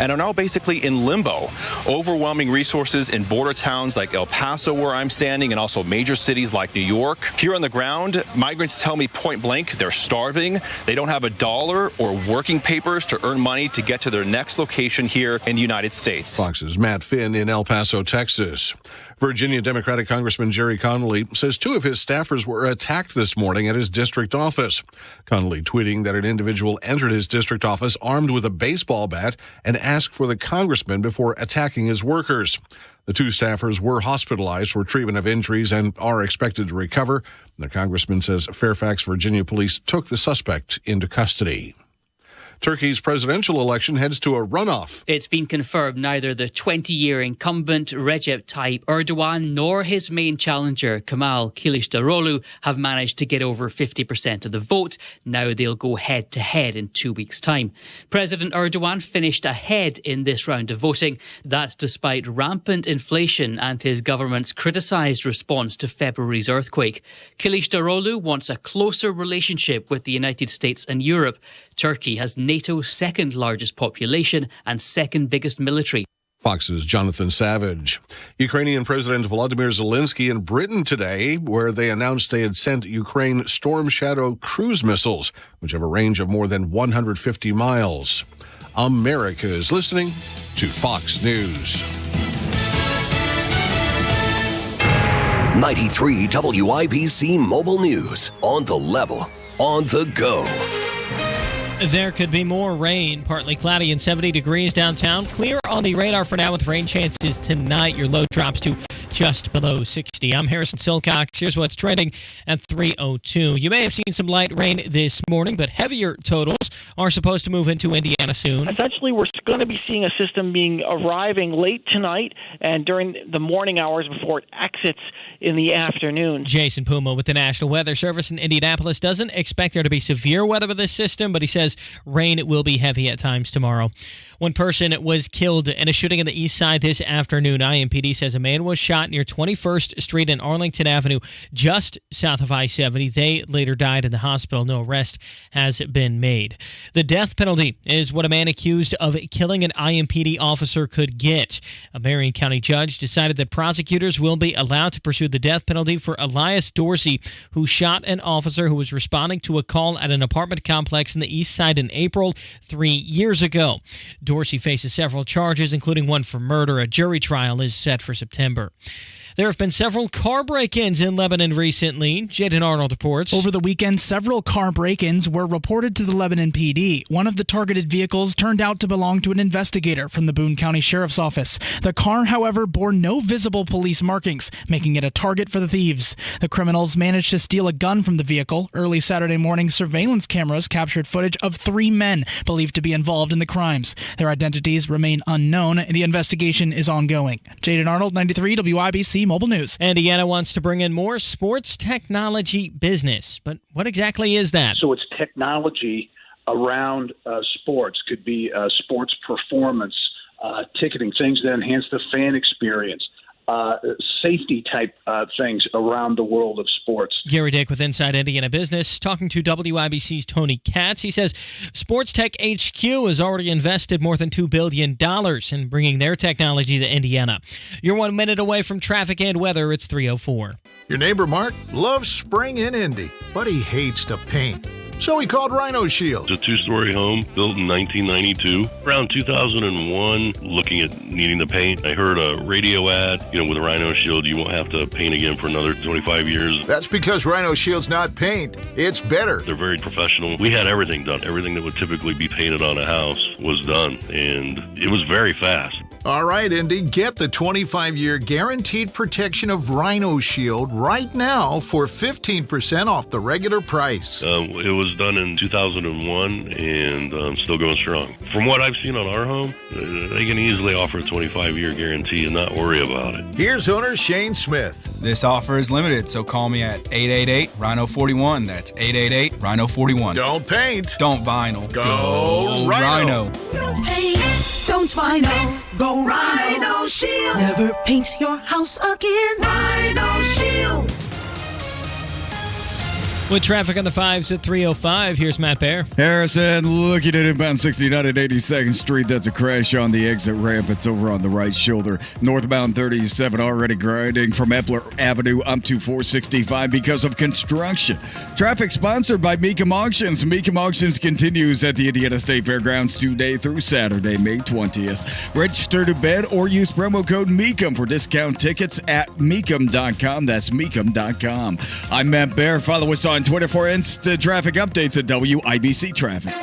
and are now basically in limbo. Overwhelming resources in border towns like El Paso, where I'm standing, and also major cities like New York. Here on the ground, migrants tell me point blank they're starving. They don't have a dollar or working papers to earn money to get to their next location here in the United States. Fox's Matt Finn in El Paso, Texas. Virginia Democratic Congressman Jerry Connolly says 2 of his staffers were attacked this morning at his district office. Connolly tweeting that an individual entered his district office armed with a baseball bat and asked for the congressman before attacking his workers. The 2 staffers were hospitalized for treatment of injuries and are expected to recover. The congressman says Fairfax, Virginia police took the suspect into custody. Turkey's presidential election heads to a runoff. It's been confirmed neither the 20-year incumbent Recep Tayyip Erdogan nor his main challenger Kemal Kılıçdaroğlu have managed to get over 50% of the vote. Now they'll go head-to-head in 2 weeks' time. President Erdogan finished ahead in this round of voting. That's despite rampant inflation and his government's criticised response to February's earthquake. Kılıçdaroğlu wants a closer relationship with the United States and Europe. Turkey has NATO's second largest population and second biggest military. Fox's Jonathan Savage. Ukrainian President Volodymyr Zelensky in Britain today, where they announced they had sent Ukraine Storm Shadow cruise missiles, which have a range of more than 150 miles. America is listening to Fox News. 93 WIBC Mobile News. On the level, on the go. There could be more rain. Partly cloudy and 70 degrees downtown. Clear on the radar for now with rain chances tonight. Your low drops to just below 60. I'm Harrison Silcox. Here's what's trending at 3:02. You may have seen some light rain this morning, but heavier totals are supposed to move into Indiana soon. Essentially, we're going to be seeing a system arriving late tonight and during the morning hours before it exits in the afternoon. Jason Puma with the National Weather Service in Indianapolis doesn't expect there to be severe weather with this system, but he says rain will be heavy at times tomorrow. One person was killed in a shooting on the east side this afternoon. IMPD says a man was shot near 21st Street and Arlington Avenue, just south of I-70. They later died in the hospital. No arrest has been made. The death penalty is what a man accused of killing an IMPD officer could get. A Marion County judge decided that prosecutors will be allowed to pursue the death penalty for Elias Dorsey, who shot an officer who was responding to a call at an apartment complex in the east side in April 3 years ago. Dorsey faces several charges, including one for murder. A jury trial is set for September. There have been several car break-ins in Lebanon recently. Jaden Arnold reports. Over the weekend, several car break-ins were reported to the Lebanon PD. One of the targeted vehicles turned out to belong to an investigator from the Boone County Sheriff's Office. The car, however, bore no visible police markings, making it a target for the thieves. The criminals managed to steal a gun from the vehicle. Early Saturday morning, surveillance cameras captured footage of 3 men believed to be involved in the crimes. Their identities remain unknown, and the investigation is ongoing. Jaden Arnold, 93 WIBC Mobile News. Indiana wants to bring in more sports technology business. But what exactly is that? So it's technology around sports. Could be sports performance, ticketing, things that enhance the fan experience. Safety type things around the world of sports. Gary Dick with Inside Indiana Business talking to WIBC's Tony Katz. He says Sports Tech HQ has already invested more than $2 billion in bringing their technology to Indiana. You're 1 minute away from traffic and weather. It's 3:04. Your neighbor Mark loves spring in Indy, but he hates to paint. So he called Rhino Shield. It's a 2-story home built in 1992. Around 2001, looking at needing to paint, I heard a radio ad, with Rhino Shield, you won't have to paint again for another 25 years. That's because Rhino Shield's not paint. It's better. They're very professional. We had everything done. Everything that would typically be painted on a house was done, and it was very fast. All right, Indy, get the 25-year guaranteed protection of Rhino Shield right now for 15% off the regular price. It was done in 2001 and still going strong. From what I've seen on our home, they can easily offer a 25-year guarantee and not worry about it. Here's owner Shane Smith. This offer is limited, so call me at 888-RHINO-41. That's 888-RHINO-41. Don't paint. Don't vinyl. Go Rhino. No paint. Don't vinyl. Go Rhino Shield. Never paint your house again. Rhino Shield. With traffic on the 5s at 3:05, here's Matt Bear. Harrison, looking at inbound 69 at 82nd Street. That's a crash on the exit ramp. It's over on the right shoulder. Northbound 37 already grinding from Epler Avenue up to 465 because of construction. Traffic sponsored by Meekum Auctions. Meekum Auctions continues at the Indiana State Fairgrounds today through Saturday, May 20th. Register to bid or use promo code Meekum for discount tickets at Meekum.com. That's Meekum.com. I'm Matt Bear. Follow us on Twitter for instant traffic updates at WIBC Traffic.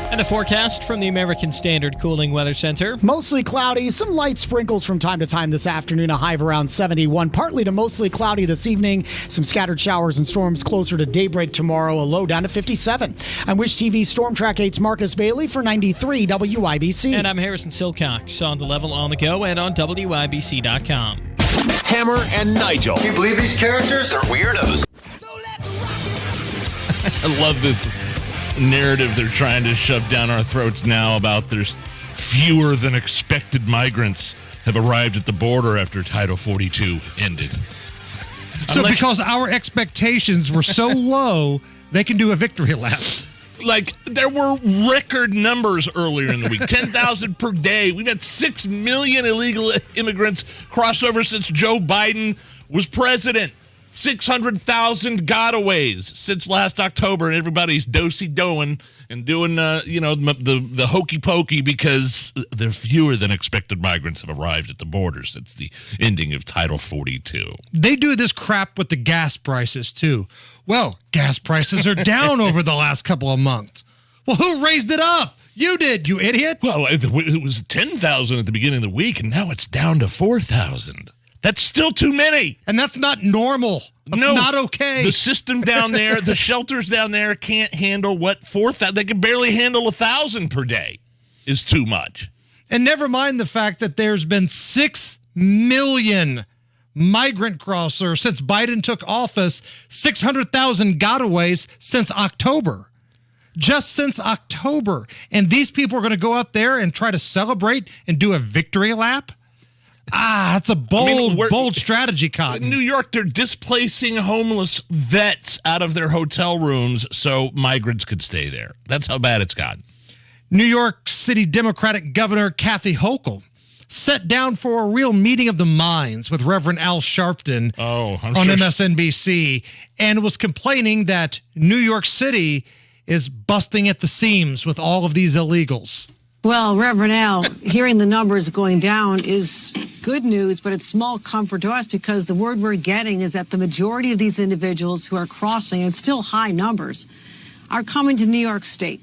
And a forecast from the American Standard Cooling Weather Center. Mostly cloudy, some light sprinkles from time to time this afternoon, a high of around 71. Partly to mostly cloudy this evening, some scattered showers and storms closer to daybreak tomorrow, a low down to 57. I'm Wish TV Storm Track 8's Marcus Bailey for 93 WIBC. And I'm Harrison Silcox on the level on the go and on WIBC.com. Hammer and Nigel. Can you believe these characters are weirdos? I love this narrative they're trying to shove down our throats now about there's fewer than expected migrants have arrived at the border after Title 42 ended. So because our expectations were so low, they can do a victory lap. Like, there were record numbers earlier in the week, 10,000 per day. We've had 6 million illegal immigrants cross over since Joe Biden was president. 600,000 gotaways since last October, and everybody's do-si-doing and doing, the hokey pokey because there are fewer than expected migrants have arrived at the border since the ending of Title 42. They do this crap with the gas prices, too. Well, gas prices are down over the last couple of months. Well, who raised it up? You did, you idiot. Well, it was 10,000 at the beginning of the week, and now it's down to 4,000. That's still too many. And that's not normal. That's not okay. The system down there, the shelters down there can't handle 4,000. They can barely handle 1,000 per day is too much. And never mind the fact that there's been 6 million migrant crossers since Biden took office, 600,000 gotaways since October. Just since October. And these people are going to go out there and try to celebrate and do a victory lap? That's a bold strategy, Cotton. In New York, they're displacing homeless vets out of their hotel rooms so migrants could stay there. That's how bad it's gotten. New York City Democratic Governor Kathy Hochul sat down for a real meeting of the minds with Reverend Al Sharpton on MSNBC and was complaining that New York City is busting at the seams with all of these illegals. Well, Reverend Al, hearing the numbers going down is good news, but it's small comfort to us because the word we're getting is that the majority of these individuals who are crossing, and still high numbers, are coming to New York State.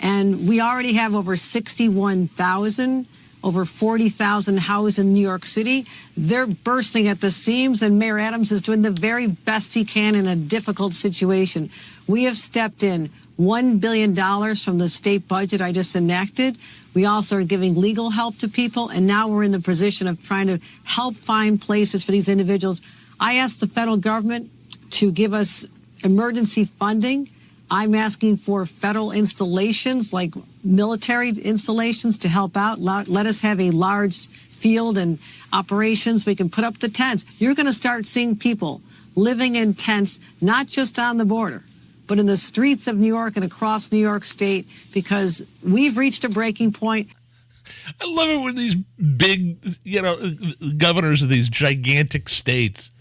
And we already have over 61,000, over 40,000 housed in New York City. They're bursting at the seams, and Mayor Adams is doing the very best he can in a difficult situation. We have stepped in $1 billion from the state budget I just enacted. We also are giving legal help to people, and now we're in the position of trying to help find places for these individuals. I asked the federal government to give us emergency funding. I'm asking for federal installations, like military installations, to help out. Let us have a large field and operations. We can put up the tents. You're going to start seeing people living in tents, not just on the border, but in the streets of New York and across New York State, because we've reached a breaking point. I love it when these big, governors of these gigantic states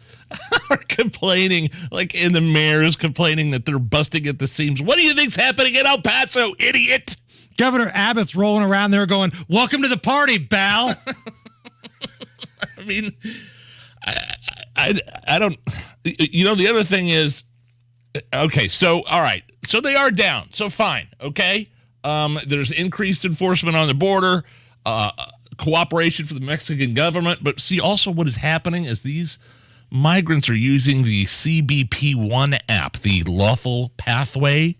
are complaining, and the mayor's complaining that they're busting at the seams. What do you think's happening in El Paso, idiot? Governor Abbott's rolling around there going, "Welcome to the party, Bal." I mean, I don't, the other thing is, okay, so, all right. So they are down. So fine. Okay. There's increased enforcement on the border, cooperation for the Mexican government. But see, also what is happening is these migrants are using the CBP-1 app, the lawful pathway.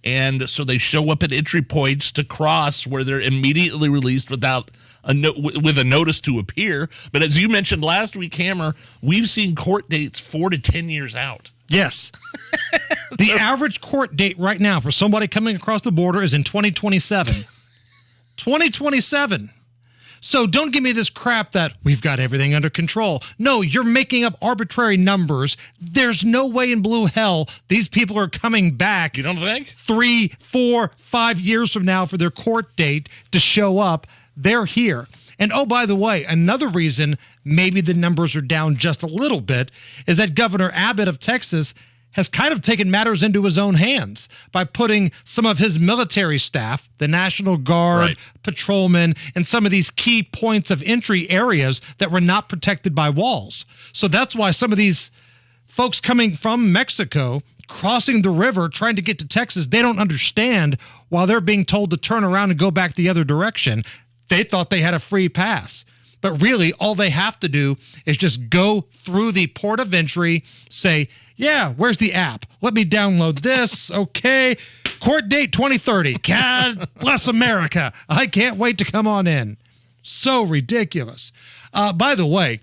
And so they show up at entry points to cross where they're immediately released without with a notice to appear. But as you mentioned last week, Hammer, we've seen court dates 4 to 10 years out. Yes. The average court date right now for somebody coming across the border is in 2027. 2027. So don't give me this crap that we've got everything under control. No, you're making up arbitrary numbers. There's no way in blue hell these people are coming back. You don't think? 3, 4, 5 years from now for their court date to show up. They're here. And oh, by the way, another reason maybe the numbers are down just a little bit is that Governor Abbott of Texas has kind of taken matters into his own hands by putting some of his military staff, the National Guard, patrolmen, and some of these key points of entry areas that were not protected by walls. So that's why some of these folks coming from Mexico, crossing the river, trying to get to Texas, they don't understand while they're being told to turn around and go back the other direction. They thought they had a free pass. But really, all they have to do is just go through the port of entry, say, yeah, where's the app? Let me download this. Okay. Court date 2030. God bless America. I can't wait to come on in. So ridiculous. By the way,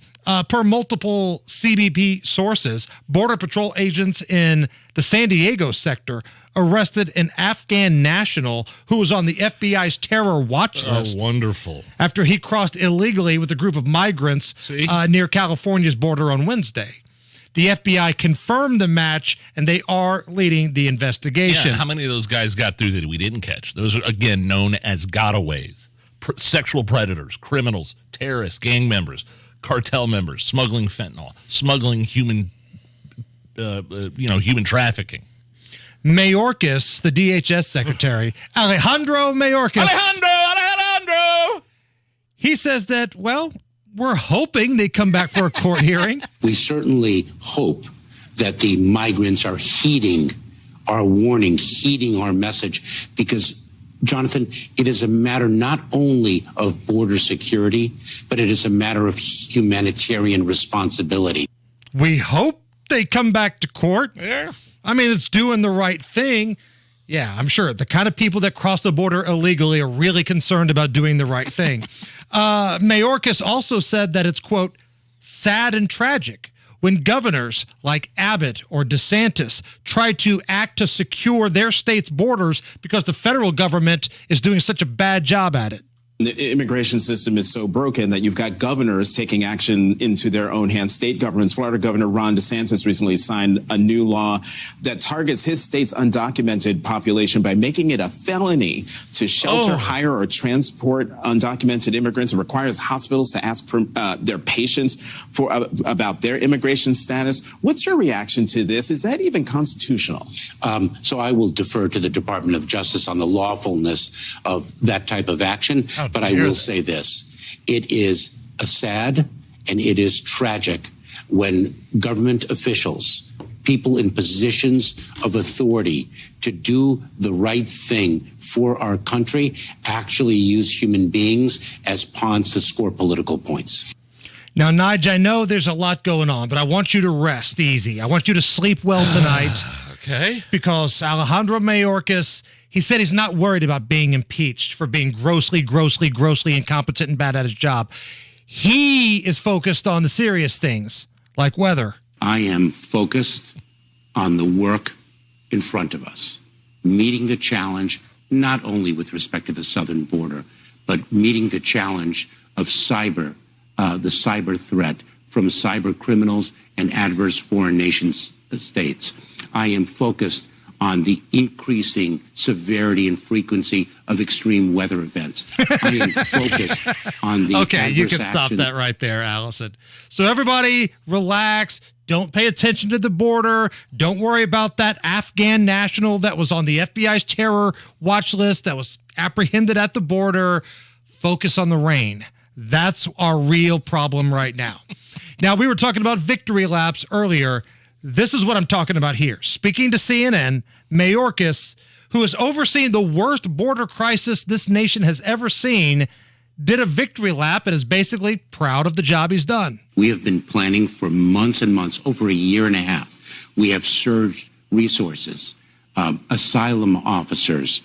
per multiple CBP sources, Border Patrol agents in the San Diego sector arrested an Afghan national who was on the FBI's terror watch list. Oh, wonderful. After he crossed illegally with a group of migrants near California's border on Wednesday. The FBI confirmed the match, and they are leading the investigation. Yeah, how many of those guys got through that we didn't catch? Those are, again, known as gotaways. Sexual predators, criminals, terrorists, gang members, cartel members, smuggling fentanyl, smuggling human trafficking. Mayorkas, the DHS secretary, Alejandro Mayorkas. Alejandro! He says that, well, we're hoping they come back for a court hearing. We certainly hope that the migrants are heeding our warning, heeding our message, because, Jonathan, it is a matter not only of border security, but it is a matter of humanitarian responsibility. We hope they come back to court. Yeah. I mean, it's doing the right thing. Yeah, I'm sure the kind of people that cross the border illegally are really concerned about doing the right thing. Mayorkas also said that it's, quote, sad and tragic when governors like Abbott or DeSantis try to act to secure their state's borders because the federal government is doing such a bad job at it. The immigration system is so broken that you've got governors taking action into their own hands. State governments. Florida Governor Ron DeSantis recently signed a new law that targets his state's undocumented population by making it a felony to shelter, hire, or transport undocumented immigrants. It requires hospitals to ask their patients about their immigration status. What's your reaction to this? Is that even constitutional? So I will defer to the Department of Justice on the lawfulness of that type of action. But I will say this. It is a sad and it is tragic when government officials, people in positions of authority to do the right thing for our country, actually use human beings as pawns to score political points. Now, Nigel, I know there's a lot going on, but I want you to rest easy. I want you to sleep well tonight. Okay. Because Alejandro Mayorkas, he said he's not worried about being impeached for being grossly incompetent and bad at his job. He is focused on the serious things, like weather. I am focused on the work in front of us, meeting the challenge, not only with respect to the southern border, but meeting the challenge of the cyber threat from cyber criminals and adverse foreign nations states. I am focused on the increasing severity and frequency of extreme weather events. I am focused on the Okay, you can adverse stop actions. that right there, Allison. So everybody relax. Don't pay attention to the border. Don't worry about that Afghan national that was on the FBI's terror watch list that was apprehended at the border. Focus on the rain. That's our real problem right now. Now, we were talking about victory laps earlier. This is what I'm talking about here. Speaking to CNN, Mayorkas, who has overseen the worst border crisis this nation has ever seen, did a victory lap and is basically proud of the job he's done. We have been planning for months and months, over a year and a half. We have surged resources, asylum officers,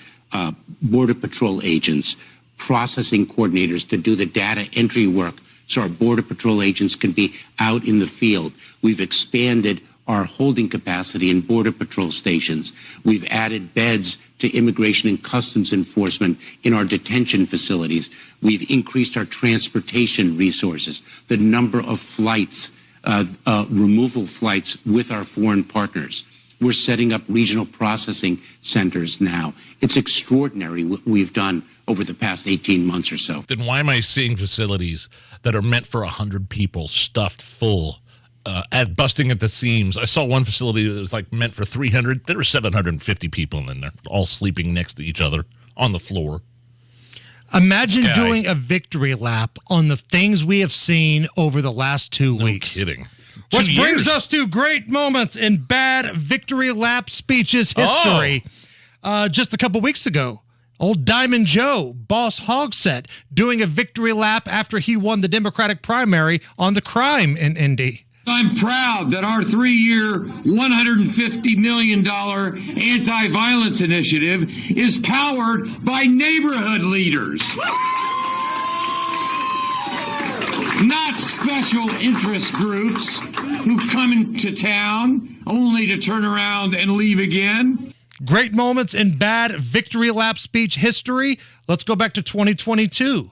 Border Patrol agents, processing coordinators to do the data entry work so our Border Patrol agents can be out in the field. We've expanded our holding capacity in Border Patrol stations. We've added beds to Immigration and Customs Enforcement in our detention facilities. We've increased our transportation resources, the number of flights, removal flights with our foreign partners. We're setting up regional processing centers now. It's extraordinary what we've done over the past 18 months or so. Then why am I seeing facilities that are meant for 100 people stuffed full, busting at the seams? I saw one facility that was like meant for 300. There were 750 people in there, all sleeping next to each other on the floor. Imagine doing a victory lap on the things we have seen over the last 2 weeks. No kidding. Which brings us to great moments in bad victory lap speeches history. Just a couple weeks ago, old Diamond Joe, Boss Hogsett, doing a victory lap after he won the Democratic primary on the crime in Indy. I'm proud that our 3-year, $150 million anti-violence initiative is powered by neighborhood leaders. Not special interest groups who come into town only to turn around and leave again. Great moments in bad victory lap speech history. Let's go back to 2022.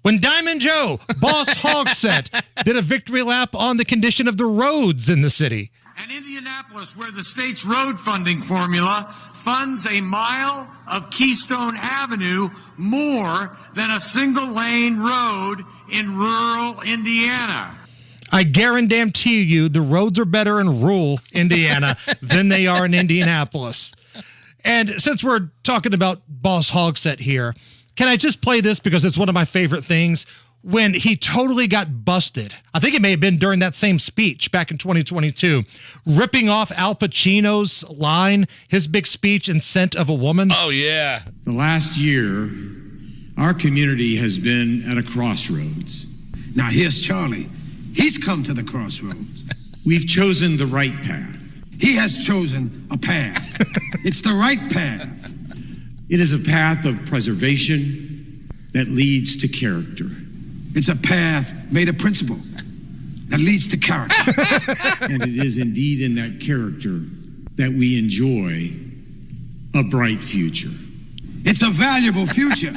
When Diamond Joe, Boss Hogsett, did a victory lap on the condition of the roads in the city. And Indianapolis, where the state's road funding formula funds a mile of Keystone Avenue more than a single-lane road in rural Indiana. I guarantee you the roads are better in rural Indiana than they are in Indianapolis. And since we're talking about Boss Hogsett here, can I just play this because it's one of my favorite things? When he totally got busted, I think it may have been during that same speech back in 2022, ripping off Al Pacino's line, his big speech in Scent of a Woman. Oh, yeah. The last year, our community has been at a crossroads. Now, here's Charlie. He's come to the crossroads. We've chosen the right path. He has chosen a path. It's the right path. It is a path of preservation that leads to character. It's a path made of principle that leads to character. And it is indeed in that character that we enjoy a bright future. It's a valuable future.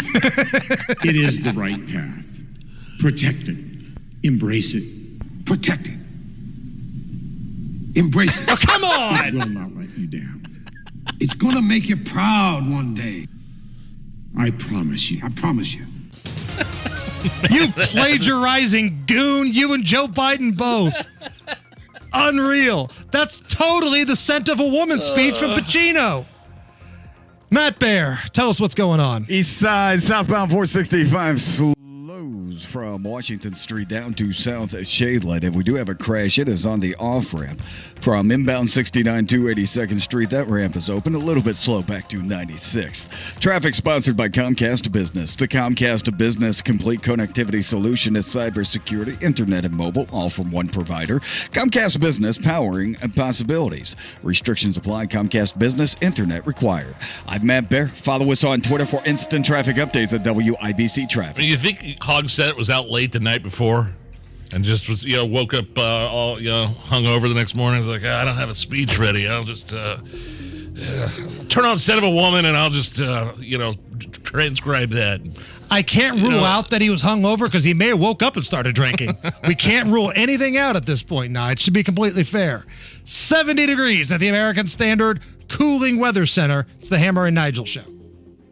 It is the right path. Protect it. Embrace it. Protect it. Embrace it. Oh, come on! It will not let you down. It's going to make you proud one day. I promise you. I promise you. You plagiarizing goon, you and Joe Biden both. Unreal. That's totally the Scent of a Woman speech from Pacino. Matt Bear, tell us what's going on. East side, southbound 465 slows from Washington Street down to South Shadeland. If we do have a crash, it is on the off-ramp from inbound 69 to 82nd Street. That ramp is open, a little bit slow back to 96th. Traffic sponsored by Comcast Business. The Comcast Business complete connectivity solution is cybersecurity, internet, and mobile, all from one provider. Comcast Business, powering possibilities. Restrictions apply. Comcast Business, internet required. I'm Matt Bear. Follow us on Twitter for instant traffic updates at WIBC Traffic. You think Hogsett was out late the night before and just was, woke up all, hungover the next morning? He's like, I don't have a speech ready. I'll just turn on Scent of a Woman and I'll just, transcribe that. I can't rule out that he was hungover because he may have woke up and started drinking. We can't rule anything out at this point now. It should be completely fair. 70 degrees at the American Standard Cooling Weather Center. It's the Hammer and Nigel Show.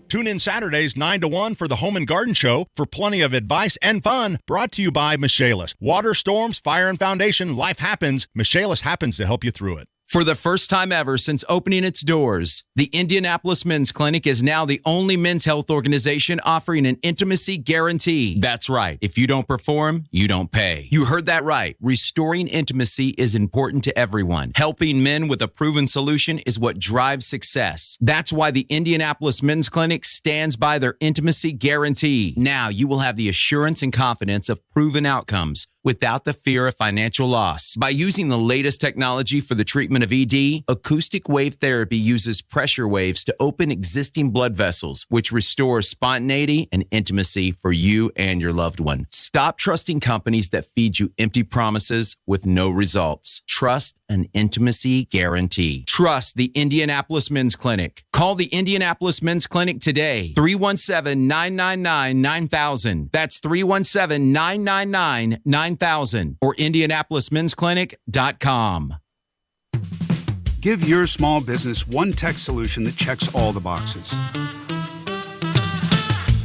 Tune in Saturdays 9 to 1 for the Home and Garden Show for plenty of advice and fun. Brought to you by Michaelis. Water, storms, fire, and foundation, life happens. Michaelis happens to help you through it. For the first time ever since opening its doors, the Indianapolis Men's Clinic is now the only men's health organization offering an intimacy guarantee. That's right. If you don't perform, you don't pay. You heard that right. Restoring intimacy is important to everyone. Helping men with a proven solution is what drives success. That's why the Indianapolis Men's Clinic stands by their intimacy guarantee. Now you will have the assurance and confidence of proven outcomes without the fear of financial loss. By using the latest technology for the treatment of ED, acoustic wave therapy uses pressure waves to open existing blood vessels, which restores spontaneity and intimacy for you and your loved one. Stop trusting companies that feed you empty promises with no results. trust and intimacy guarantee. Trust the Indianapolis Men's Clinic. Call the Indianapolis Men's Clinic today. 317-999-9000. That's 317-999-9000 or IndianapolisMen'sClinic.com. Give your small business one tech solution that checks all the boxes.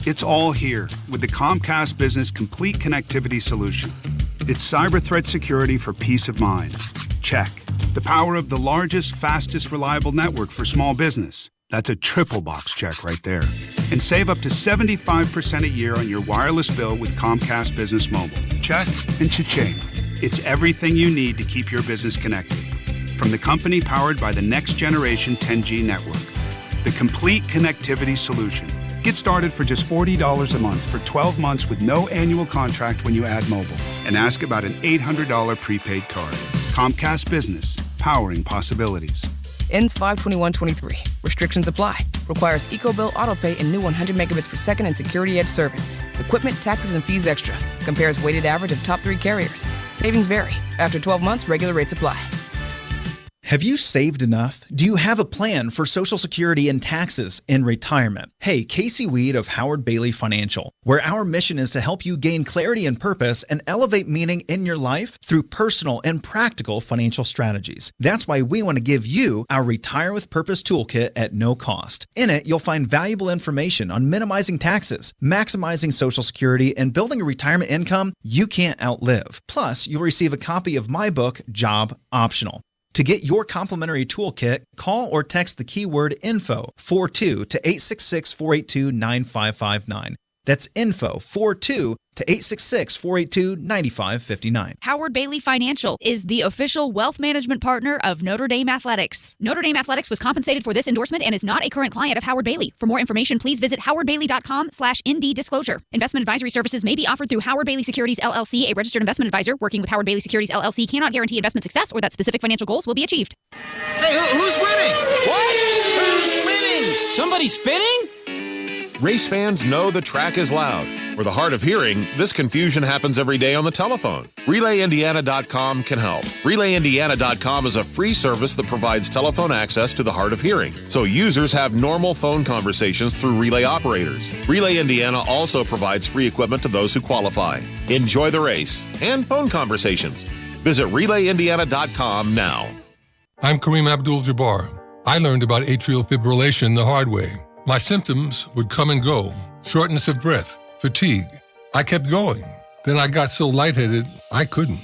It's all here with the Comcast Business Complete Connectivity Solution. It's cyber threat security for peace of mind. Check. The power of the largest, fastest, reliable network for small business. That's a triple box check right there. And save up to 75% a year on your wireless bill with Comcast Business Mobile. Check and cha-ching. It's everything you need to keep your business connected. From the company powered by the next generation 10G network. The Complete Connectivity Solution. Get started for just $40 a month for 12 months with no annual contract when you add mobile. And ask about an $800 prepaid card. Comcast Business, powering possibilities. Ends 5/21/23. Restrictions apply. Requires EcoBill AutoPay and new 100 megabits per second and Security Edge service. Equipment, taxes, and fees extra. Compares weighted average of top 3 carriers. Savings vary. After 12 months, regular rates apply. Have you saved enough? Do you have a plan for Social Security and taxes in retirement? Hey, Casey Weed of Howard Bailey Financial, where our mission is to help you gain clarity and purpose and elevate meaning in your life through personal and practical financial strategies. That's why we want to give you our Retire with Purpose Toolkit at no cost. In it, you'll find valuable information on minimizing taxes, maximizing Social Security, and building a retirement income you can't outlive. Plus, you'll receive a copy of my book, Job Optional. To get your complimentary toolkit, call or text the keyword INFO 42 to 866-482-9559. That's INFO 42 to 866-482-9559. Howard Bailey Financial is the official wealth management partner of Notre Dame Athletics. Notre Dame Athletics was compensated for this endorsement and is not a current client of Howard Bailey. For more information, please visit howardbailey.com/ND disclosure. Investment advisory services may be offered through Howard Bailey Securities LLC, a registered investment advisor. Working with Howard Bailey Securities LLC cannot guarantee investment success or that specific financial goals will be achieved. Hey, who's winning? What? Who's winning? Somebody spinning? Race fans know the track is loud. For the hard of hearing, this confusion happens every day on the telephone. RelayIndiana.com can help. RelayIndiana.com is a free service that provides telephone access to the hard of hearing, so users have normal phone conversations through relay operators. Relay Indiana also provides free equipment to those who qualify. Enjoy the race and phone conversations. Visit RelayIndiana.com now. I'm Kareem Abdul-Jabbar. I learned about atrial fibrillation the hard way. My symptoms would come and go, shortness of breath, fatigue. I kept going. Then I got so lightheaded, I couldn't.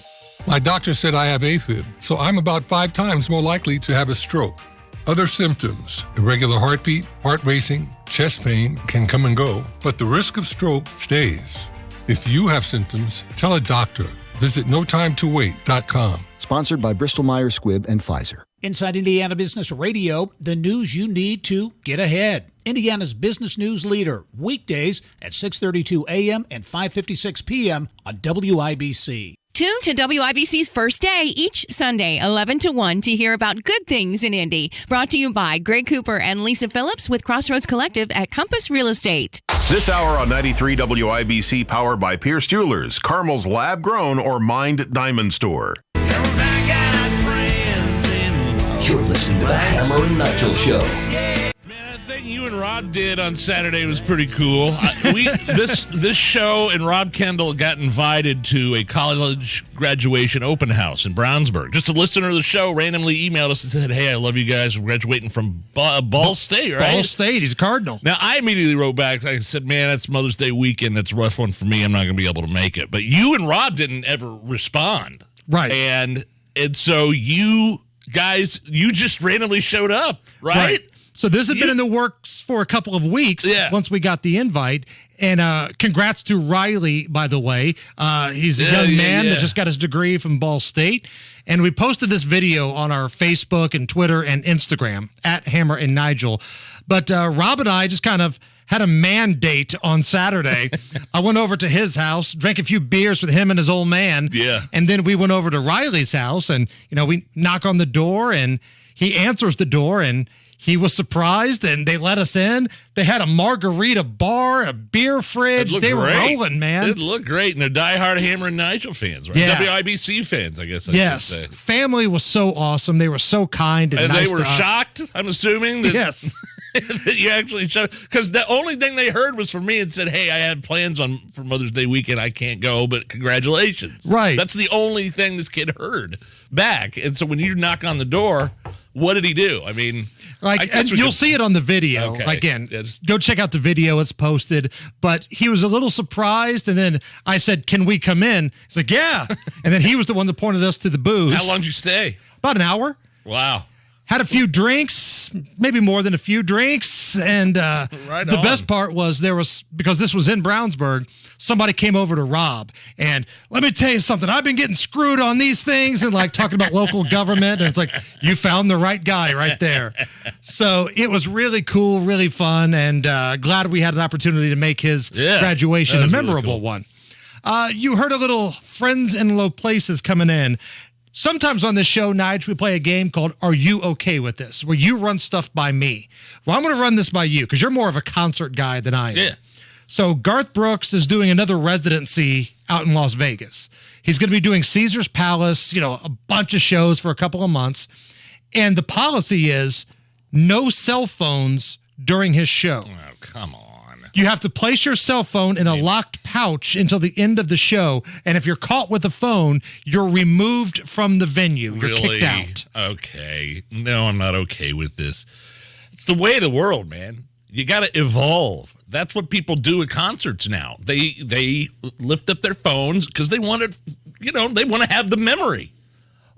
My doctor said I have AFib, so I'm about 5 times more likely to have a stroke. Other symptoms, irregular heartbeat, heart racing, chest pain can come and go, but the risk of stroke stays. If you have symptoms, tell a doctor. Visit notimetowait.com. Sponsored by Bristol-Myers Squibb and Pfizer. Inside Indiana Business Radio, the news you need to get ahead. Indiana's business news leader, weekdays at 6:32 a.m. and 5:56 p.m. on WIBC. Tune to WIBC's First Day each Sunday, 11 to 1, to hear about good things in Indy. Brought to you by Greg Cooper and Lisa Phillips with Crossroads Collective at Compass Real Estate. This hour on 93 WIBC, powered by Pierce Jewelers, Carmel's Lab Grown or Mined Diamond Store. You're listening to the Hammer and Nigel Show. Man, that thing you and Rob did on Saturday was pretty cool. This show and Rob Kendall got invited to a college graduation open house in Brownsburg. Just a listener of the show randomly emailed us and said, "Hey, I love you guys. We're graduating from Ball State, right?" Ball State. He's a Cardinal. Now, I immediately wrote back. I said, "Man, that's Mother's Day weekend. That's a rough one for me. I'm not going to be able to make it." But you and Rob didn't ever respond. Right. And so you guys, you just randomly showed up, right? So this had been in the works for a couple of weeks once we got the invite. And congrats to Riley, by the way. He's a young man that just got his degree from Ball State. And we posted this video on our Facebook and Twitter and Instagram at Hammer and Nigel. But Rob and I just kind of had a mandate on Saturday. I went over to his house, drank a few beers with him and his old man. Yeah. And then we went over to Riley's house and, we knock on the door and he answers the door and he was surprised, and they let us in. They had a margarita bar, a beer fridge. They were rolling, man. It looked great, and they're diehard Hammer and Nigel fans, right? Yeah. WIBC fans, I guess I should say. Family was so awesome. They were so kind and nice they were to us. shocked, I'm assuming. That, yes. that you actually showed. Because the only thing they heard was from me and said, hey, I had plans for Mother's Day weekend. I can't go, but congratulations. Right. That's the only thing this kid heard back. And so when you knock on the door, what did he do? I mean, and you'll see it on the video. Okay. Again, go check out the video. It's posted. But he was a little surprised. And then I said, can we come in? He's like, yeah. And then he was the one that pointed us to the booze. How long did you stay? About an hour. Wow. Had a few drinks, maybe more than a few drinks. And the best part was because this was in Brownsburg, somebody came over to Rob. And let me tell you something. I've been getting screwed on these things and like talking about local government. And it's like, you found the right guy right there. So it was really cool, really fun. And glad we had an opportunity to make his graduation a memorable one. You heard a little friends in low places coming in. Sometimes on this show, Nigel, we play a game called Are You Okay With This? Where you run stuff by me. Well, I'm going to run this by you because you're more of a concert guy than I am. Yeah. So Garth Brooks is doing another residency out in Las Vegas. He's going to be doing Caesar's Palace, a bunch of shows for a couple of months. And the policy is no cell phones during his show. Oh, come on. You have to place your cell phone in a locked pouch until the end of the show. And if you're caught with a phone, you're removed from the venue. You're kicked out. Okay. No, I'm not okay with this. It's the way of the world, man. You got to evolve. That's what people do at concerts now. They lift up their phones because they want they want to have the memory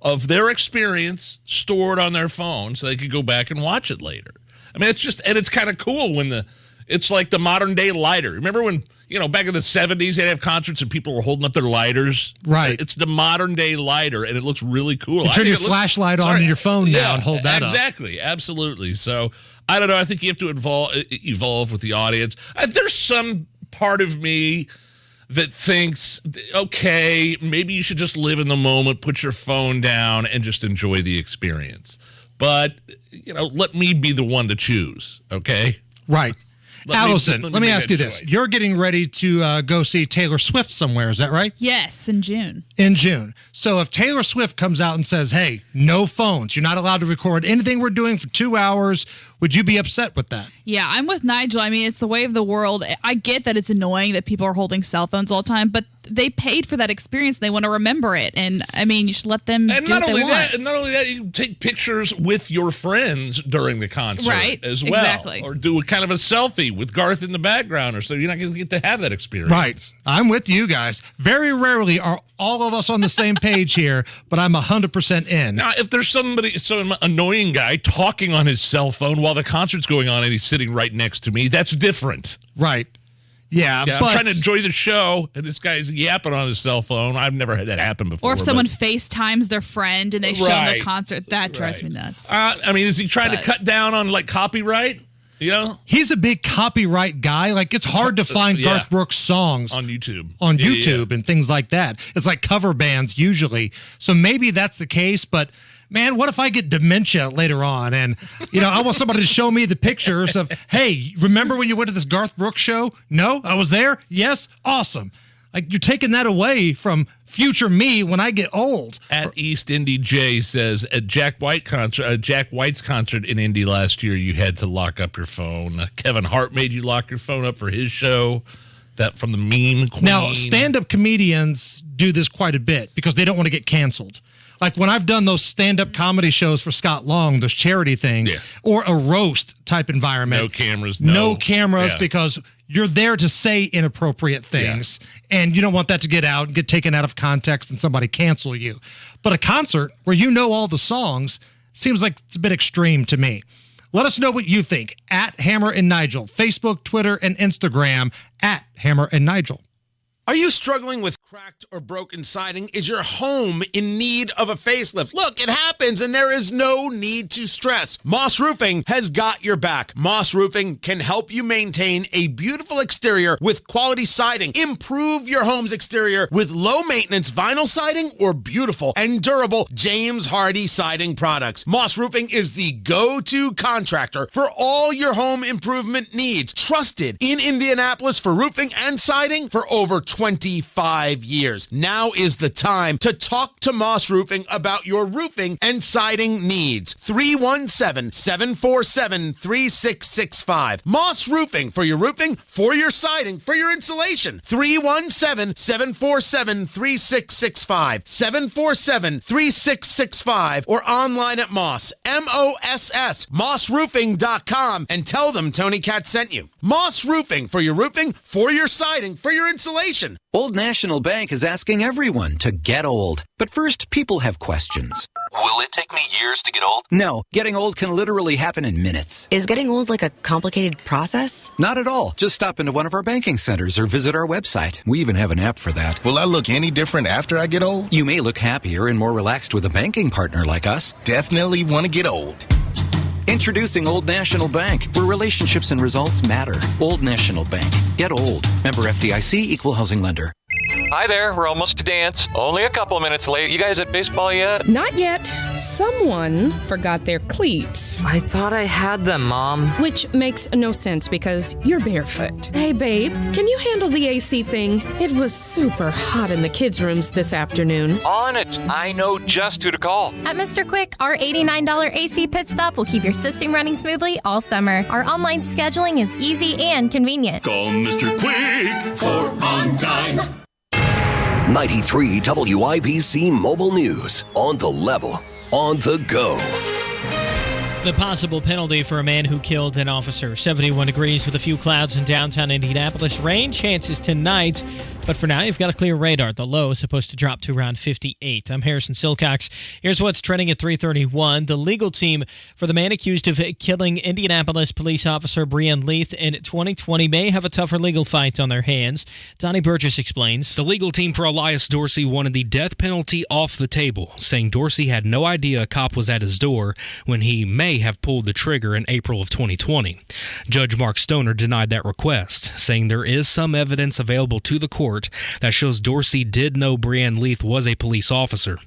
of their experience stored on their phone so they could go back and watch it later. I mean, it's kind of cool when it's like the modern day lighter. Remember when, back in the 70s, they'd have concerts and people were holding up their lighters? Right. It's the modern day lighter, and it looks really cool. You turn your flashlight on your phone now and hold that up. Exactly. Absolutely. So, I don't know. I think you have to evolve with the audience. There's some part of me that thinks, okay, maybe you should just live in the moment, put your phone down, and just enjoy the experience. But, let me be the one to choose, okay? Right. Allison, let me ask you this. You're getting ready to go see Taylor Swift somewhere, is that right? Yes, in June. In June. So if Taylor Swift comes out and says, hey, no phones, you're not allowed to record anything we're doing for 2 hours, would you be upset with that? Yeah, I'm with Nigel. I mean, it's the way of the world. I get that it's annoying that people are holding cell phones all the time, but they paid for that experience. They want to remember it. And, I mean, you should let them do what they want. And not only that, you can take pictures with your friends during the concert as well. Exactly. Or do a kind of a selfie with Garth in the background or so. You're not going to get to have that experience. Right. I'm with you guys. Very rarely are all of us on the same page here, but I'm 100% in. Now, if there's some annoying guy talking on his cell phone while the concert's going on and he's sitting right next to me, that's different. Right. Yeah, but I'm trying to enjoy the show, and this guy's yapping on his cell phone. I've never had that happen before. Or if someone FaceTimes their friend and they show them the concert, that drives me nuts. I mean, is he trying to cut down on, copyright? He's a big copyright guy. Like, it's hard to find Garth Brooks songs on YouTube. And things like that. It's like cover bands usually. So maybe that's the case, but man, what if I get dementia later on and, I want somebody to show me the pictures of, hey, remember when you went to this Garth Brooks show? No, I was there. Yes. Awesome. Like, you're taking that away from future me when I get old. At East Indy J says, at Jack White's concert in Indy last year, you had to lock up your phone. Kevin Hart made you lock your phone up for his show. That from the meme queen. Now, stand-up comedians do this quite a bit because they don't want to get canceled. Like when I've done those stand-up comedy shows for Scott Long, those charity things, or a roast type environment. No cameras. No cameras because you're there to say inappropriate things, and you don't want that to get out and get taken out of context and somebody cancel you. But a concert where you know all the songs seems like it's a bit extreme to me. Let us know what you think at Hammer and Nigel. Facebook, Twitter, and Instagram at Hammer and Nigel. Are you struggling with cracked or broken siding? Is your home in need of a facelift? Look, it happens and there is no need to stress. Moss Roofing has got your back. Moss Roofing can help you maintain a beautiful exterior with quality siding. Improve your home's exterior with low maintenance vinyl siding or beautiful and durable James Hardie siding products. Moss Roofing is the go-to contractor for all your home improvement needs. Trusted in Indianapolis for roofing and siding for over 25 years. Now is the time to talk to Moss Roofing about your roofing and siding needs. 317-747-3665. Moss Roofing for your roofing, for your siding, for your insulation. 317-747-3665. 747-3665 or online at Moss, M-O-S-S, mossroofing.com and tell them Tony Katz sent you. Moss Roofing for your roofing, for your siding, for your insulation. Old National Bank is asking everyone to get old. But first, people have questions. Will it take me years to get old? No, getting old can literally happen in minutes. Is getting old like a complicated process? Not at all. Just stop into one of our banking centers or visit our website. We even have an app for that. Will I look any different after I get old? You may look happier and more relaxed with a banking partner like us. Definitely want to get old. Introducing Old National Bank, where relationships and results matter. Old National Bank. Get old. Member FDIC, Equal Housing Lender. Hi there, we're almost to dance. Only a couple of minutes late. You guys at baseball yet? Not yet. Someone forgot their cleats. I thought I had them, Mom. Which makes no sense because you're barefoot. Hey, babe, can you handle the AC thing? It was super hot in the kids' rooms this afternoon. On it. I know just who to call. At Mr. Quick, our $89 AC pit stop will keep your system running smoothly all summer. Our online scheduling is easy and convenient. Call Mr. Quick for on time. 93 WIBC Mobile News. On the level. On the go. The possible penalty for a man who killed an officer. 71 degrees with a few clouds in downtown Indianapolis. Rain chances tonight. But for now, you've got a clear radar. The low is supposed to drop to around 58. I'm Harrison Silcox. Here's what's trending at 3:31. The legal team for the man accused of killing Indianapolis police officer Breann Leath in 2020 may have a tougher legal fight on their hands. Donnie Burgess explains. The legal team for Elias Dorsey wanted the death penalty off the table, saying Dorsey had no idea a cop was at his door when he may have pulled the trigger in April of 2020. Judge Mark Stoner denied that request, saying there is some evidence available to the court that shows Dorsey did know Breann Leath was a police officer.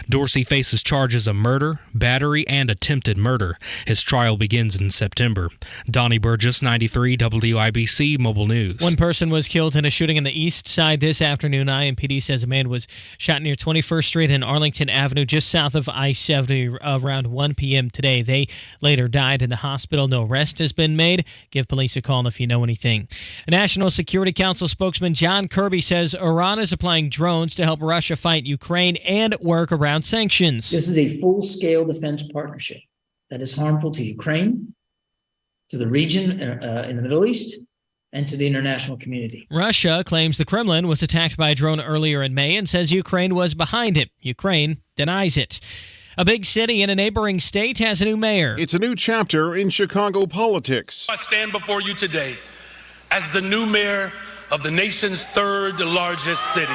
Dorsey faces charges of murder, battery, and attempted murder. His trial begins in September. Donnie Burgess, 93 WIBC Mobile News. One person was killed in a shooting in the east side this afternoon. IMPD says a man was shot near 21st Street and Arlington Avenue, just south of I-70, around 1 p.m. today. They later died in the hospital. No arrest has been made. Give police a call if you know anything. A National Security Council spokesman John Kirby says Iran is applying drones to help Russia fight Ukraine and work around sanctions. This is a full-scale defense partnership that is harmful to Ukraine, to the region in the Middle East, and to the international community. Russia claims the Kremlin was attacked by a drone earlier in May and says Ukraine was behind it. Ukraine denies it. A big city in a neighboring state has a new mayor. It's a new chapter in Chicago politics. I stand before you today as the new mayor of the nation's third largest city.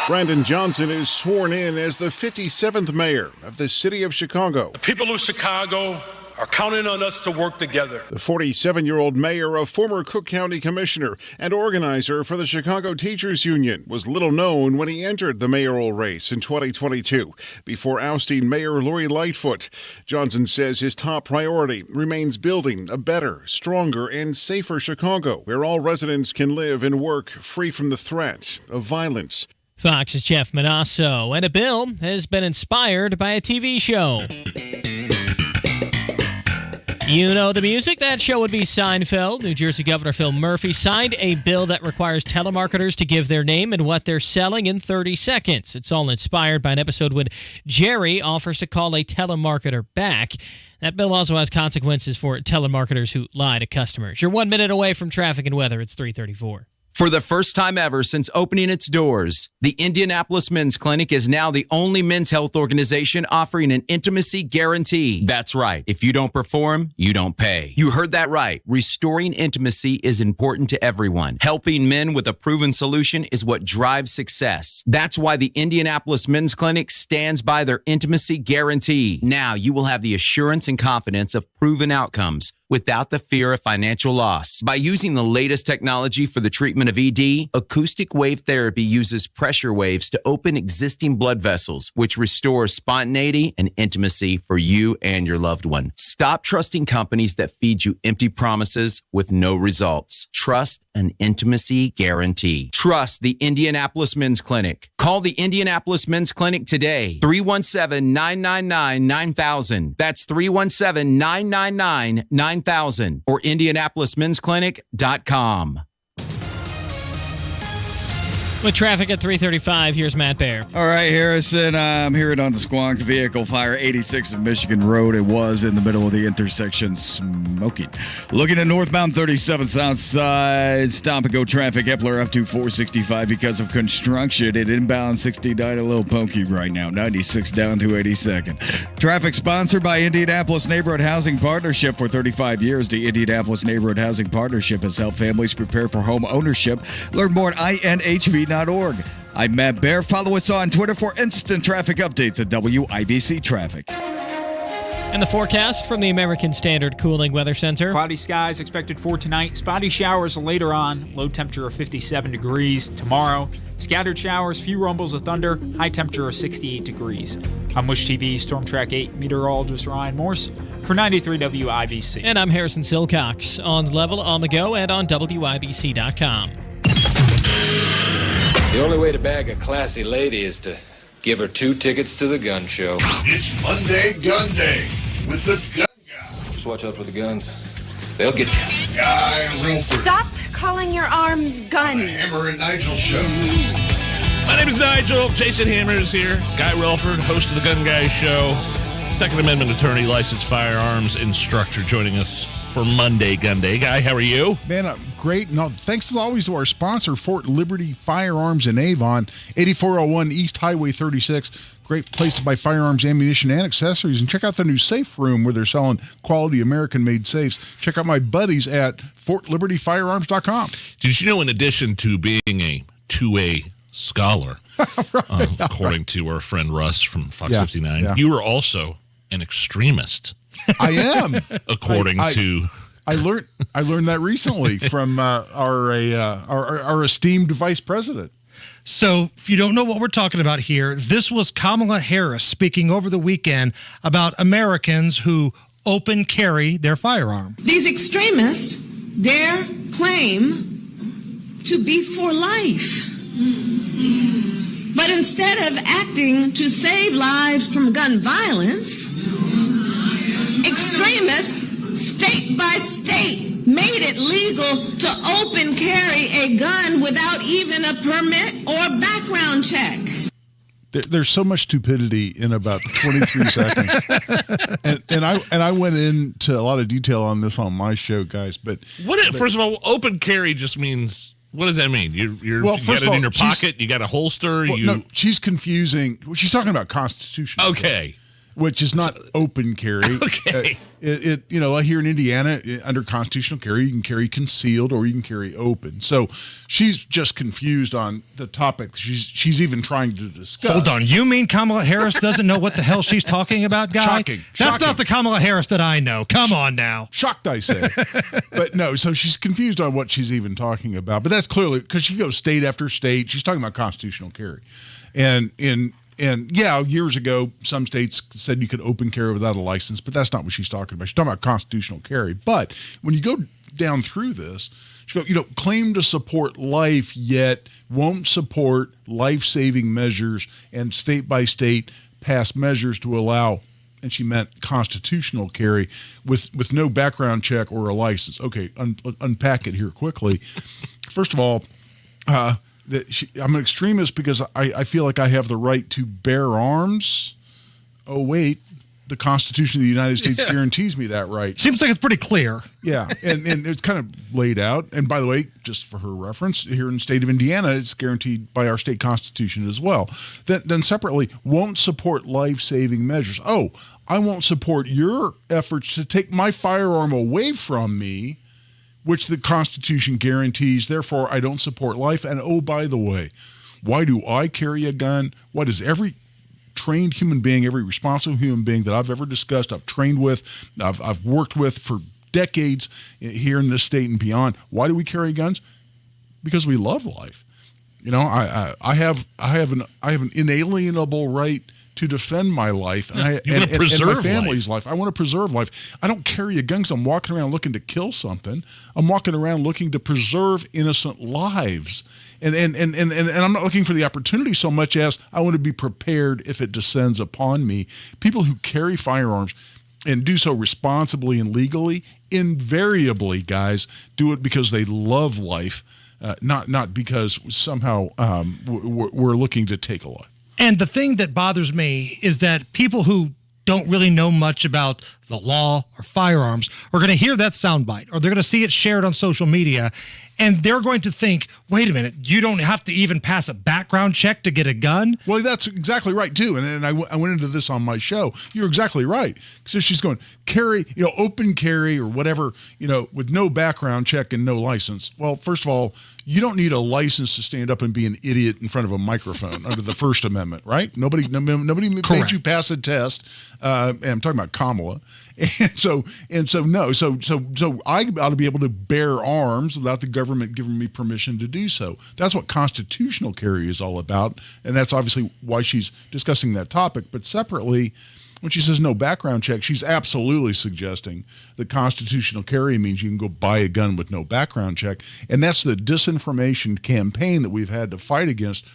Brandon Johnson is sworn in as the 57th mayor of the city of Chicago. The people of Chicago are counting on us to work together. The 47-year-old mayor, a former Cook County commissioner and organizer for the Chicago Teachers Union, was little known when he entered the mayoral race in 2022 before ousting Mayor Lori Lightfoot. Johnson says his top priority remains building a better, stronger, and safer Chicago where all residents can live and work free from the threat of violence. Fox's Jeff Manasso, and a bill has been inspired by a TV show. You know the music? That show would be Seinfeld. New Jersey Governor Phil Murphy signed a bill that requires telemarketers to give their name and what they're selling in 30 seconds. It's all inspired by an episode when Jerry offers to call a telemarketer back. That bill also has consequences for telemarketers who lie to customers. You're 1 minute away from traffic and weather. It's 3:34. For the first time ever since opening its doors, the Indianapolis Men's Clinic is now the only men's health organization offering an intimacy guarantee. That's right. If you don't perform, you don't pay. You heard that right. Restoring intimacy is important to everyone. Helping men with a proven solution is what drives success. That's why the Indianapolis Men's Clinic stands by their intimacy guarantee. Now you will have the assurance and confidence of proven outcomes without the fear of financial loss. By using the latest technology for the treatment of ED, acoustic wave therapy uses pressure waves to open existing blood vessels, which restores spontaneity and intimacy for you and your loved one. Stop trusting companies that feed you empty promises with no results. Trust an intimacy guarantee. Trust the Indianapolis Men's Clinic. Call the Indianapolis Men's Clinic today. 317-999-9000. That's 317-999-9000 or IndianapolisMen'sClinic.com. With traffic at 3:35, here's Matt Baer. All right, Harrison, I'm hearing on the Squonk vehicle fire 86 of Michigan Road. It was in the middle of the intersection smoking. Looking at northbound 37 south side, stop and go traffic, Epler up to 465 because of construction. At inbound 69, a little pokey right now, 96 down to 82nd. Traffic sponsored by Indianapolis Neighborhood Housing Partnership. For 35 years, the Indianapolis Neighborhood Housing Partnership has helped families prepare for home ownership. Learn more at inhv.org. I'm Matt Baer. Follow us on Twitter for instant traffic updates at WIBC Traffic. And the forecast from the American Standard Cooling Weather Center. Cloudy skies expected for tonight. Spotty showers later on. Low temperature of 57 degrees. Tomorrow, scattered showers, few rumbles of thunder. High temperature of 68 degrees. I'm Wish TV Storm Track 8 meteorologist Ryan Morse for 93 WIBC. And I'm Harrison Silcox. On the level, on the go, and on WIBC.com. The only way to bag a classy lady is to give her 2 tickets to the gun show. It's Monday Gun Day with the Gun Guy. Just watch out for the guns. They'll get you. Guy Relford. Stop calling your arms guns. The Hammer and Nigel show. My name is Nigel. Jason Hammer is here. Guy Relford, host of the Gun Guy show. Second Amendment attorney, licensed firearms instructor, joining us for Monday Gun Day. Guy, how are you? Man, great. No, thanks as always to our sponsor, Fort Liberty Firearms in Avon, 8401 East Highway 36. Great place to buy firearms, ammunition, and accessories. And check out the new safe room where they're selling quality American-made safes. Check out my buddies at FortLibertyFirearms.com. Did you know, in addition to being a 2A scholar, according to our friend Russ from Fox 59, you are also an extremist. I am, according to. I learned that recently from our esteemed vice president. So if you don't know what we're talking about here, this was Kamala Harris speaking over the weekend about Americans who open carry their firearm. These extremists dare claim to be for life. But instead of acting to save lives from gun violence, extremists, state by state, made it legal to open carry a gun without even a permit or background check. There's so much stupidity in about 23 seconds, and I went into a lot of detail on this on my show, guys. But first of all, open carry just means. What does that mean? You got it in your pocket. You got a holster. No, she's confusing. She's talking about constitutional. Okay. Which is not open carry. Okay. Like here in Indiana, under constitutional carry, you can carry concealed or you can carry open. So she's just confused on the topic she's even trying to discuss. Hold on. You mean Kamala Harris doesn't know what the hell she's talking about, guy? Shocking. That's not the Kamala Harris that I know. Come on now. Shocked, I say. But no, so she's confused on what she's even talking about. But that's clearly because she goes state after state. She's talking about constitutional carry. And years ago, some states said you could open carry without a license, but that's not what she's talking about. She's talking about constitutional carry. But when you go down through this, she goes, claim to support life, yet won't support life-saving measures and state by state pass measures to allow, and she meant constitutional carry with no background check or a license. Okay, unpack it here quickly. First of all, I'm an extremist because I feel like I have the right to bear arms. Oh, wait, the Constitution of the United States guarantees me that right. Seems like it's pretty clear. Yeah, and it's kind of laid out. And by the way, just for her reference, here in the state of Indiana, it's guaranteed by our state constitution as well. Then separately, won't support life-saving measures. Oh, I won't support your efforts to take my firearm away from me, which the Constitution guarantees. Therefore, I don't support life. And oh, by the way, why do I carry a gun? Why does every trained human being, every responsible human being that I've ever discussed, I've trained with, I've worked with for decades here in this state and beyond, why do we carry guns? Because we love life. You know, I have an inalienable right to defend my life and my family's life. I want to preserve life. I don't carry a gun because I'm walking around looking to kill something. I'm walking around looking to preserve innocent lives. And I'm not looking for the opportunity so much as I want to be prepared if it descends upon me. People who carry firearms and do so responsibly and legally, invariably, guys, do it because they love life, not because somehow we're looking to take a life. And the thing that bothers me is that people who don't really know much about the law or firearms are going to hear that soundbite, or they're going to see it shared on social media, and they're going to think, wait a minute, you don't have to even pass a background check to get a gun? Well, that's exactly right, too. And I went into this on my show. You're exactly right. So she's going, carry, open carry or whatever, with no background check and no license. Well, first of all, you don't need a license to stand up and be an idiot in front of a microphone under the First Amendment, right? Nobody made you pass a test. And I'm talking about Kamala. And so no. So I ought to be able to bear arms without the government giving me permission to do so. That's what constitutional carry is all about, and that's obviously why she's discussing that topic. But separately, when she says no background check, she's absolutely suggesting that constitutional carry means you can go buy a gun with no background check, and that's the disinformation campaign that we've had to fight against.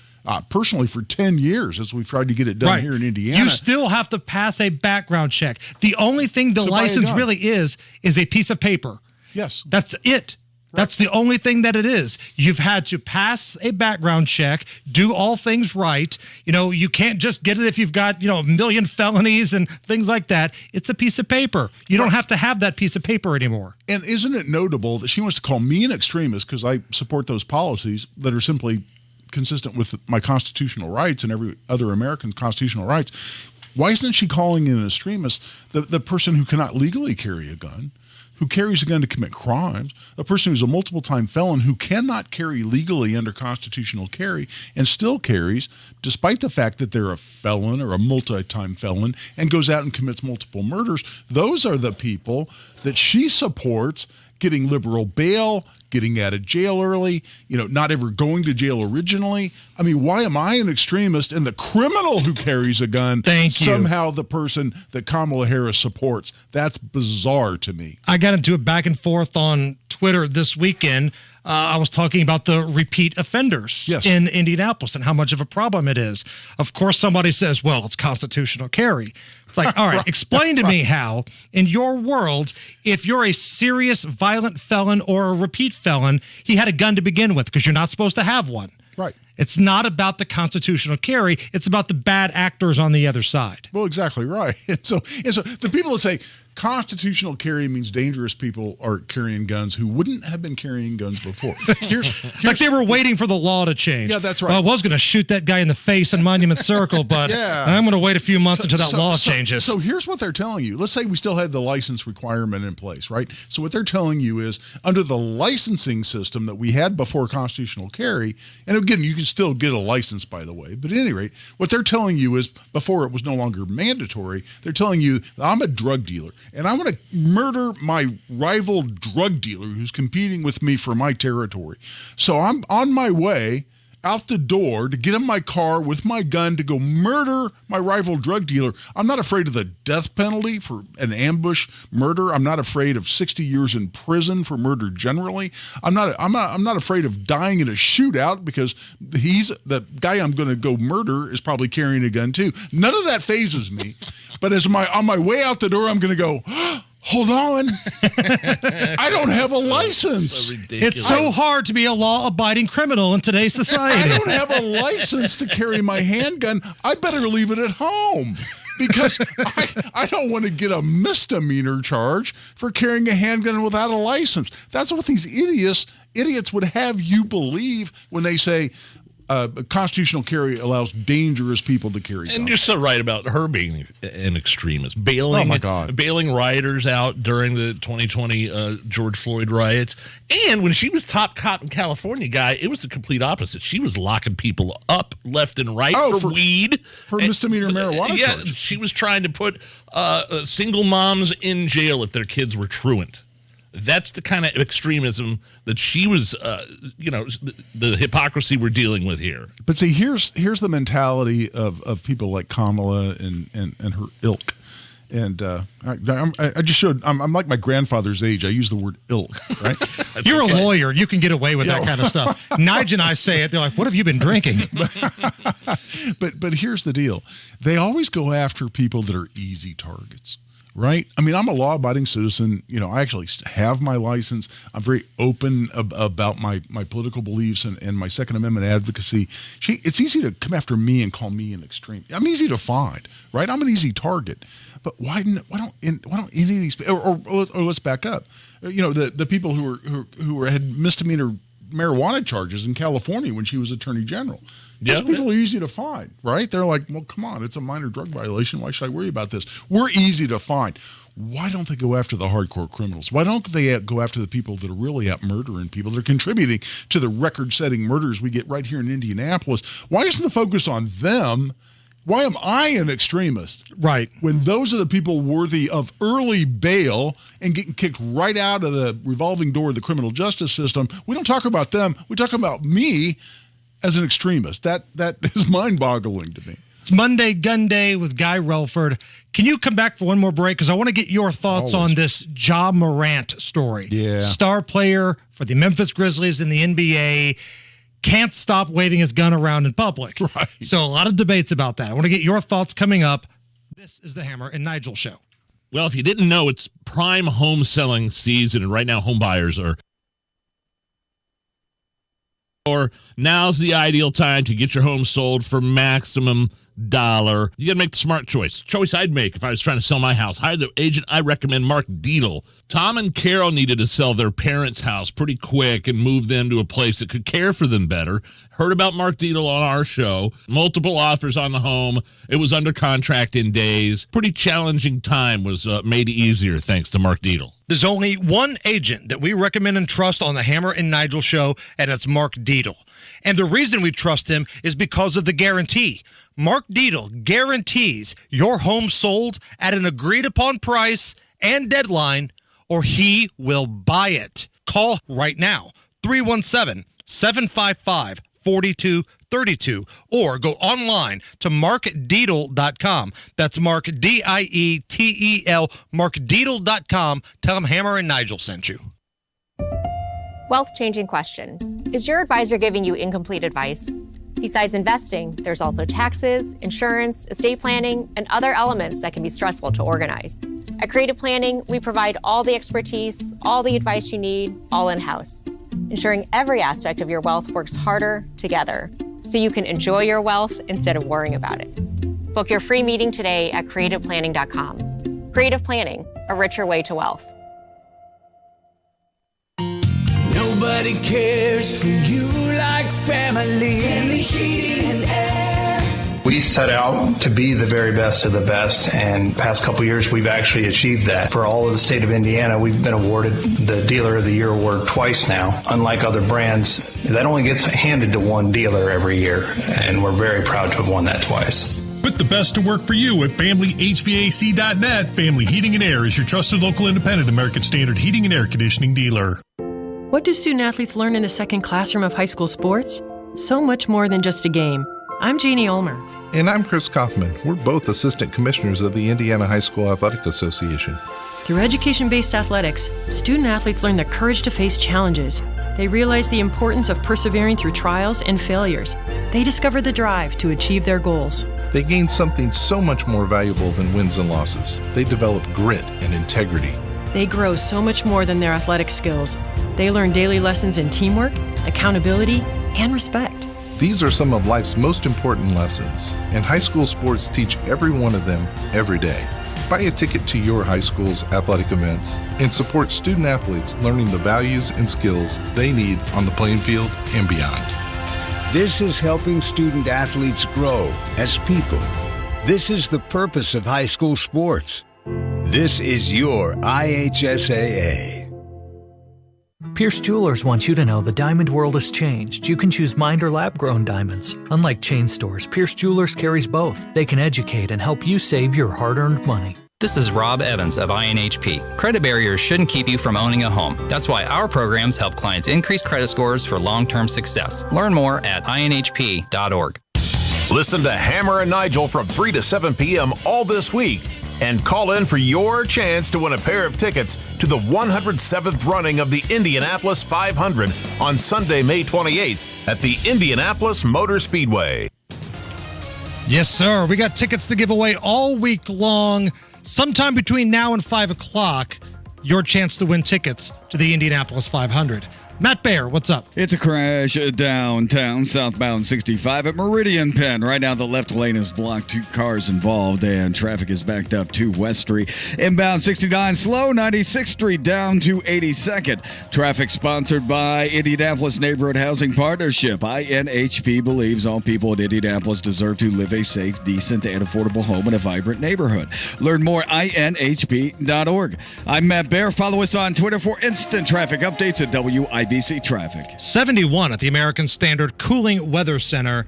Personally, for 10 years, as we've tried to get it done here in Indiana. You still have to pass a background check. The only thing the license really is a piece of paper. Yes. That's it. Right. That's the only thing that it is. You've had to pass a background check, do all things right. You can't just get it if you've got, a million felonies and things like that. It's a piece of paper. You don't have to have that piece of paper anymore. And isn't it notable that she wants to call me an extremist because I support those policies that are simply consistent with my constitutional rights and every other American's constitutional rights? Why isn't she calling an extremist the person who cannot legally carry a gun, who carries a gun to commit crimes, a person who's a multiple-time felon who cannot carry legally under constitutional carry and still carries, despite the fact that they're a felon or a multi-time felon, and goes out and commits multiple murders? Those are the people that she supports getting liberal bail, getting out of jail early, not ever going to jail originally. I mean, why am I an extremist and the criminal who carries a gun somehow the person that Kamala Harris supports? That's bizarre to me. I got into a back and forth on Twitter this weekend. I was talking about the repeat offenders in Indianapolis and how much of a problem it is. Of course, somebody says, well, it's constitutional carry. It's like, all right, explain to me how, in your world, if you're a serious violent felon or a repeat felon, he had a gun to begin with because you're not supposed to have one. Right. It's not about the constitutional carry. It's about the bad actors on the other side. Well, exactly right. And so the people that say constitutional carry means dangerous people are carrying guns who wouldn't have been carrying guns before. Here's like they were waiting for the law to change. Yeah, that's right. Well, I was going to shoot that guy in the face on Monument Circle, but I'm going to wait a few months until that law changes. So here's what they're telling you. Let's say we still had the license requirement in place, right? So what they're telling you is under the licensing system that we had before constitutional carry, and again, you can still get a license, by the way, but at any rate, what they're telling you is before it was no longer mandatory, they're telling you I'm a drug dealer and I want to murder my rival drug dealer who's competing with me for my territory. So I'm on my way out the door to get in my car with my gun to go murder my rival drug dealer. I'm not afraid of the death penalty for an ambush murder. I'm not afraid of 60 years in prison for murder generally. I'm not afraid of dying in a shootout because the guy I'm going to go murder is probably carrying a gun too. None of that phases me. But on my way out the door, I'm going to go, hold on. I don't have a license. So it's so hard to be a law-abiding criminal in today's society. I don't have a license to carry my handgun. I better leave it at home. because I don't want to get a misdemeanor charge for carrying a handgun without a license. That's what these idiots would have you believe when they say constitutional carry allows dangerous people to carry guns. And you're so right about her being an extremist, bailing rioters out during the 2020 George Floyd riots. And when she was top cop in California, Guy, it was the complete opposite. She was locking people up left and right for weed. For misdemeanor marijuana charge. She was trying to put single moms in jail if their kids were truant. That's the kind of extremism that she was, the hypocrisy we're dealing with here. But see, here's the mentality of people like Kamala and her ilk. And I just showed, I'm like my grandfather's age. I use the word ilk, right? You're a lawyer. You can get away with that kind of stuff. Nigel and I say it. They're like, what have you been drinking? But here's the deal. They always go after people that are easy targets. Right? I mean, I'm a law-abiding citizen. I actually have my license. I'm very open about my political beliefs and my Second Amendment advocacy. It's easy to come after me and call me an extreme. I'm easy to find, right? I'm an easy target. But why don't any of these or let's back up. The people who had misdemeanor marijuana charges in California when she was Attorney General. Those people are easy to find, right? They're like, well, come on, it's a minor drug violation. Why should I worry about this? We're easy to find. Why don't they go after the hardcore criminals? Why don't they go after the people that are really out murdering people? They're contributing to the record-setting murders we get right here in Indianapolis. Why isn't the focus on them? Why am I an extremist? Right. When those are the people worthy of early bail and getting kicked right out of the revolving door of the criminal justice system, we don't talk about them. We talk about me as an extremist. That is mind-boggling to me. It's Monday Gun Day with Guy Relford. Can you come back for one more break? Because I want to get your thoughts on this Ja Morant story. Yeah. Star player for the Memphis Grizzlies in the NBA. Can't stop waving his gun around in public. Right. So a lot of debates about that. I want to get your thoughts coming up. This is the Hammer and Nigel Show. Well, if you didn't know, it's prime home selling season, and right now home buyers are now's the ideal time to get your home sold for maximum dollar. You got to make the smart choice. Choice I'd make if I was trying to sell my house. Hire the agent I recommend, Mark Dietel. Tom and Carol needed to sell their parents' house pretty quick and move them to a place that could care for them better. Heard about Mark Dietel on our show. Multiple offers on the home. It was under contract in days. Pretty challenging time was made easier thanks to Mark Dietel. There's only one agent that we recommend and trust on the Hammer and Nigel Show, and it's Mark Dietel. And the reason we trust him is because of the guarantee. Mark Dietel guarantees your home sold at an agreed-upon price and deadline, or he will buy it. Call right now, 317-755-4232, or go online to markdietel.com. That's Mark, Dietel, markdietel.com. Tell him Hammer and Nigel sent you. Wealth-changing question. Is your advisor giving you incomplete advice? Besides investing, there's also taxes, insurance, estate planning, and other elements that can be stressful to organize. At Creative Planning, we provide all the expertise, all the advice you need, all in-house, ensuring every aspect of your wealth works harder together so you can enjoy your wealth instead of worrying about it. Book your free meeting today at creativeplanning.com. Creative Planning, a richer way to wealth. Nobody cares for you like family. Family Heating and Air. We set out to be the very best of the best, and past couple years we've actually achieved that. For all of the state of Indiana, we've been awarded the Dealer of the Year award twice now. Unlike other brands, that only gets handed to one dealer every year, and we're very proud to have won that twice. Put the best to work for you at FamilyHVAC.net. Family Heating and Air is your trusted local independent American Standard heating and air conditioning dealer. What do student athletes learn in the second classroom of high school sports? So much more than just a game. I'm Jeannie Ulmer. And I'm Chris Kaufman. We're both assistant commissioners of the Indiana High School Athletic Association. Through education-based athletics, student athletes learn the courage to face challenges. They realize the importance of persevering through trials and failures. They discover the drive to achieve their goals. They gain something so much more valuable than wins and losses. They develop grit and integrity. They grow so much more than their athletic skills. They learn daily lessons in teamwork, accountability, and respect. These are some of life's most important lessons, and high school sports teach every one of them every day. Buy a ticket to your high school's athletic events and support student athletes learning the values and skills they need on the playing field and beyond. This is helping student athletes grow as people. This is the purpose of high school sports. This is your IHSAA. Pierce Jewelers wants you to know the diamond world has changed. You can choose mined or lab-grown diamonds. Unlike chain stores, Pierce Jewelers carries both. They can educate and help you save your hard-earned money. This is Rob Evans of INHP. Credit barriers shouldn't keep you from owning a home. That's why our programs help clients increase credit scores for long-term success. Learn more at INHP.org. Listen to Hammer and Nigel from 3 to 7 p.m. all this week. And call in for your chance to win a pair of tickets to the 107th running of the Indianapolis 500 on Sunday, May 28th at the Indianapolis Motor Speedway. Yes, sir. We got tickets to give away all week long. Sometime between now and 5 o'clock, your chance to win tickets to the Indianapolis 500. Matt Baer, what's up? It's a crash downtown, southbound 65 at Meridian Penn. Right now, the left lane is blocked. 2 cars involved, and traffic is backed up to West Street. Inbound 69 slow, 96th Street down to 82nd. Traffic sponsored by Indianapolis Neighborhood Housing Partnership. INHP believes all people in Indianapolis deserve to live a safe, decent, and affordable home in a vibrant neighborhood. Learn more at INHP.org. I'm Matt Baer. Follow us on Twitter for instant traffic updates at WIBC Traffic. 71 at the American Standard Cooling Weather Center.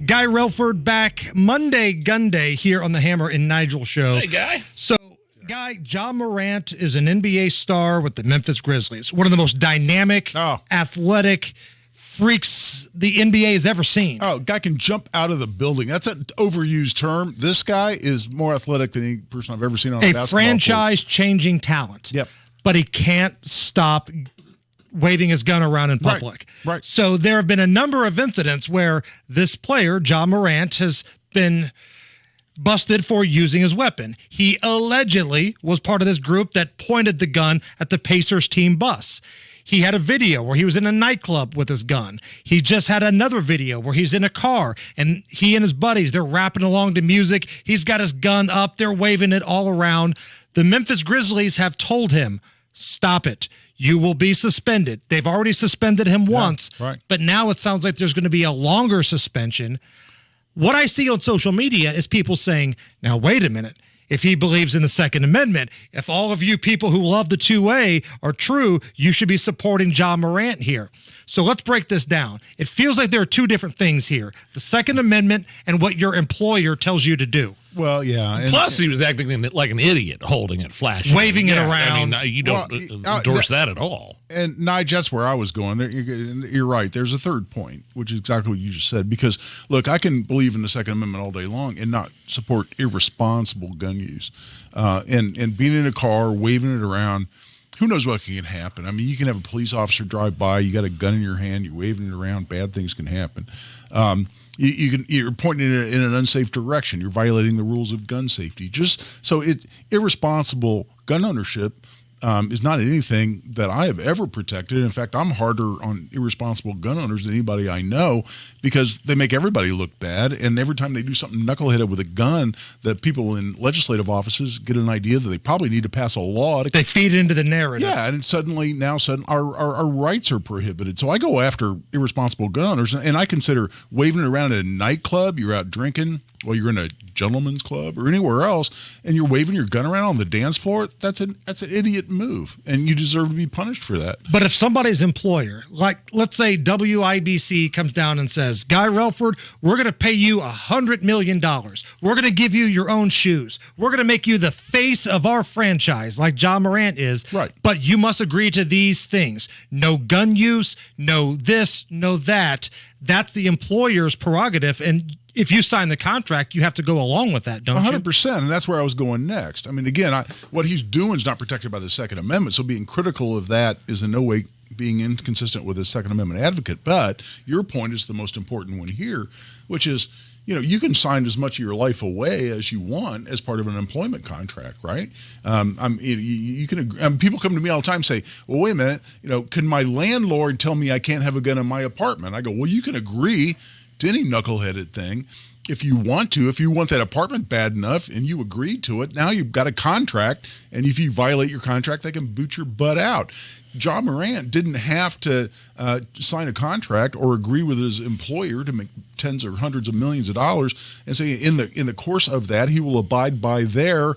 Guy Relford back Monday Gun Day here on the Hammer and Nigel show. Hey, Guy. So, Guy, Ja Morant is an NBA star with the Memphis Grizzlies. One of the most dynamic, athletic freaks the NBA has ever seen. Oh, guy can jump out of the building. That's an overused term. This guy is more athletic than any person I've ever seen on a basketball franchise-changing talent. Yep. But he can't stop waving his gun around in public. Right. So there have been a number of incidents where this player, Ja Morant, has been busted for using his weapon. He allegedly was part of this group that pointed the gun at the Pacers team bus. He had a video where he was in a nightclub with his gun. He just had another video where he's in a car and he and his buddies, they're rapping along to music. He's got his gun up. They're waving it all around. The Memphis Grizzlies have told him, stop it. You will be suspended. They've already suspended him once, but now it sounds like there's going to be a longer suspension. What I see on social media is people saying, now, wait a minute. If he believes in the Second Amendment, if all of you people who love the 2A are true, you should be supporting Ja Morant here. So let's break this down. It feels like there are two different things here, the Second Amendment and what your employer tells you to do. Well, yeah. Plus, he was acting like an idiot, holding it, flashing, waving it around. I mean, you don't endorse that at all. And Nigel, that's where I was going. You're right. There's a third point, which is exactly what you just said. Because look, I can believe in the Second Amendment all day long and not support irresponsible gun use, and being in a car waving it around. Who knows what can happen? I mean, you can have a police officer drive by. You got a gun in your hand. You're waving it around. Bad things can happen. You're pointing in an unsafe direction. You're violating the rules of gun safety. Just so it's irresponsible gun ownership is not anything that I have ever protected. In fact, I'm harder on irresponsible gun owners than anybody I know because they make everybody look bad. And every time they do something knuckleheaded with a gun, that people in legislative offices get an idea that they probably need to pass a law. They feed into the narrative. Yeah, and suddenly our rights are prohibited. So I go after irresponsible gun owners, and I consider waving it around at a nightclub, you're out drinking, well, you're in a gentleman's club or anywhere else, and you're waving your gun around on the dance floor, that's an idiot move, and you deserve to be punished for that. But if somebody's employer, like let's say WIBC comes down and says, Guy Relford, we're going to pay you $100 million. We're going to give you your own shoes. We're going to make you the face of our franchise, like Ja Morant is. Right. But you must agree to these things. No gun use, no this, no that. That's the employer's prerogative, and if you sign the contract, you have to go along with that, don't you? 100%, and that's where I was going next. I mean, again, what he's doing is not protected by the Second Amendment, so being critical of that is in no way being inconsistent with a Second Amendment advocate. But your point is the most important one here, which is, you can sign as much of your life away as you want as part of an employment contract, right? You can. People come to me all the time and say, "Well, wait a minute. Can my landlord tell me I can't have a gun in my apartment?" I go, "Well, you can agree to any knuckleheaded thing. If you want that apartment bad enough and you agreed to it, now you've got a contract, and if you violate your contract, they can boot your butt out. John Morant didn't have to sign a contract or agree with his employer to make tens or hundreds of millions of dollars, and say in the course of that he will abide by their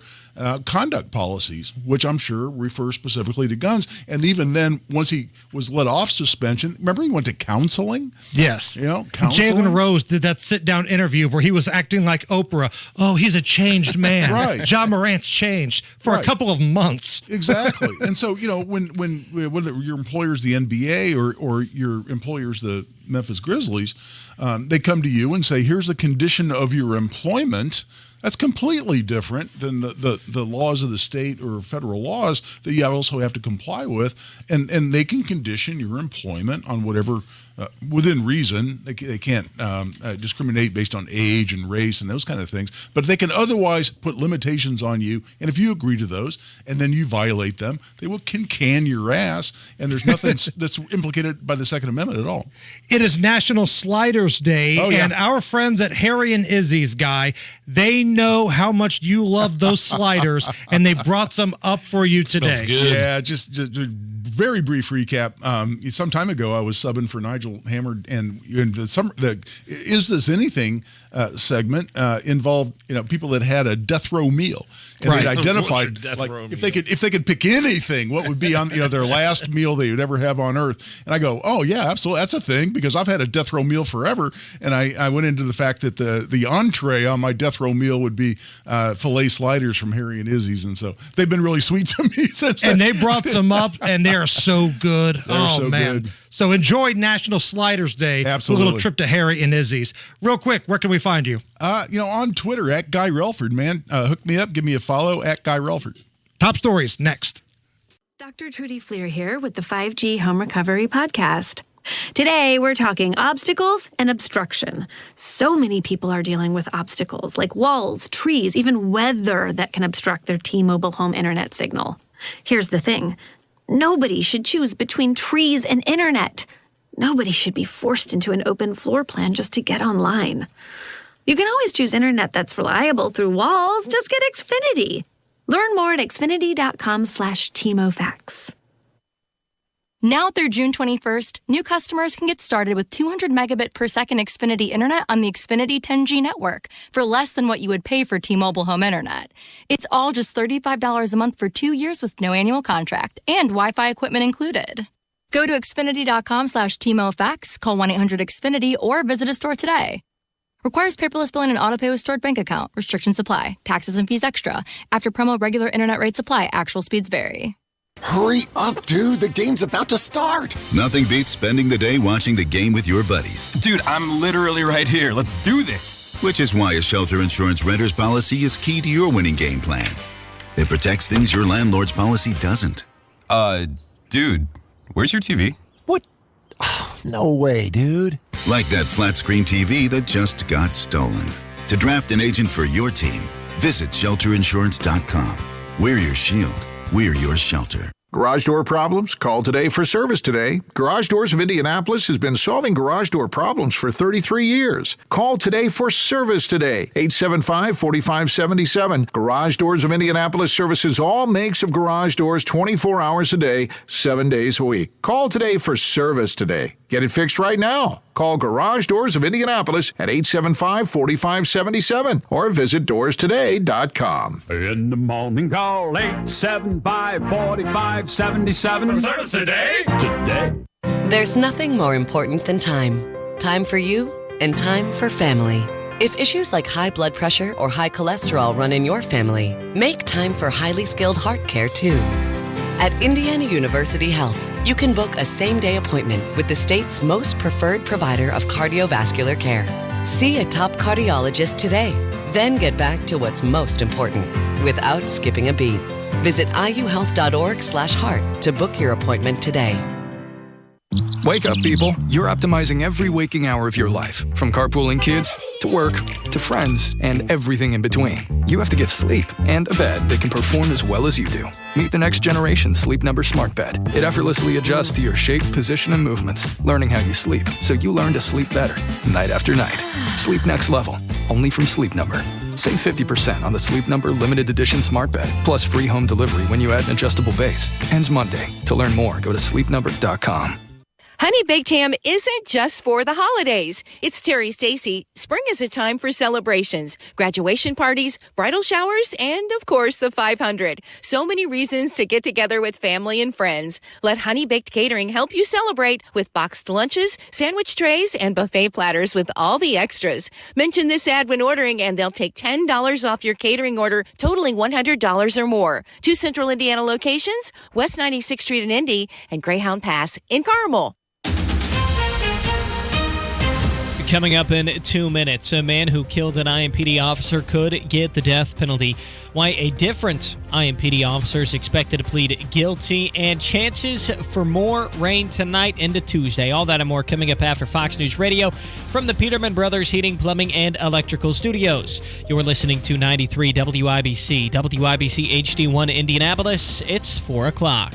conduct policies, which I'm sure refer specifically to guns. And even then, once he was let off suspension, remember he went to counseling? Yes. Counseling. Jalen Rose did that sit-down interview where he was acting like Oprah. Oh, he's a changed man. Right. John Morant's changed for a couple of months. Exactly. And so, when whether your employer's the NBA or your employer's the Memphis Grizzlies, they come to you and say, here's the condition of your employment. That's completely different than the laws of the state or federal laws that you also have to comply with. And they can condition your employment on whatever, within reason. They can't discriminate based on age and race and those kind of things. But they can otherwise put limitations on you. And if you agree to those and then you violate them, they can your ass. And there's nothing that's implicated by the Second Amendment at all. It is National Sliders Day. Oh, yeah. And our friends at Harry and Izzy's Guy, they know how much you love those sliders, and they brought some up for you today. Yeah, just very brief recap. Some time ago, I was subbing for Nigel Hammer, and the Is This Anything segment involved people that had a death row meal. And they'd identified if they could pick anything, what would be on their last meal they would ever have on Earth. And I go, oh yeah, absolutely, that's a thing, because I've had a death row meal forever. And I went into the fact that the entree on my death row meal would be filet sliders from Harry and Izzy's, and so they've been really sweet to me since. And they brought some up, and they are so good. They're so man. good. So enjoy National Sliders Day. Absolutely. A little trip to Harry and Izzy's. Real quick, where can we find you? On Twitter at Guy Relford, man. Hook me up, give me a follow at Guy Relford. Top stories next. Dr. Trudy Fleer here with the 5G Home Recovery Podcast. Today, we're talking obstacles and obstruction. So many people are dealing with obstacles like walls, trees, even weather that can obstruct their T-Mobile home internet signal. Here's the thing. Nobody should choose between trees and internet. Nobody should be forced into an open floor plan just to get online. You can always choose internet that's reliable through walls. Just get Xfinity. Learn more at xfinity.com/TMOFacts. Now through June 21st, new customers can get started with 200 megabit per second Xfinity internet on the Xfinity 10G network for less than what you would pay for T-Mobile home internet. It's all just $35 a month for 2 years with no annual contract and Wi-Fi equipment included. Go to xfinity.com/TMOFacts, call 1-800-XFINITY, or visit a store today. Requires paperless billing and autopay with stored bank account. Restrictions apply. Taxes and fees extra. After promo, regular internet rates apply. Actual speeds vary. Hurry up, dude. The game's about to start. Nothing beats spending the day watching the game with your buddies. Dude, I'm literally right here. Let's do this. Which is why a shelter insurance renter's policy is key to your winning game plan. It protects things your landlord's policy doesn't. Dude, where's your TV? What? No way, dude. Like that flat screen TV that just got stolen. To draft an agent for your team, visit shelterinsurance.com. We're your shield. We're your shelter. Garage door problems? Call today for service today. Garage Doors of Indianapolis has been solving garage door problems for 33 years. Call today for service today. 875-4577. Garage Doors of Indianapolis services all makes of garage doors 24 hours a day, 7 days a week. Call today for service today. Get it fixed right now. Call Garage Doors of Indianapolis at 875-4577 or visit doorstoday.com. In the morning, call 875-4577. Service today. There's nothing more important than time. Time for you and time for family. If issues like high blood pressure or high cholesterol run in your family, make time for highly skilled heart care too. At Indiana University Health, you can book a same-day appointment with the state's most preferred provider of cardiovascular care. See a top cardiologist today, then get back to what's most important without skipping a beat. Visit iuhealth.org/heart to book your appointment today. Wake up, people. You're optimizing every waking hour of your life, from carpooling kids to work to friends and everything in between. You have to get sleep and a bed that can perform as well as you do. Meet the next generation Sleep Number Smart Bed. It effortlessly adjusts to your shape, position, and movements, learning how you sleep so you learn to sleep better night after night. Sleep next level, only from Sleep Number. Save 50% on the Sleep Number Limited Edition Smart Bed, plus free home delivery when you add an adjustable base. Ends Monday. To learn more, go to sleepnumber.com. Honey Baked Ham isn't just for the holidays. It's Terry Stacy. Spring is a time for celebrations, graduation parties, bridal showers, and, of course, the 500. So many reasons to get together with family and friends. Let Honey Baked Catering help you celebrate with boxed lunches, sandwich trays, and buffet platters with all the extras. Mention this ad when ordering, and they'll take $10 off your catering order, totaling $100 or more. 2 Central Indiana locations, West 96th Street in Indy and Greyhound Pass in Carmel. Coming up in 2 minutes, a man who killed an IMPD officer could get the death penalty. Why a different IMPD officer is expected to plead guilty, and chances for more rain tonight into Tuesday. All that and more coming up after Fox News Radio from the Peterman Brothers Heating, Plumbing, and Electrical Studios. You're listening to 93 WIBC, WIBC HD1 Indianapolis. It's 4 o'clock.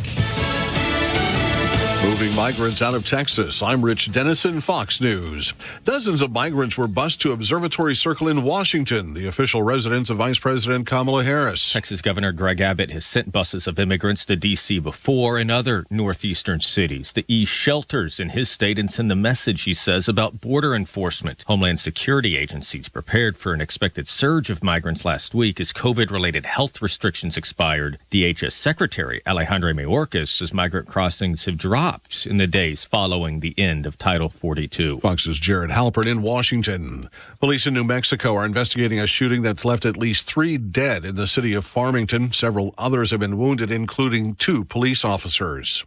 Moving migrants out of Texas. I'm Rich Dennison, Fox News. Dozens of migrants were bused to Observatory Circle in Washington, the official residence of Vice President Kamala Harris. Texas Governor Greg Abbott has sent buses of immigrants to D.C. before in other northeastern cities to ease shelters in his state and send a message, he says, about border enforcement. Homeland Security agencies prepared for an expected surge of migrants last week as COVID-related health restrictions expired. DHS Secretary Alejandro Mayorkas says migrant crossings have dropped in the days following the end of Title 42. Fox's Jared Halpern in Washington. Police in New Mexico are investigating a shooting that's left at least 3 dead in the city of Farmington. Several others have been wounded, including 2 police officers.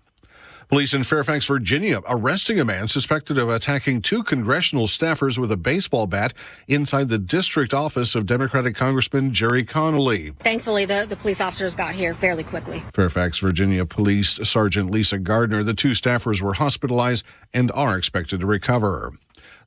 Police in Fairfax, Virginia, arresting a man suspected of attacking 2 congressional staffers with a baseball bat inside the district office of Democratic Congressman Jerry Connolly. Thankfully, the police officers got here fairly quickly. Fairfax, Virginia Police Sergeant Lisa Gardner. The 2 staffers were hospitalized and are expected to recover.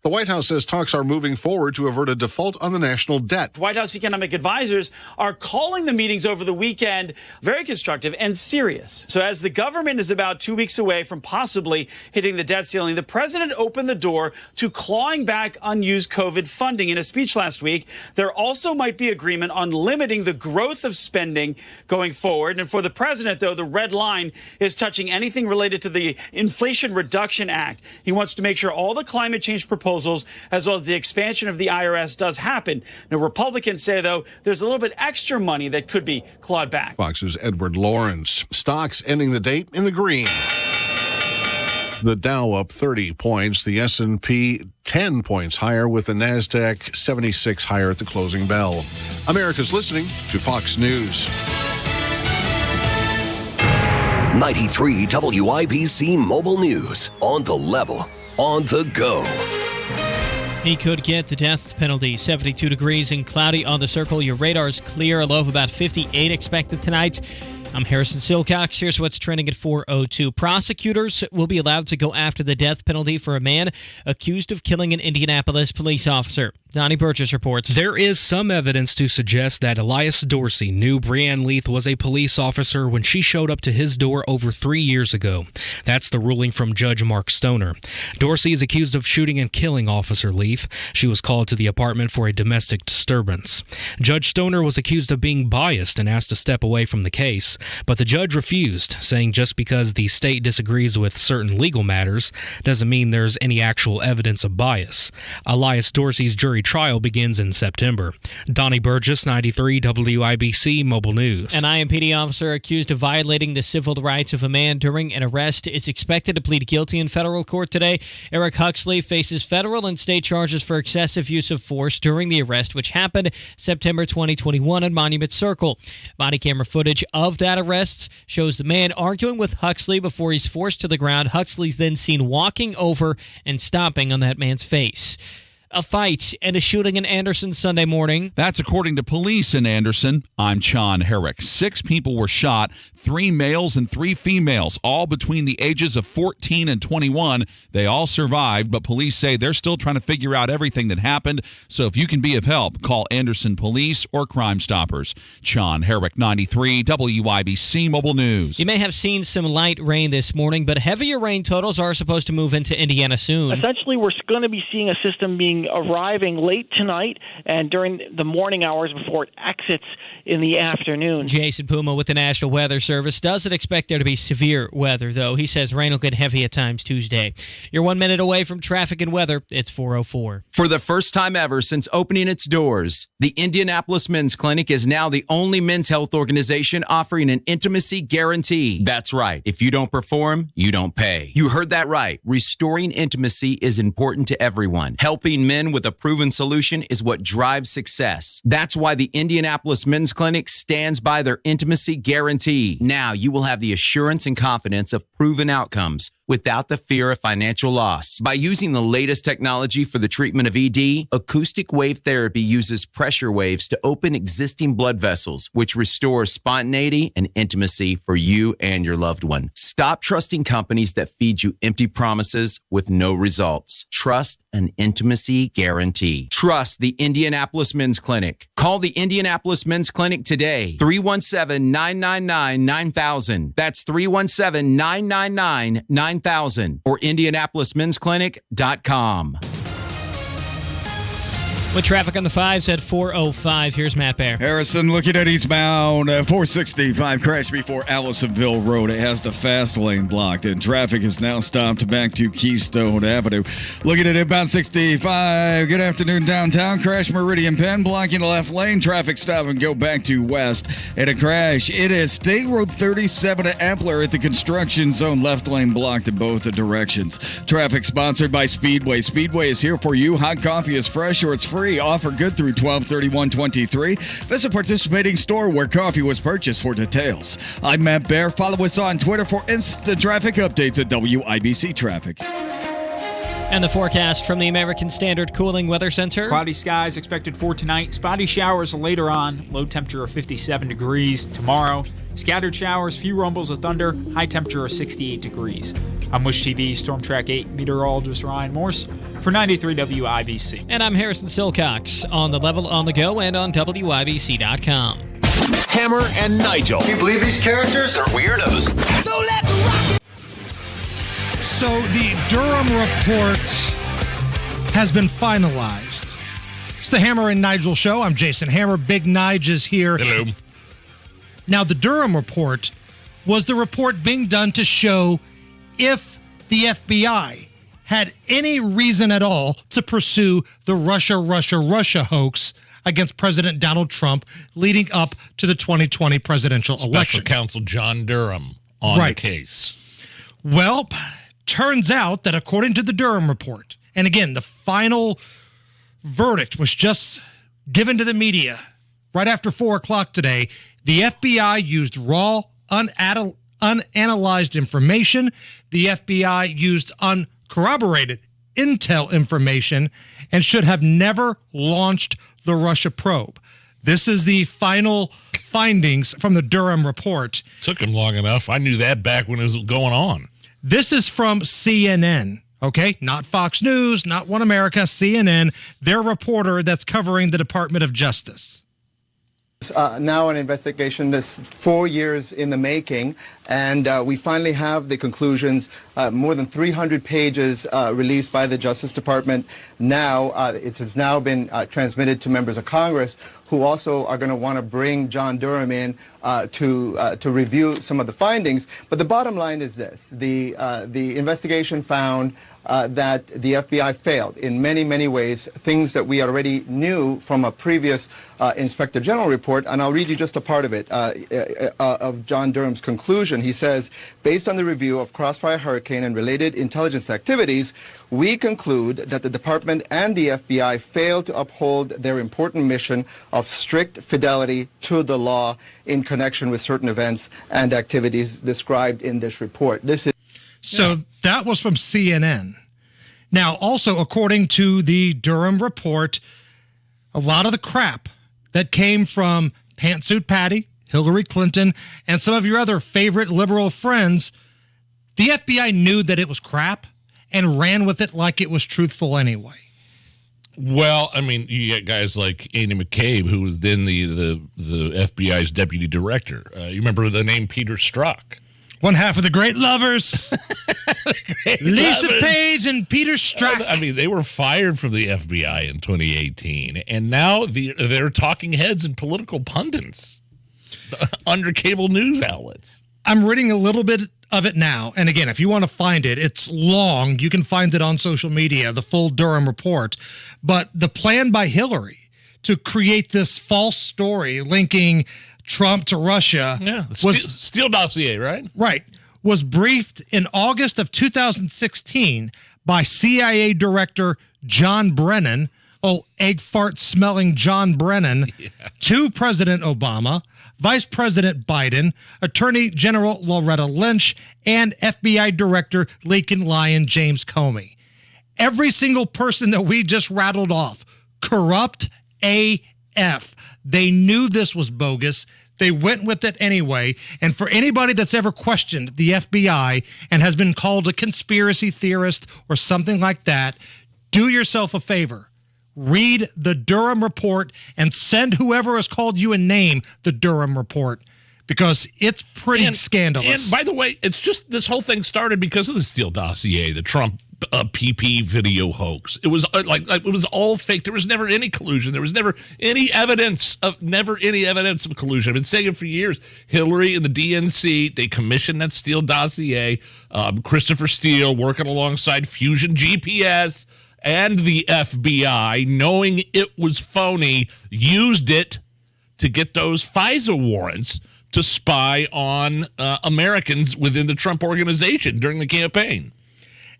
The White House says talks are moving forward to avert a default on the national debt. White House economic advisors are calling the meetings over the weekend very constructive and serious. So as the government is about 2 weeks away from possibly hitting the debt ceiling, the president opened the door to clawing back unused COVID funding. In a speech last week, there also might be agreement on limiting the growth of spending going forward. And for the president, though, the red line is touching anything related to the Inflation Reduction Act. He wants to make sure all the climate change proposals as well as the expansion of the IRS does happen. Now, Republicans say, though, there's a little bit extra money that could be clawed back. Fox's Edward Lawrence. Stocks ending the day in the green. The Dow up 30 points, the S&P 10 points higher, with the NASDAQ 76 higher at the closing bell. America's listening to Fox News. 93 WIBC Mobile News. On the level, on the go. He could get the death penalty. 72 degrees and cloudy on the Circle. Your radar's clear. A low of about 58 expected tonight. I'm Harrison Silcox. Here's what's trending at 4:02. Prosecutors will be allowed to go after the death penalty for a man accused of killing an Indianapolis police officer. Donnie Burgess reports. There is some evidence to suggest that Elias Dorsey knew Breanne Leath was a police officer when she showed up to his door over 3 years ago. That's the ruling from Judge Mark Stoner. Dorsey is accused of shooting and killing Officer Leath. She was called to the apartment for a domestic disturbance. Judge Stoner was accused of being biased and asked to step away from the case, but the judge refused, saying just because the state disagrees with certain legal matters doesn't mean there's any actual evidence of bias. Elias Dorsey's jury trial begins in September. Donnie Burgess, 93 WIBC Mobile News. An IMPD officer accused of violating the civil rights of a man during an arrest is expected to plead guilty in federal court today. Eric Huxley faces federal and state charges for excessive use of force during the arrest, which happened September 2021 at Monument Circle. Body camera footage of that arrest shows the man arguing with Huxley before he's forced to the ground. Huxley's then seen walking over and stomping on that man's face. A fight and a shooting in Anderson Sunday morning. That's according to police in Anderson. I'm Sean Herrick. 6 people were shot, 3 males and 3 females, all between the ages of 14 and 21. They all survived, but police say they're still trying to figure out everything that happened. So if you can be of help, call Anderson Police or Crime Stoppers. Sean Herrick, 93 WIBC Mobile News. You may have seen some light rain this morning, but heavier rain totals are supposed to move into Indiana soon. Essentially, we're going to be seeing a system arriving late tonight and during the morning hours before it exits in the afternoon. Jason Puma with the National Weather Service doesn't expect there to be severe weather, though. He says rain will get heavy at times Tuesday. You're 1 minute away from traffic and weather. It's 4:04. For the first time ever since opening its doors, the Indianapolis Men's Clinic is now the only men's health organization offering an intimacy guarantee. That's right. If you don't perform, you don't pay. You heard that right. Restoring intimacy is important to everyone. Helping men with a proven solution is what drives success. That's why the Indianapolis Men's Clinic stands by their intimacy guarantee. Now you will have the assurance and confidence of proven outcomes without the fear of financial loss. By using the latest technology for the treatment of ED, acoustic wave therapy uses pressure waves to open existing blood vessels, which restores spontaneity and intimacy for you and your loved one. Stop trusting companies that feed you empty promises with no results. Trust an intimacy guarantee. Trust the Indianapolis Men's Clinic. Call the Indianapolis Men's Clinic today. 317-999-9000. That's 317-999-9000 or IndianapolisMen'sClinic.com. With traffic on the 5s at 4:05, here's Matt Bear. Harrison looking at eastbound 465 crash before Allisonville Road. It has the fast lane blocked, and traffic is now stopped back to Keystone Avenue. Looking at inbound 65. Good afternoon downtown. Crash Meridian Penn blocking the left lane. Traffic stop and go back to west. And a crash. It is State Road 37 at Appler at the construction zone. Left lane blocked in both directions. Traffic sponsored by Speedway. Speedway is here for you. Hot coffee is fresh or it's free. Offer good through 12/31/23. Visit participating store where coffee was purchased for details. I'm Matt Bear. Follow us on Twitter for instant traffic updates at WIBC Traffic. And the forecast from the American Standard Cooling Weather Center. Cloudy skies expected for tonight. Spotty showers later on. Low temperature of 57 degrees. Tomorrow, scattered showers, few rumbles of thunder. High temperature of 68 degrees. I'm Wish TV Storm Track 8 meteorologist Ryan Morse for 93 WIBC. And I'm Harrison Silcox on the level, on the go, and on WIBC.com. Hammer and Nigel. Can you believe these characters are weirdos? So let's rock! So the Durham report has been finalized. It's the Hammer and Nigel show. I'm Jason Hammer. Big Nige is here. Hello. Now, the Durham report was the report being done to show if the FBI had any reason at all to pursue the Russia hoax against President Donald Trump leading up to the 2020 presidential election. Special counsel John Durham on the case. Well, turns out that according to the Durham report, and again, the final verdict was just given to the media right after 4 o'clock today, the FBI used raw, unanalyzed information. The FBI used uncorroborated intel information and should have never launched the Russia probe. This is the final findings from the Durham report. Took him long enough. I knew that back when it was going on. This is from CNN, okay? Not Fox News, not One America, CNN. Their reporter that's covering the Department of Justice. Now an investigation that's 4 years in the making, and we finally have the conclusions, more than 300 pages released by the Justice Department. Now it has now been transmitted to members of Congress who also are going to want to bring John Durham in to review some of the findings. But the bottom line is this. The investigation found that the FBI failed in many, many ways, things that we already knew from a previous Inspector General report. And I'll read you just a part of it, of John Durham's conclusion. He says, based on the review of Crossfire Hurricane and related intelligence activities, we conclude that the department and the FBI failed to uphold their important mission of strict fidelity to the law in connection with certain events and activities described in this report. This is So that was from CNN. Now, also, according to the Durham report, a lot of the crap that came from Pantsuit Patty, Hillary Clinton, and some of your other favorite liberal friends, the FBI knew that it was crap and ran with it like it was truthful anyway. Well, I mean, you get guys like Andy McCabe, who was then the FBI's deputy director. You remember the name Peter Strzok? One half of the Great Lovers. Lisa Page and Peter Strzok. I mean, they were fired from the FBI in 2018, and now they're talking heads and political pundits under cable news outlets. I'm reading a little bit of it now. And again, if you want to find it, it's long. You can find it on social media, the full Durham report. But the plan by Hillary to create this false story linking Trump to Russia was Steele dossier, right? Right. Was briefed in August of 2016 by CIA Director John Brennan, egg fart smelling John Brennan, to President Obama, Vice President Biden, Attorney General Loretta Lynch, and FBI Director Lincoln Lyon James Comey. Every single person that we just rattled off, corrupt AF. They knew this was bogus. They went with it anyway. And for anybody that's ever questioned the FBI and has been called a conspiracy theorist or something like that, do yourself a favor. Read the Durham report and send whoever has called you a name the Durham report, because it's pretty scandalous. And by the way, it's just this whole thing started because of the Steele dossier, the Trump PP video hoax. It was like it was all fake. There was never any collusion. There was never any evidence of collusion. I've been saying it for years. Hillary and the DNC, they commissioned that Steele dossier. Christopher Steele working alongside Fusion GPS and the FBI, knowing it was phony, used it to get those FISA warrants to spy on Americans within the Trump organization during the campaign.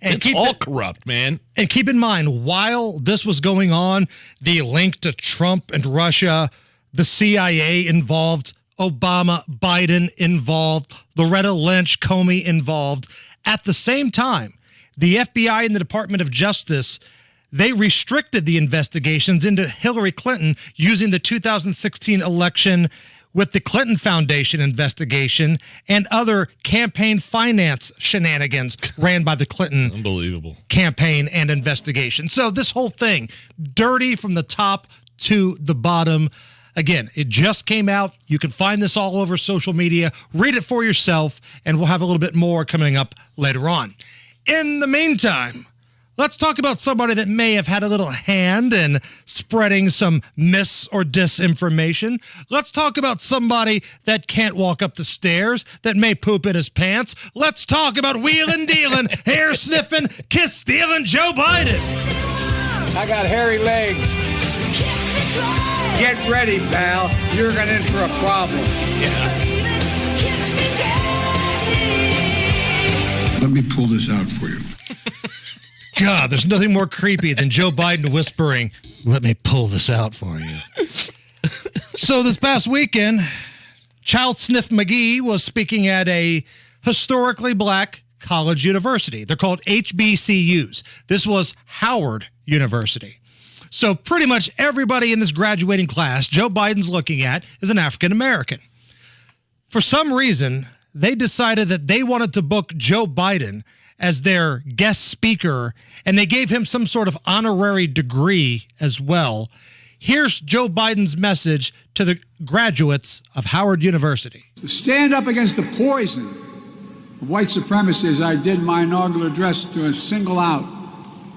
And it's all corrupt, man. And keep in mind, while this was going on, the link to Trump and Russia, the CIA involved, Obama, Biden involved, Loretta Lynch, Comey involved. At the same time, the FBI and the Department of Justice, they restricted the investigations into Hillary Clinton using the 2016 election with the Clinton Foundation investigation and other campaign finance shenanigans ran by the Clinton campaign and investigation. So this whole thing, dirty from the top to the bottom. Again, it just came out. You can find this all over social media. Read it for yourself, and we'll have a little bit more coming up later on. In the meantime, let's talk about somebody that may have had a little hand in spreading some mis or disinformation. Let's talk about somebody that can't walk up the stairs, that may poop in his pants. Let's talk about wheeling, dealing, hair sniffing, kiss stealing Joe Biden. I got hairy legs. Get ready, pal. You're going in for a problem. Let me pull this out for you. God, there's nothing more creepy than Joe Biden whispering, "Let me pull this out for you." So this past weekend, Child Sniff McGee was speaking at a historically black college university. They're called HBCUs. This was Howard University. So pretty much everybody in this graduating class Joe Biden's looking at is an African American. For some reason, they decided that they wanted to book Joe Biden as their guest speaker, and they gave him some sort of honorary degree as well. Here's Joe Biden's message to the graduates of Howard University. To stand up against the poison of white supremacy, as I did my inaugural address, to single out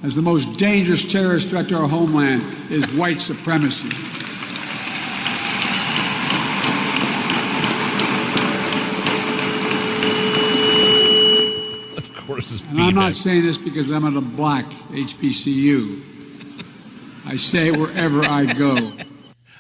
as the most dangerous terrorist threat to our homeland is white supremacy. And I'm not saying this because I'm at a black HBCU. I say it wherever I go.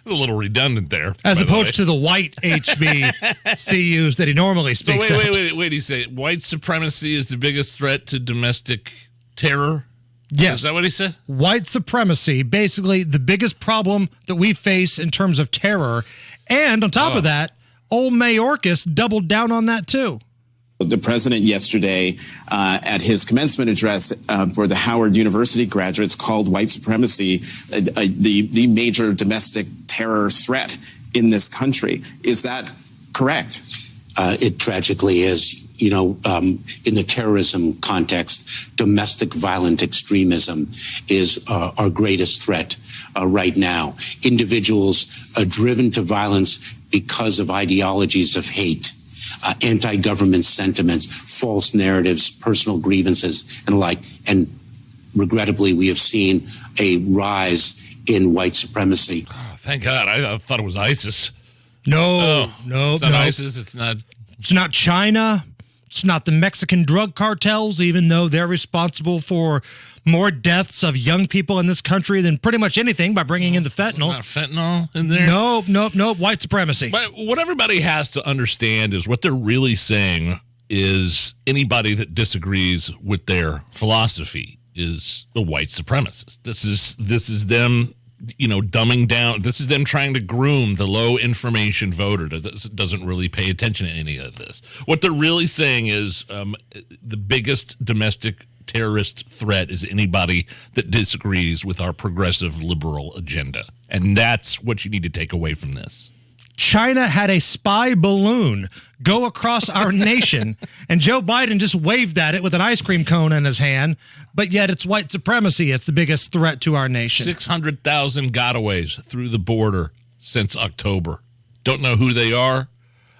A little redundant there. As opposed to the white HBCUs that he normally speaks So wait. He said white supremacy is the biggest threat to domestic terror? Yes. Is that what he said? White supremacy, basically the biggest problem that we face in terms of terror. And on top of that, old Mayorkas doubled down on that too. The president yesterday at his commencement address for the Howard University graduates called white supremacy the major domestic terror threat in this country. Is that correct? It tragically is. You know, in the terrorism context, domestic violent extremism is our greatest threat right now. Individuals are driven to violence because of ideologies of hate, anti-government sentiments, false narratives, personal grievances, and the like. And regrettably, we have seen a rise in white supremacy. Oh, thank God. I thought it was ISIS. No. It's not ISIS. It's not China. It's not the Mexican drug cartels, even though they're responsible for more deaths of young people in this country than pretty much anything by bringing in the fentanyl. Not fentanyl in there? Nope. White supremacy. But what everybody has to understand is what they're really saying is anybody that disagrees with their philosophy is a white supremacist. This is them, dumbing down. This is them trying to groom the low information voter that doesn't really pay attention to any of this. What they're really saying is the biggest domestic terrorist threat is anybody that disagrees with our progressive liberal agenda. And that's what you need to take away from this. China had a spy balloon go across our nation, and Joe Biden just waved at it with an ice cream cone in his hand, but yet it's white supremacy. It's the biggest threat to our nation. 600,000 gotaways through the border since October. Don't know who they are.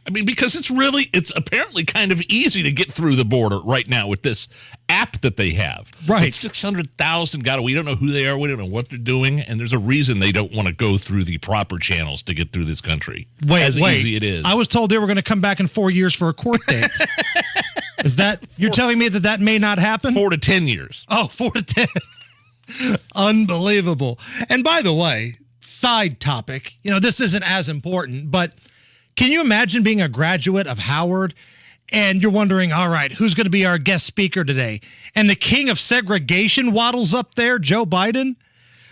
I mean, because it's apparently kind of easy to get through the border right now with this app that they have. Right. 600,000 gotaways. We don't know who they are. We don't know what they're doing. And there's a reason they don't want to go through the proper channels to get through this country. Wait. Easy it is. I was told they were going to come back in 4 years for a court date. Is that, you're telling me that may not happen? 4 to 10 years. Oh, 4 to 10. Unbelievable. And by the way, side topic, this isn't as important, but can you imagine being a graduate of Howard and you're wondering, all right, who's going to be our guest speaker today? And the king of segregation waddles up there, Joe Biden?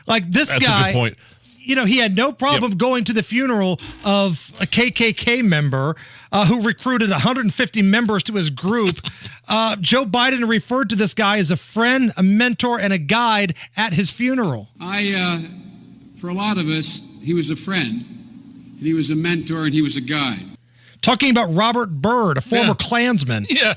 Like this That's guy, a good point. He had no problem going to the funeral of a KKK member who recruited 150 members to his group. Joe Biden referred to this guy as a friend, a mentor, and a guide at his funeral. For a lot of us, he was a friend. And he was a mentor, and he was a guide. Talking about Robert Byrd, a former Klansman. Yeah.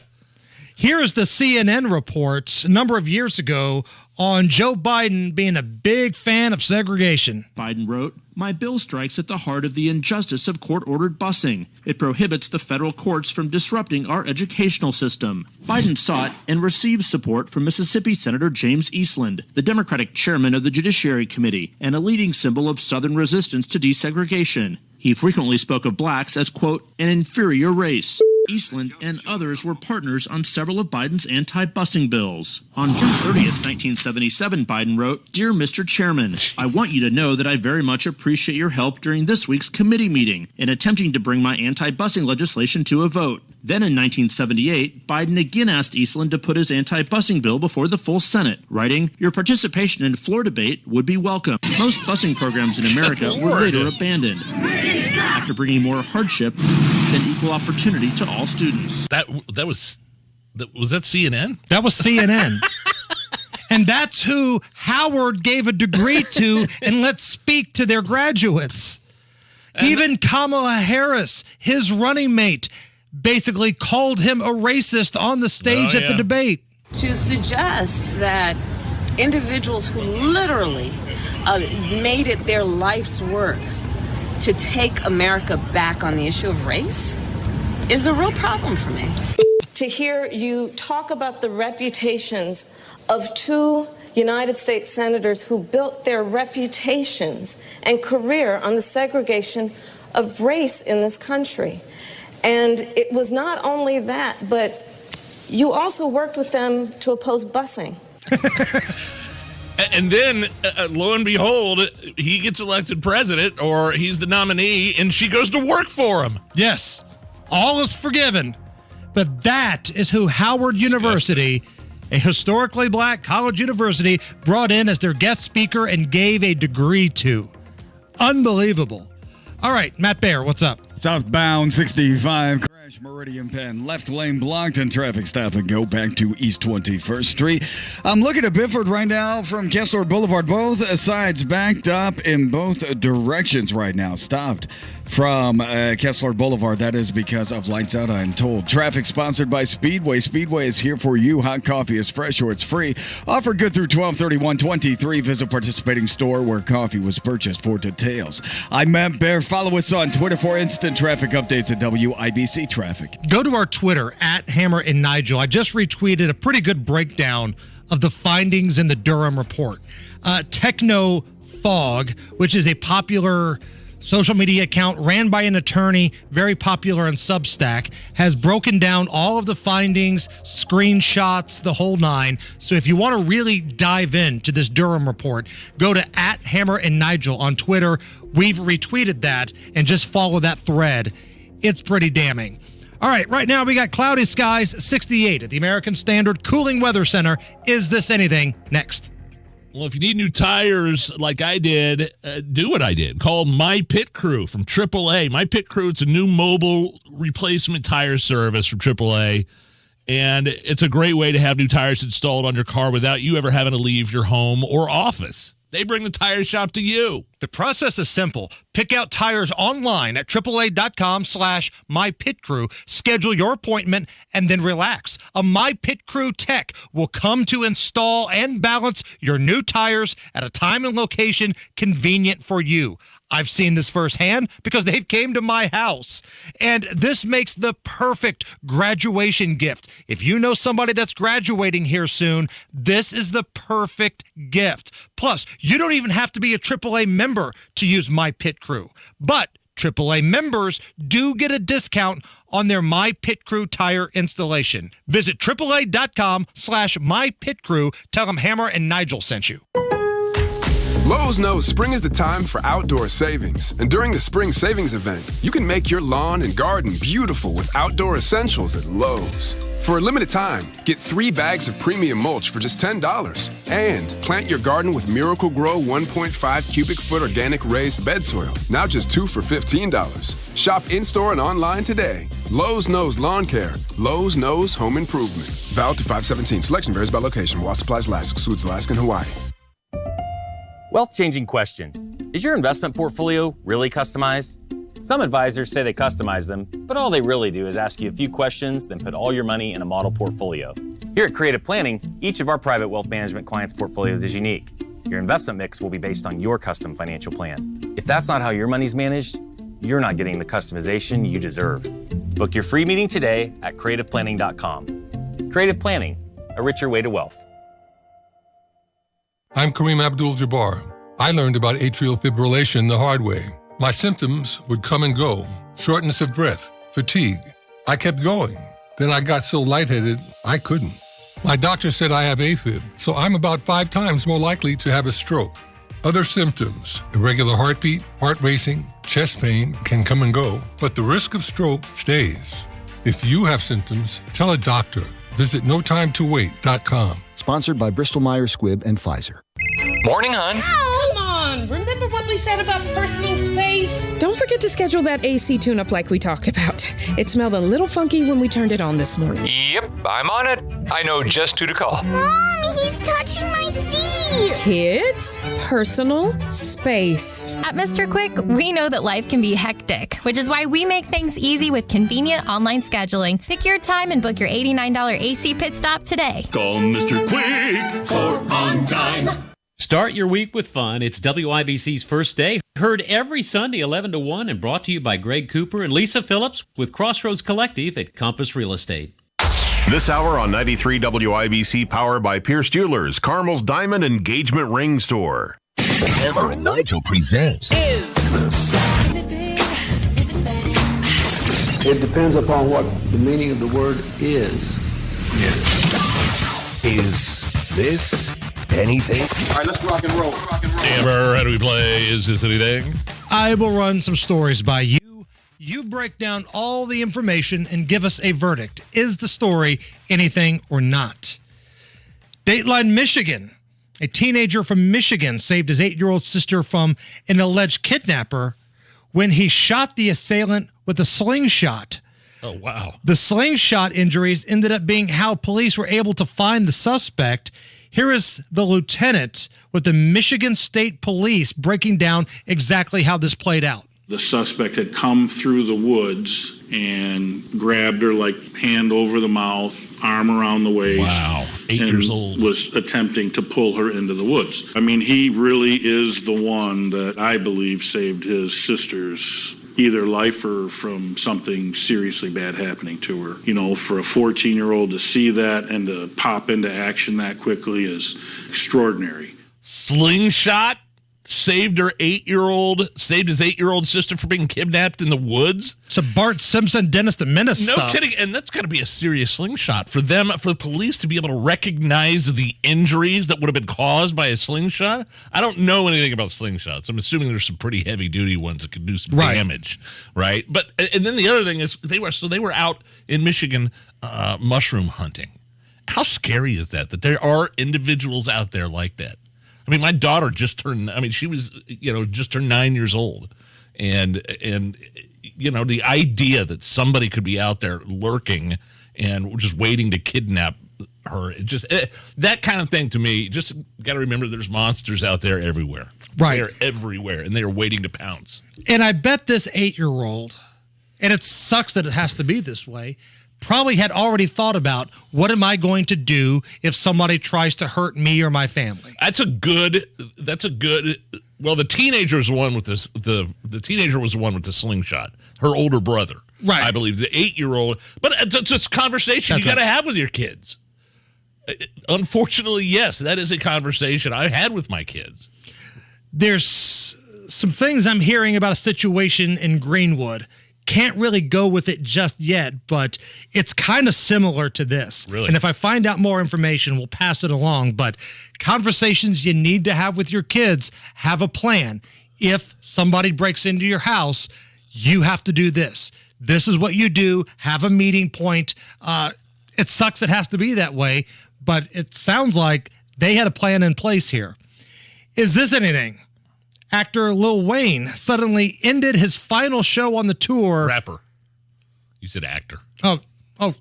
Here is the CNN report a number of years ago on Joe Biden being a big fan of segregation. Biden wrote, "My bill strikes at the heart of the injustice of court-ordered busing. It prohibits the federal courts from disrupting our educational system." Biden sought and received support from Mississippi Senator James Eastland, the Democratic chairman of the Judiciary Committee, and a leading symbol of Southern resistance to desegregation. He frequently spoke of blacks as, quote, an inferior race. Eastland and others were partners on several of Biden's anti-busing bills. On June 30th, 1977, Biden wrote, "Dear Mr. Chairman, I want you to know that I very much appreciate your help during this week's committee meeting in attempting to bring my anti-busing legislation to a vote." Then in 1978, Biden again asked Eastland to put his anti-busing bill before the full Senate, writing, "Your participation in floor debate would be welcome." Most busing programs in America were later abandoned after bringing more hardship than equal opportunity to all students. Was that CNN? That was CNN. And that's who Howard gave a degree to and let speak to their graduates. Even Kamala Harris, his running mate, basically called him a racist on the stage at the debate. To suggest that individuals who literally made it their life's work to take America back on the issue of race is a real problem for me. To hear you talk about the reputations of two United States senators who built their reputations and career on the segregation of race in this country. And it was not only that, but you also worked with them to oppose busing. And then, lo and behold, he gets elected president, or he's the nominee, and she goes to work for him. Yes, all is forgiven. But that is who Howard University, a historically black college university, brought in as their guest speaker and gave a degree to. Unbelievable. All right, Matt Baer, what's up? Southbound 65 crash Meridian Penn, left lane blocked and traffic stop and go back to East 21st Street. I'm looking at Bifford right now from Kessler Boulevard. Both sides backed up in both directions right now. Stopped from Kessler Boulevard. That is because of lights out, I'm told. Traffic sponsored by Speedway. Speedway is here for you. Hot coffee is fresh or it's free. Offer good through 12/31/23. Visit participating store where coffee was purchased for details. I'm Matt Bear. Follow us on Twitter for instant traffic updates at WIBC Traffic. Go to our Twitter at Hammer and Nigel. I just retweeted a pretty good breakdown of the findings in the Durham report. Techno Fog, which is a popular social media account ran by an attorney, very popular on Substack, has broken down all of the findings, screenshots, the whole nine. So if you want to really dive into this Durham report, go to at Hammer and Nigel on Twitter. We've retweeted that and just follow that thread. It's pretty damning. All right now we got cloudy skies, 68 at the American Standard Cooling Weather Center. Is this anything? Next. Well, if you need new tires like I did, do what I did. Call My Pit Crew from AAA. My Pit Crew, it's a new mobile replacement tire service from AAA, and it's a great way to have new tires installed on your car without you ever having to leave your home or office. They bring the tire shop to you. The process is simple. Pick out tires online at AAA.com/MyPitCrew. Schedule your appointment and then relax. A My Pit Crew tech will come to install and balance your new tires at a time and location convenient for you. I've seen this firsthand because they've came to my house. And this makes the perfect graduation gift. If you know somebody that's graduating here soon, this is the perfect gift. Plus, you don't even have to be a AAA member to use My Pit Crew. But AAA members do get a discount on their My Pit Crew tire installation. Visit AAA.com/MyPitCrew. Tell them Hammer and Nigel sent you. Lowe's knows spring is the time for outdoor savings. And during the spring savings event, you can make your lawn and garden beautiful with outdoor essentials at Lowe's. For a limited time, get 3 bags of premium mulch for just $10. And plant your garden with Miracle Grow 1.5 cubic foot organic raised bed soil. Now just 2 for $15. Shop in-store and online today. Lowe's knows lawn care. Lowe's knows home improvement. Valid through 5/17. Selection varies by location. While supplies last. Excludes Alaska and Hawaii. Wealth-changing question. Is your investment portfolio really customized? Some advisors say they customize them, but all they really do is ask you a few questions, then put all your money in a model portfolio. Here at Creative Planning, each of our private wealth management clients' portfolios is unique. Your investment mix will be based on your custom financial plan. If that's not how your money's managed, you're not getting the customization you deserve. Book your free meeting today at creativeplanning.com. Creative Planning, a richer way to wealth. I'm Kareem Abdul-Jabbar. I learned about atrial fibrillation the hard way. My symptoms would come and go, shortness of breath, fatigue. I kept going. Then I got so lightheaded, I couldn't. My doctor said I have AFib, so I'm about 5 times more likely to have a stroke. Other symptoms, irregular heartbeat, heart racing, chest pain can come and go, but the risk of stroke stays. If you have symptoms, tell a doctor. Visit notimetowait.com. Sponsored by Bristol-Myers Squibb and Pfizer. Morning, hon. Come on. Remember what we said about personal space? Don't forget to schedule that AC tune-up like we talked about. It smelled a little funky when we turned it on this morning. Yep, I'm on it. I know just who to call. Mom, he's touching my seat. Kids, personal space. At Mr. Quick, we know that life can be hectic, which is why we make things easy with convenient online scheduling. Pick your time and book your $89 AC pit stop today. Call Mr. Quick for on time. Start your week with fun. It's WIBC's first day. Heard every Sunday 11 to 1 and brought to you by Greg Cooper and Lisa Phillips with Crossroads Collective at Compass Real Estate. This hour on 93 WIBC, powered by Pierce Jewelers, Carmel's Diamond Engagement Ring Store. Hammer and Nigel presents It depends upon what the meaning of the word is. Is this anything? All right, let's rock and roll. Amber, how do we play Is This Anything? I will run some stories by you. You break down all the information and give us a verdict. Is the story anything or not? Dateline, Michigan. A teenager from Michigan saved his 8-year-old sister from an alleged kidnapper when he shot the assailant with a slingshot. Oh, wow. The slingshot injuries ended up being how police were able to find the suspect. Here is the lieutenant with the Michigan State Police breaking down exactly how this played out. The suspect had come through the woods and grabbed her, like hand over the mouth, arm around the waist. Wow, 8 years old. Was attempting to pull her into the woods. I mean, he really is the one that I believe saved his sister's either life or from something seriously bad happening to her. You know, for a 14-year-old to see that and to pop into action that quickly is extraordinary. Slingshot saved his 8-year-old sister from being kidnapped in the woods. So Bart Simpson, Dennis the Menace No stuff. kidding. And that's got to be a serious slingshot for them, for the police to be able to recognize the injuries that would have been caused by a slingshot. I don't know anything about slingshots. I'm assuming there's some pretty heavy duty ones that could do some damage, right? But and then the other thing is they were out in Michigan mushroom hunting. How scary is that there are individuals out there like that? I mean, my daughter she was, just turned 9 years old. And the idea that somebody could be out there lurking and just waiting to kidnap her, that kind of thing to me, just got to remember there's monsters out there everywhere. Right. They're everywhere, and they are waiting to pounce. And I bet this 8-year-old, and it sucks that it has to be this way, probably had already thought about, what am I going to do if somebody tries to hurt me or my family? Well, the teenager was the one with this. The teenager was the one with the slingshot. Her older brother, right? I believe the 8-year-old. But it's just a conversation you got to have with your kids. Unfortunately, yes, that is a conversation I had with my kids. There's some things I'm hearing about a situation in Greenwood. Can't really go with it just yet, but it's kind of similar to this. Really? And if I find out more information, we'll pass it along. But conversations you need to have with your kids, have a plan. If somebody breaks into your house, you have to do this. This is what you do. Have a meeting point. It sucks it has to be that way, but it sounds like they had a plan in place here. Is this anything? Actor Lil Wayne suddenly ended his final show on the tour. Rapper. You said actor. Oh,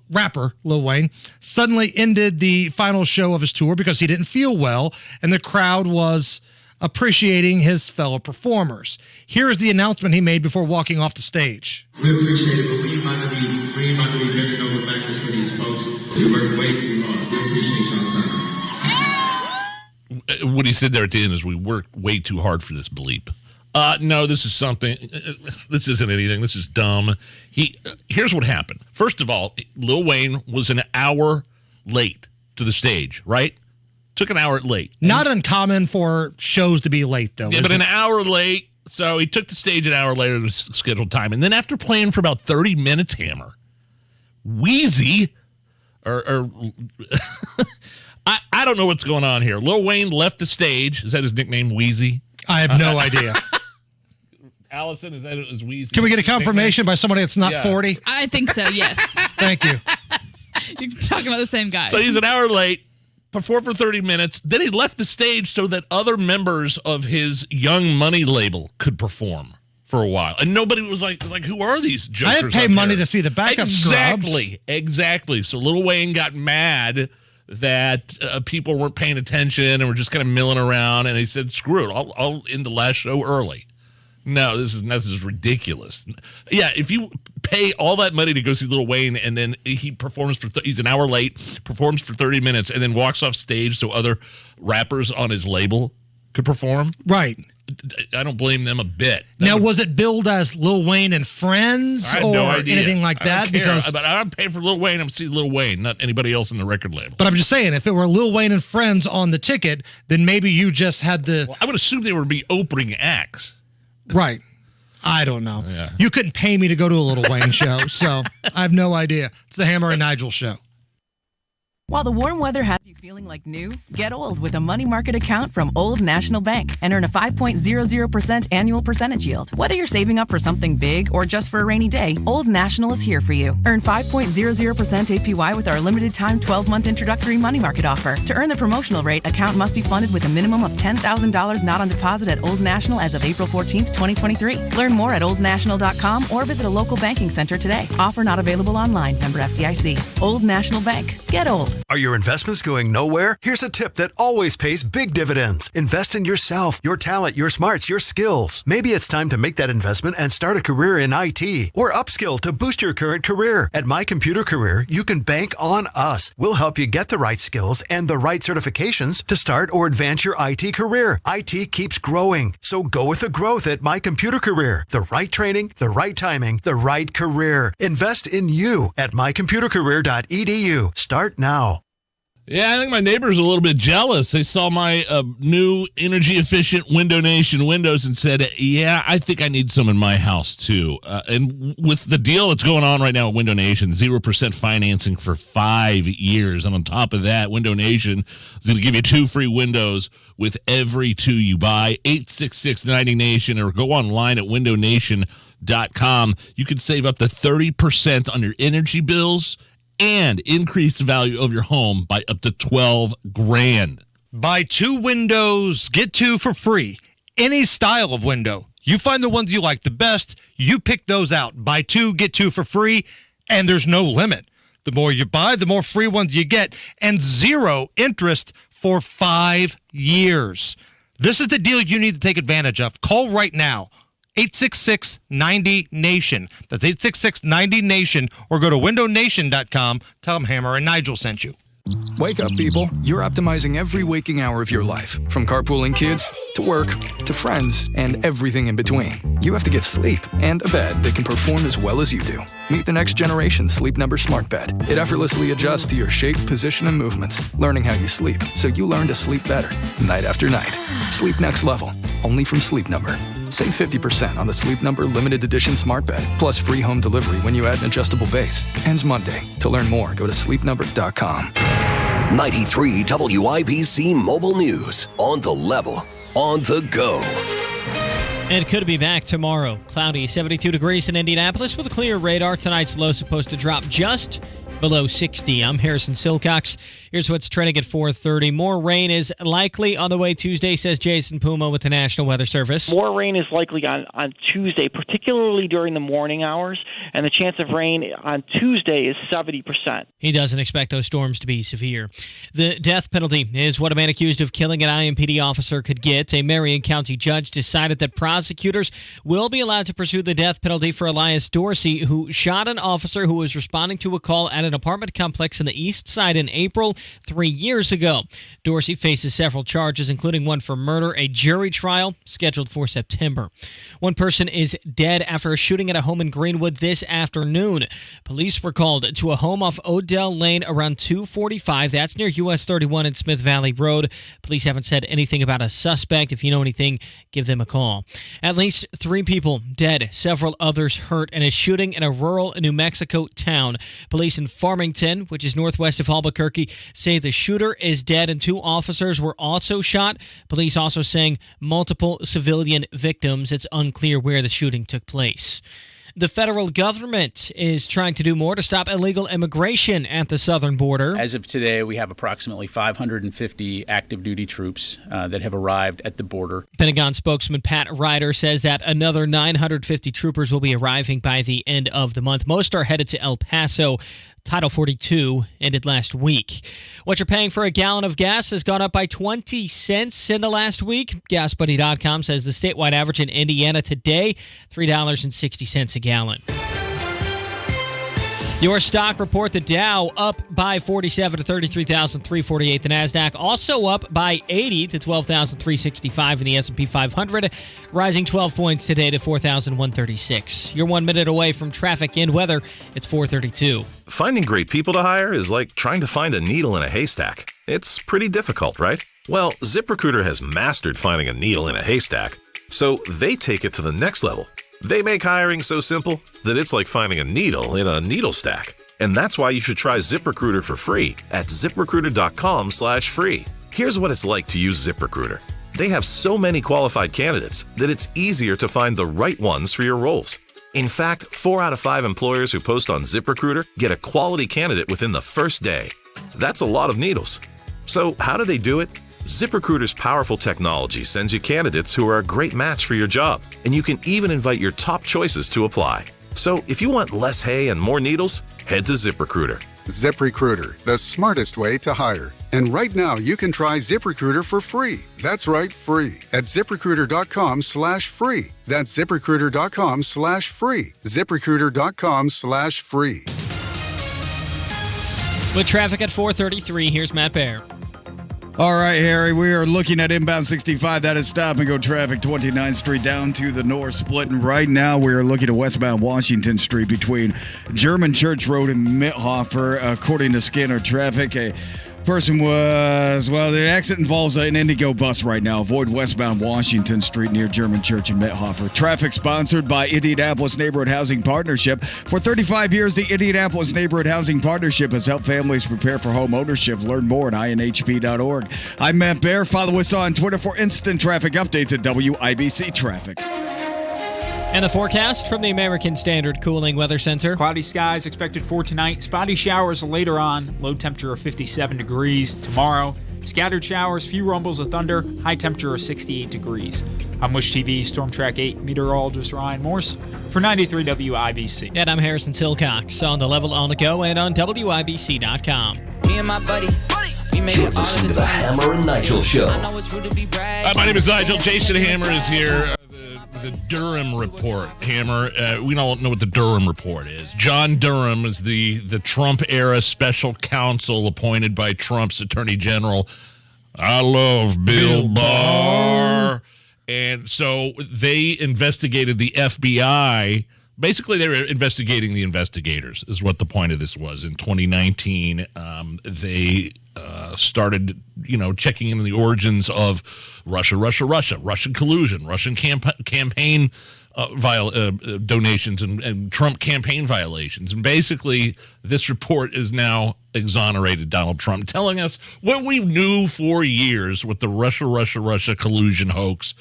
rapper Lil Wayne suddenly ended the final show of his tour because he didn't feel well, and the crowd was appreciating his fellow performers. Here is the announcement he made before walking off the stage. We appreciate it, but we ain't about to be bending over backwards for these folks. We work way too hard. We appreciate y'all's time. What he said there at the end is, we worked way too hard for this bleep. No, this is something. This isn't anything. This is dumb. Here's what happened. First of all, Lil Wayne was an hour late to the stage, right? Took an hour late. Not uncommon for shows to be late, though. Yeah, but an hour late. So he took the stage an hour later than his scheduled time. And then after playing for about 30 minutes, Hammer, Wheezy, I don't know what's going on here. Lil Wayne left the stage. Is that his nickname, Wheezy? I have no idea. Allison, is that his Wheezy? Can we get a confirmation by somebody that's not 40? I think so, yes. Thank you. You're talking about the same guy. So he's an hour late, performed for 30 minutes. Then he left the stage so that other members of his Young Money label could perform for a while. And nobody was like, who are these jokers? I didn't pay money to see the backup scrubs. Exactly. So Lil Wayne got mad that people weren't paying attention and were just kind of milling around, and he said, screw it, I'll end the last show early. No, this is ridiculous. Yeah, if you pay all that money to go see Lil Wayne, and then he performs he's an hour late, performs for 30 minutes, and then walks off stage so other rappers on his label could perform. Right. I don't blame them a bit. Now, was it billed as Lil Wayne and Friends or anything like that? Because I'm paying for Lil Wayne. I'm seeing Lil Wayne, not anybody else in the record label. But I'm just saying, if it were Lil Wayne and Friends on the ticket, then maybe you just had the... Well, I would assume they would be opening acts. Right. I don't know. Yeah. You couldn't pay me to go to a Lil Wayne show, so I have no idea. It's the Hammer and Nigel show. While the warm weather has you Feeling like new? Get old with a money market account from Old National Bank and earn a 5.00% annual percentage yield. Whether you're saving up for something big or just for a rainy day, Old National is here for you. Earn 5.00% APY with our limited time 12-month introductory money market offer. To earn the promotional rate, account must be funded with a minimum of $10,000 not on deposit at Old National as of April 14th, 2023. Learn more at oldnational.com or visit a local banking center today. Offer not available online. Member FDIC. Old National Bank. Get old. Are your investments going nowhere? Here's a tip that always pays big dividends. Invest in yourself, your talent, your smarts, your skills. Maybe it's time to make that investment and start a career in IT or upskill to boost your current career. At My Computer Career, you can bank on us. We'll help you get the right skills and the right certifications to start or advance your IT career. IT keeps growing, so go with the growth at My Computer Career. The right training, the right timing, the right career. Invest in you at mycomputercareer.edu. Start now. Yeah, I think my neighbors are a little bit jealous. They saw my new energy-efficient Window Nation windows and said, yeah, I think I need some in my house, too. And with the deal that's going on right now at Window Nation, 0% financing for 5 years. And on top of that, Window Nation is going to give you 2 free windows with every 2 you buy. 866-90-NATION, or go online at windownation.com. You can save up to 30% on your energy bills and increase the value of your home by up to $12,000. Buy 2 windows, get 2 for free. Any style of window. You find the ones you like the best, you pick those out. Buy 2, get 2 for free, and there's no limit. The more you buy, the more free ones you get, and 0 interest for 5 years. This is the deal you need to take advantage of. Call right now. 866-90-NATION. That's 866-90-NATION, or go to windownation.com. Tell them Hammer and Nigel sent you. Wake up, people. You're optimizing every waking hour of your life, from carpooling kids to work to friends and everything in between. You have to get sleep and a bed that can perform as well as you do. Meet the next generation Sleep Number Smart Bed. It effortlessly adjusts to your shape, position, and movements, learning how you sleep, so you learn to sleep better night after night. Sleep next level, only from Sleep Number. Save 50% on the Sleep Number Limited Edition Smart Bed, plus free home delivery when you add an adjustable base. Ends Monday. To learn more, go to sleepnumber.com. 93 WIBC Mobile News. On the level, on the go. And could be back tomorrow. Cloudy, 72 degrees in Indianapolis with a clear radar. Tonight's low supposed to drop just below 60. I'm Harrison Silcox. Here's what's trending at 4:30. More rain is likely on the way Tuesday, says Jason Puma with the National Weather Service. More rain is likely on Tuesday, particularly during the morning hours, and the chance of rain on Tuesday is 70%. He doesn't expect those storms to be severe. The death penalty is what a man accused of killing an IMPD officer could get. A Marion County judge decided that prosecutors will be allowed to pursue the death penalty for Elias Dorsey, who shot an officer who was responding to a call at an apartment complex in the East Side in April 3 years ago. Dorsey faces several charges, including one for murder. A jury trial scheduled for September. One person is dead after a shooting at a home in Greenwood this afternoon. Police were called to a home off Odell Lane around 2:45. That's near US 31 and Smith Valley Road. Police haven't said anything about a suspect. If you know anything, give them a call. At least 3 people dead, several others hurt in a shooting in a rural New Mexico town. Police in Farmington, which is northwest of Albuquerque, say the shooter is dead and 2 officers were also shot. Police also saying multiple civilian victims. It's unclear where the shooting took place. The federal government is trying to do more to stop illegal immigration at the southern border. As of today, we have approximately 550 active duty troops that have arrived at the border. Pentagon spokesman Pat Ryder says that another 950 troopers will be arriving by the end of the month. Most are headed to El Paso. Title 42 ended last week. What you're paying for a gallon of gas has gone up by 20 cents in the last week. GasBuddy.com says the statewide average in Indiana today, $3.60 a gallon. Your stock report, the Dow up by 47 to 33,348. The NASDAQ also up by 80 to 12,365 in the S&P 500, rising 12 points today to 4,136. You're 1 minute away from traffic and weather. It's 4:32. Finding great people to hire is like trying to find a needle in a haystack. It's pretty difficult, right? Well, ZipRecruiter has mastered finding a needle in a haystack, so they take it to the next level. They make hiring so simple that it's like finding a needle in a needle stack. And that's why you should try ZipRecruiter for free at ZipRecruiter.com/free. Here's what it's like to use ZipRecruiter. They have so many qualified candidates that it's easier to find the right ones for your roles. In fact, 4 out of 5 employers who post on ZipRecruiter get a quality candidate within the first day. That's a lot of needles. So how do they do it? ZipRecruiter's powerful technology sends you candidates who are a great match for your job, and you can even invite your top choices to apply. So if you want less hay and more needles, head to ZipRecruiter. ZipRecruiter, the smartest way to hire. And right now, you can try ZipRecruiter for free. That's right, free. At ZipRecruiter.com/free. That's ZipRecruiter.com/free. ZipRecruiter.com/free. With traffic at 433, here's Matt Bear. All right, Harry, we are looking at inbound 65. That is stop-and-go traffic, 29th Street down to the north, splitting. Right now, we are looking at westbound Washington Street between German Church Road and Mithofer. According to Scanner Traffic, a person the accident involves an Indigo bus right now. Avoid westbound Washington Street near German Church and Mithofer. Traffic sponsored by Indianapolis Neighborhood Housing Partnership. For 35 years, the Indianapolis Neighborhood Housing Partnership has helped families prepare for home ownership. Learn more at inhp.org. I'm Matt Bear. Follow us on Twitter for instant traffic updates at WIBC Traffic. And the forecast from the American Standard Cooling Weather Center. Cloudy skies expected for tonight. Spotty showers later on. Low temperature of 57 degrees. Tomorrow, scattered showers, few rumbles of thunder. High temperature of 68 degrees. I'm Wish TV Storm Track 8 meteorologist Ryan Morse for 93 WIBC. And I'm Harrison Silcox on the level on the go and on WIBC.com. Me and my buddy. You're listening to the Hammer and Nigel Show. Hi, my name is Nigel. Jason Hammer is here. The Durham report, Hammer. We don't know what the Durham report is. John Durham is the Trump-era special counsel appointed by Trump's attorney general. I love Bill Barr. And so they investigated the FBI. Basically, they were investigating the investigators, is what the point of this was. In 2019, they started, checking into the origins of Russian collusion, Russian campaign donations, and Trump campaign violations. And basically, this report is now exonerated Donald Trump, telling us what we knew for years with the Russia collusion hoax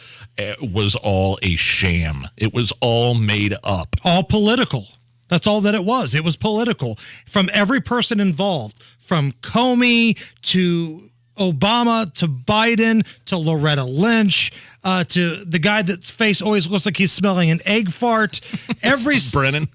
was all a sham. It was all made up. All political. That's all that it was. It was political. From every person involved, from Comey to Obama to Biden to Loretta Lynch to the guy that's face always looks like he's smelling an egg fart. Brennan.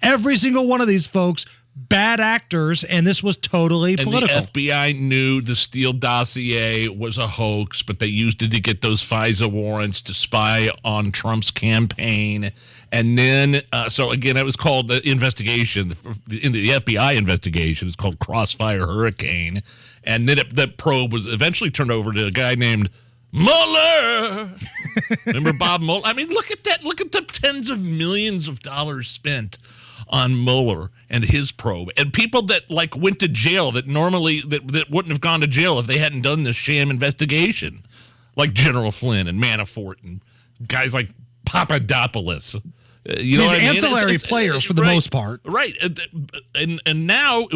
Every single one of these folks, bad actors, and this was totally political. And the FBI knew the Steele dossier was a hoax, but they used it to get those FISA warrants to spy on Trump's campaign. And then, so again, it was called the investigation, the FBI investigation. It's called Crossfire Hurricane. And then that probe was eventually turned over to a guy named Mueller. Remember Bob Mueller? I mean, look at that. Look at the tens of millions of dollars spent on Mueller and his probe. And people that went to jail that normally that wouldn't have gone to jail if they hadn't done this sham investigation. Like General Flynn and Manafort and guys like Papadopoulos. These ancillary players for the most part. Right. And now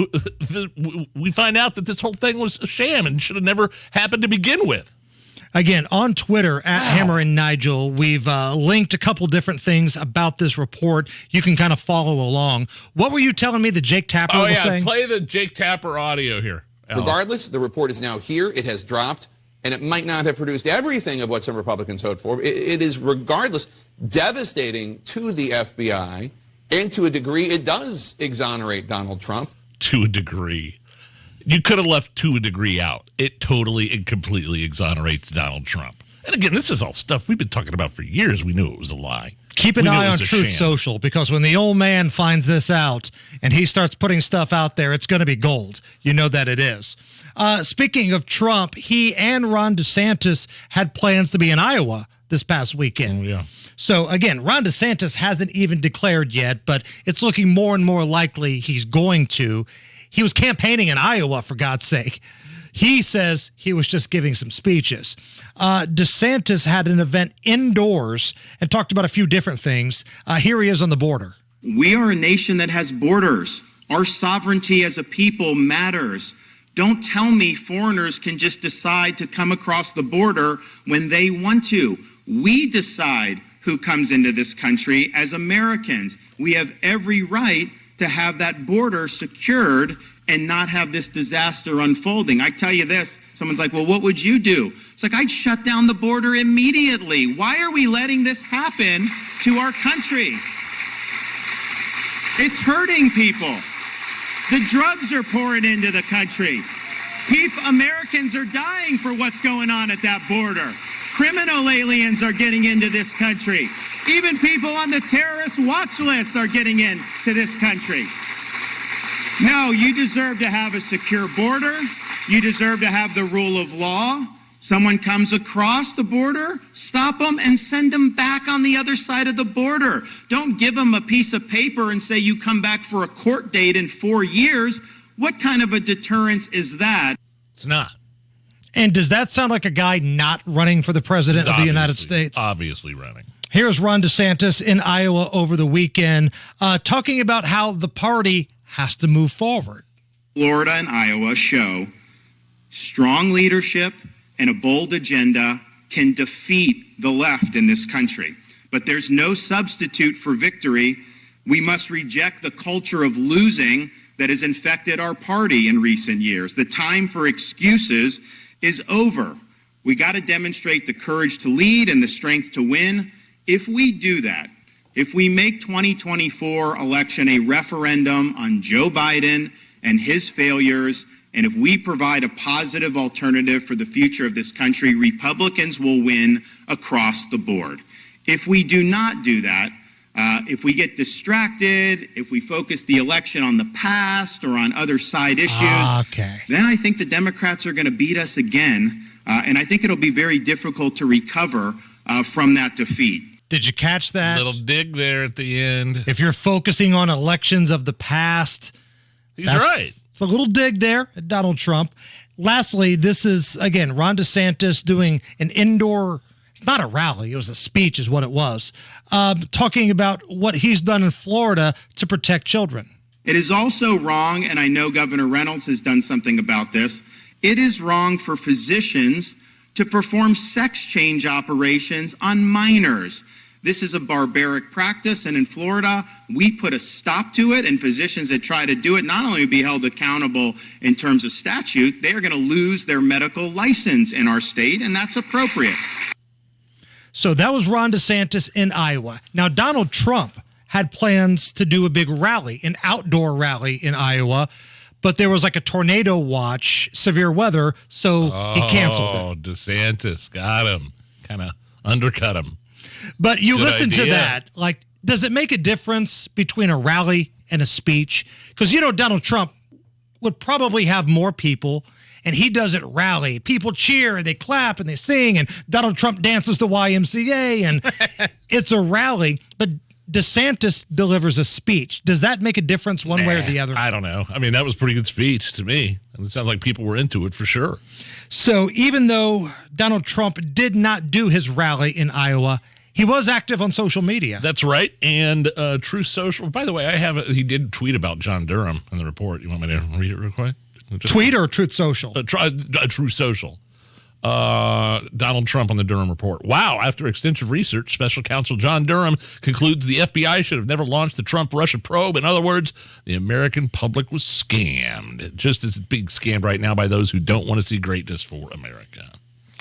we find out that this whole thing was a sham and should have never happened to begin with. Again, on Twitter, at Hammer and Nigel, we've linked a couple different things about this report. You can kind of follow along. What were you telling me that Jake Tapper was saying? Play the Jake Tapper audio here. Alice. Regardless, the report is now here. It has dropped, and it might not have produced everything of what some Republicans hoped for. It is, regardless, devastating to the FBI, and to a degree, it does exonerate Donald Trump. To a degree. You could have left to a degree out. It totally and completely exonerates Donald Trump. And again, this is all stuff we've been talking about for years. We knew it was a lie. Keep an eye on Truth Social, because when the old man finds this out and he starts putting stuff out there, it's going to be gold. You know that it is. Speaking of Trump, he and Ron DeSantis had plans to be in Iowa this past weekend. Oh, yeah. So, again, Ron DeSantis hasn't even declared yet, but it's looking more and more likely he's going to. He was campaigning in Iowa, for God's sake. He says he was just giving some speeches. DeSantis had an event indoors and talked about a few different things. Here he is on the border. We are a nation that has borders. Our sovereignty as a people matters. Don't tell me foreigners can just decide to come across the border when they want to. We decide who comes into this country as Americans. We have every right to have that border secured and not have this disaster unfolding. I tell you this, someone's like, well, what would you do? It's like, I'd shut down the border immediately. Why are we letting this happen to our country? It's hurting people. The drugs are pouring into the country. Americans are dying for what's going on at that border. Criminal aliens are getting into this country. Even people on the terrorist watch list are getting into this country. No, you deserve to have a secure border. You deserve to have the rule of law. Someone comes across the border, stop them and send them back on the other side of the border. Don't give them a piece of paper and say you come back for a court date in 4 years. What kind of a deterrence is that? It's not. And does that sound like a guy not running for the president of the United States? Obviously running. Here's Ron DeSantis in Iowa over the weekend talking about how the party has to move forward. Florida and Iowa show strong leadership and a bold agenda can defeat the left in this country. But there's no substitute for victory. We must reject the culture of losing that has infected our party in recent years. The time for excuses is over. We got to demonstrate the courage to lead and the strength to win. If we do that, if we make 2024 election a referendum on Joe Biden and his failures, and if we provide a positive alternative for the future of this country, Republicans will win across the board. If we do not do that, if we get distracted, if we focus the election on the past or on other side issues, then I think the Democrats are going to beat us again. And I think it'll be very difficult to recover from that defeat. Did you catch that? Little dig there at the end. If you're focusing on elections of the past, he's right. It's a little dig there at Donald Trump. Lastly, this is, again, Ron DeSantis doing an indoor, it's not a rally, it was a speech is what it was, talking about what he's done in Florida to protect children. It is also wrong, and I know Governor Reynolds has done something about this, it is wrong for physicians to perform sex change operations on minors. This is a barbaric practice, and in Florida, we put a stop to it, and physicians that try to do it not only will be held accountable in terms of statute, they are going to lose their medical license in our state, and that's appropriate. So that was Ron DeSantis in Iowa. Now, Donald Trump had plans to do a big rally, an outdoor rally in Iowa, but there was like a tornado watch, severe weather, so he canceled it. Oh, DeSantis got him, kind of undercut him. But you Good listen idea. to that, like, does it make a difference between a rally and a speech? Because, you know, Donald Trump would probably have more people, and he does it rally. People cheer, and they clap, and they sing, and Donald Trump dances to YMCA, and it's a rally. But DeSantis delivers a speech. Does that make a difference one way or the other? I don't know. I mean, that was a pretty good speech to me. And it sounds like people were into it for sure. So even though Donald Trump did not do his rally in Iowa, he was active on social media. That's right. And True Social. By the way, he did tweet about John Durham in the report. You want me to read it real quick? Tweet or Truth Social? True Social. Donald Trump on the Durham report. Wow. After extensive research, Special Counsel John Durham concludes the FBI should have never launched the Trump-Russia probe. In other words, the American public was scammed, just as it's being scammed right now by those who don't want to see greatness for America.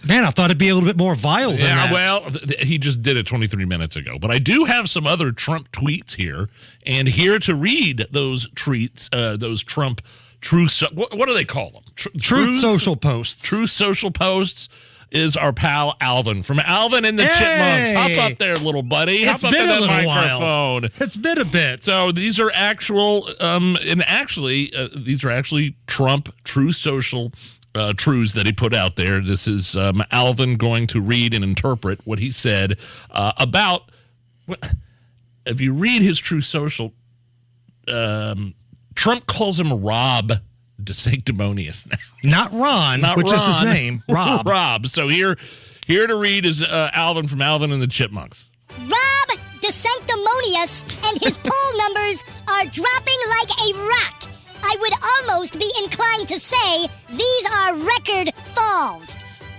Man, I thought it'd be a little bit more vile than that. Well, he just did it 23 minutes ago. But I do have some other Trump tweets here, and here to read those tweets, those Trump what do they call them? Truth Social posts. Truth Social posts is our pal Alvin from Alvin and the Chipmunks. Hop up there, little buddy. It's Hop up been to a that little microphone. while. It's been a bit. So these are actual, these are actually Trump Truth Social truths that he put out there. This is Alvin going to read and interpret what he said about. If you read his Truth Social, Trump calls him Rob DeSanctimonious now. Not Ron, which is his name. Rob. Rob. So here to read is Alvin from Alvin and the Chipmunks. Rob DeSanctimonious erroneous, and his poll numbers are dropping like a rock. I would almost be inclined to say these are record falls.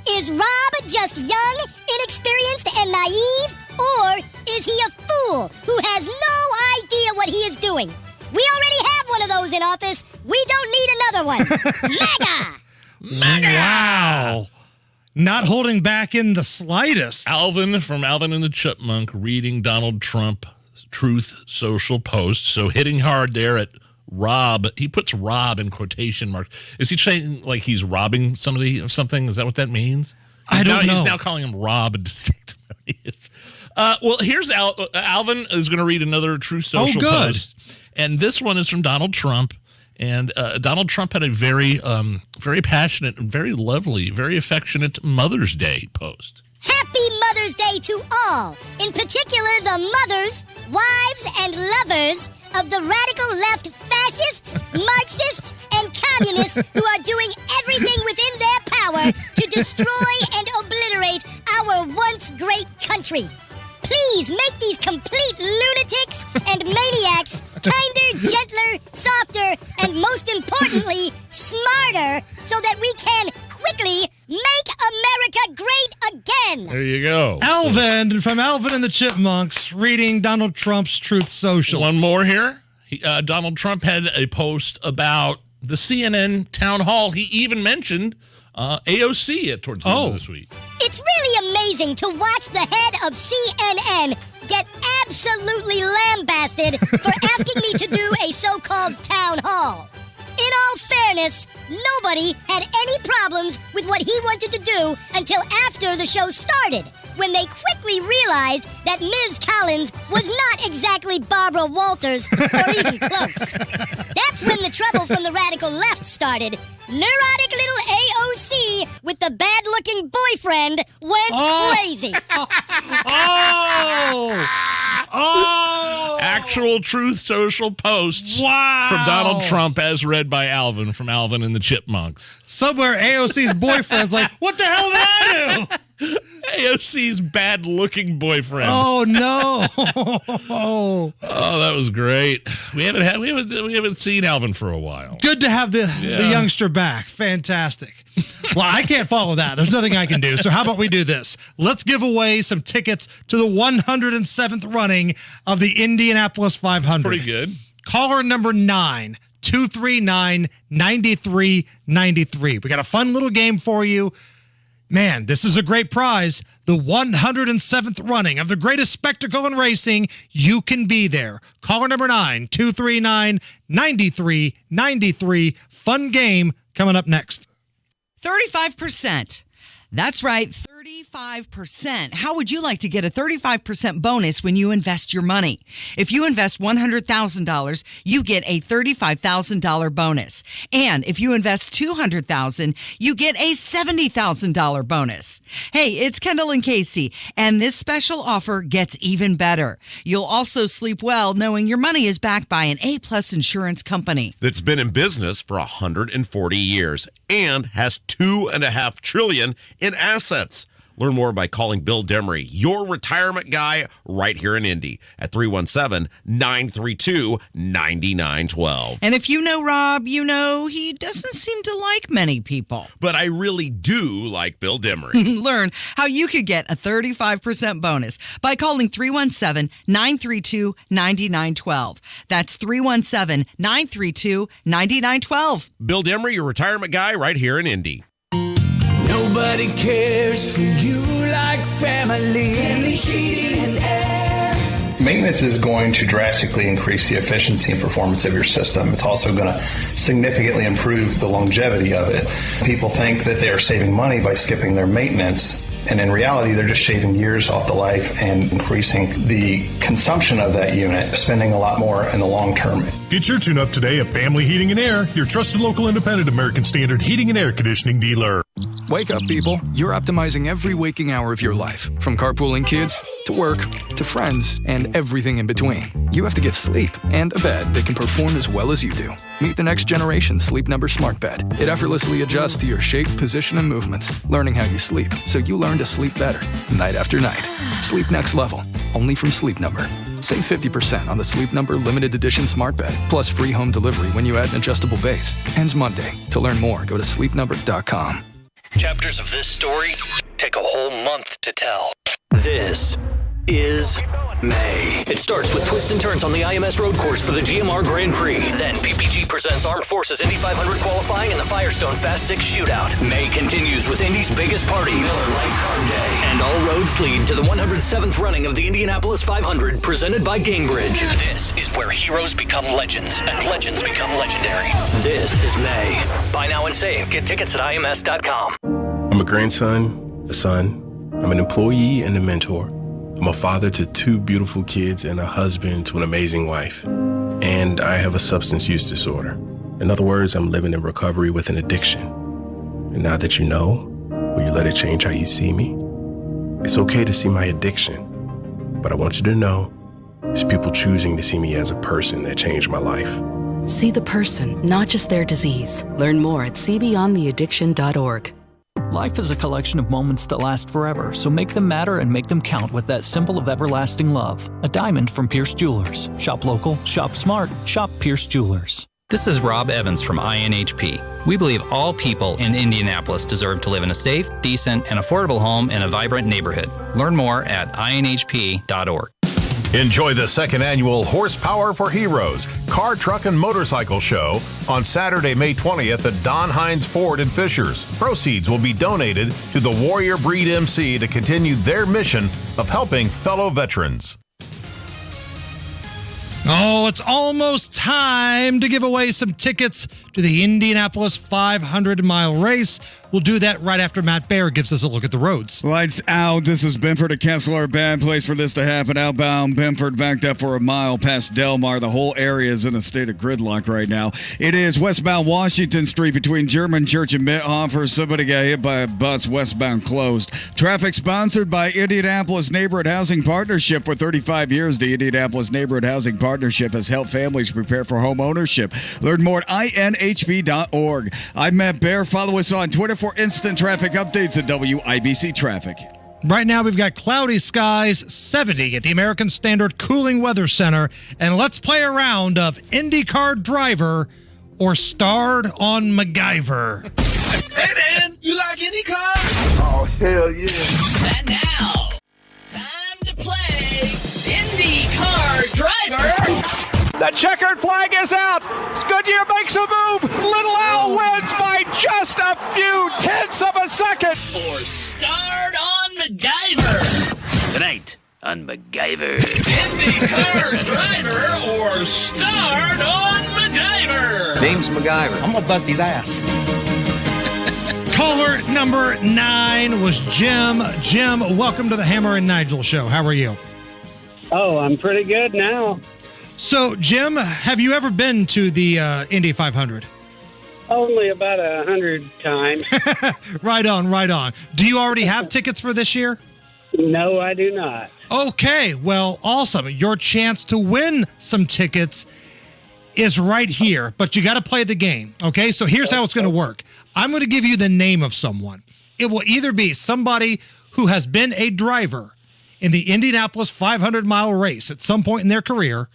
Is Rob just young, inexperienced, and naive? Or is he a fool who has no idea what he is doing? We already have one of those in office. We don't need another one. MAGA! Wow. Not holding back in the slightest. Alvin from Alvin and the Chipmunk reading Donald Trump Truth Social post. So hitting hard there at Rob. He puts Rob in quotation marks. Is he saying like he's robbing somebody of something? Is that what that means? I don't know. He's now calling him Rob and sanctimonious. Well, here's Alvin is going to read another Truth Social post. And this one is from Donald Trump. And Donald Trump had a very, very passionate and very lovely, very affectionate Mother's Day post. Happy Mother's Day to all, in particular the mothers, wives, and lovers of the radical left fascists, Marxists, and communists who are doing everything within their power to destroy and obliterate our once great country. Please make these complete lunatics and maniacs kinder, gentler, softer, and most importantly, smarter, so that we can quickly make America great again. There you go. Alvin from Alvin and the Chipmunks reading Donald Trump's Truth Social. One more here. Donald Trump had a post about the CNN town hall. He even mentioned AOC towards the end of this week. It's really amazing to watch the head of CNN get absolutely lambasted for asking me to do a so-called town hall. In all fairness, nobody had any problems with what he wanted to do until after the show started, when they quickly realized that Ms. Collins was not exactly Barbara Walters or even close. That's when the trouble from the radical left started. Neurotic little AOC with the bad-looking boyfriend went crazy. Actual Truth Social posts from Donald Trump as read by Alvin from Alvin and the Chipmunks. Somewhere AOC's boyfriend's like, what the hell did I do? AOC's bad-looking boyfriend. Oh no! Oh, that was great. We haven't seen Alvin for a while. Good to have the youngster back. Fantastic. Well, I can't follow that. There's nothing I can do. So how about we do this? Let's give away some tickets to the 107th running of the Indianapolis 500. Pretty good. Caller number 9. 239-9393. We got a fun little game for you. Man, this is a great prize. The 107th running of the greatest spectacle in racing. You can be there. Caller number 9, 239-9393. Fun game coming up next. 35%. That's right, 35%. How would you like to get a 35% bonus when you invest your money? If you invest $100,000, you get a $35,000 bonus. And if you invest $200,000, you get a $70,000 bonus. Hey, it's Kendall and Casey, and this special offer gets even better. You'll also sleep well knowing your money is backed by an A-plus insurance company that's been in business for 140 years and has $2.5 trillion in assets. Learn more by calling Bill Demery, your retirement guy, right here in Indy at 317-932-9912. And if you know Rob, you know he doesn't seem to like many people. But I really do like Bill Demery. Learn how you could get a 35% bonus by calling 317-932-9912. That's 317-932-9912. Bill Demery, your retirement guy, right here in Indy. Nobody cares for you like family. Family Heating and Air. Maintenance is going to drastically increase the efficiency and performance of your system. It's also going to significantly improve the longevity of it. People think that they are saving money by skipping their maintenance, and in reality, they're just shaving years off the life and increasing the consumption of that unit, spending a lot more in the long term. Get your tune-up today at Family Heating and Air, your trusted local independent American Standard heating and air conditioning dealer. Wake up, people. You're optimizing every waking hour of your life, from carpooling kids to work to friends and everything in between. You have to get sleep and a bed that can perform as well as you do. Meet the next generation Sleep Number Smart Bed. It effortlessly adjusts to your shape, position, and movements, learning how you sleep so you learn to sleep better night after night. Sleep next level, only from Sleep Number. Save 50% on the Sleep Number limited edition smart bed, plus free home delivery when you add an adjustable base. Ends Monday. To learn more, go to sleepnumber.com. Chapters of this story take a whole month to tell. This is May. It starts with twists and turns on the IMS road course for the GMR Grand Prix. Then PPG presents Armed Forces Indy 500 qualifying and the Firestone Fast 6 shootout. May continues with Indy's biggest party, Miller Lite Car Day. And all roads lead to the 107th running of the Indianapolis 500 presented by Gamebridge. This is where heroes become legends and legends become legendary. This is May. Buy now and save. Get tickets at ims.com. I'm a grandson, a son. I'm an employee and a mentor. I'm a father to 2 beautiful kids and a husband to an amazing wife. And I have a substance use disorder. In other words, I'm living in recovery with an addiction. And now that you know, will you let it change how you see me? It's okay to see my addiction, but I want you to know it's people choosing to see me as a person that changed my life. See the person, not just their disease. Learn more at cbeyondtheaddiction.org. Life is a collection of moments that last forever, so make them matter and make them count with that symbol of everlasting love. A diamond from Pierce Jewelers. Shop local, shop smart, shop Pierce Jewelers. This is Rob Evans from INHP. We believe all people in Indianapolis deserve to live in a safe, decent, and affordable home in a vibrant neighborhood. Learn more at inhp.org. Enjoy the 2nd annual Horsepower for Heroes car, truck, and motorcycle show on Saturday, May 20th at Don Hines Ford in Fishers. Proceeds will be donated to the Warrior Breed MC to continue their mission of helping fellow veterans. Oh, it's almost time to give away some tickets to the Indianapolis 500-mile race. We'll do that right after Matt Baer gives us a look at the roads. Lights out. This is Benford to Kessler. Bad place for this to happen. Outbound Benford backed up for a mile past Delmar. The whole area is in a state of gridlock right now. It is westbound Washington Street between German Church and Mithofer. Somebody got hit by a bus westbound closed. Traffic sponsored by Indianapolis Neighborhood Housing Partnership. For 35 years, the Indianapolis Neighborhood Housing Partnership has helped families prepare for home ownership. Learn more at inhp.org. I'm Matt Baer. Follow us on Twitter for instant traffic updates at WIBC Traffic. Right now, we've got cloudy skies, 70 at the American Standard Cooling Weather Center. And let's play a round of IndyCar driver or starred on MacGyver. Hey, man, you like IndyCar? Oh, hell yeah. And now, time to play IndyCar driver. The checkered flag is out. Goodyear makes a move. Little Al wins by just a few tenths of a second. Or starred on MacGyver. Tonight on MacGyver. IndyCar driver or starred on MacGyver. Name's MacGyver. I'm gonna bust his ass. Caller number 9 was Jim. Jim, welcome to the Hammer and Nigel show. How are you? Oh, I'm pretty good now. So, Jim, have you ever been to the Indy 500? Only about 100 times. Right on, right on. Do you already have tickets for this year? No, I do not. Okay, well, awesome. Your chance to win some tickets is right here, but you got to play the game, okay? So here's how it's going to work. I'm going to give you the name of someone. It will either be somebody who has been a driver in the Indianapolis 500-mile race at some point in their career,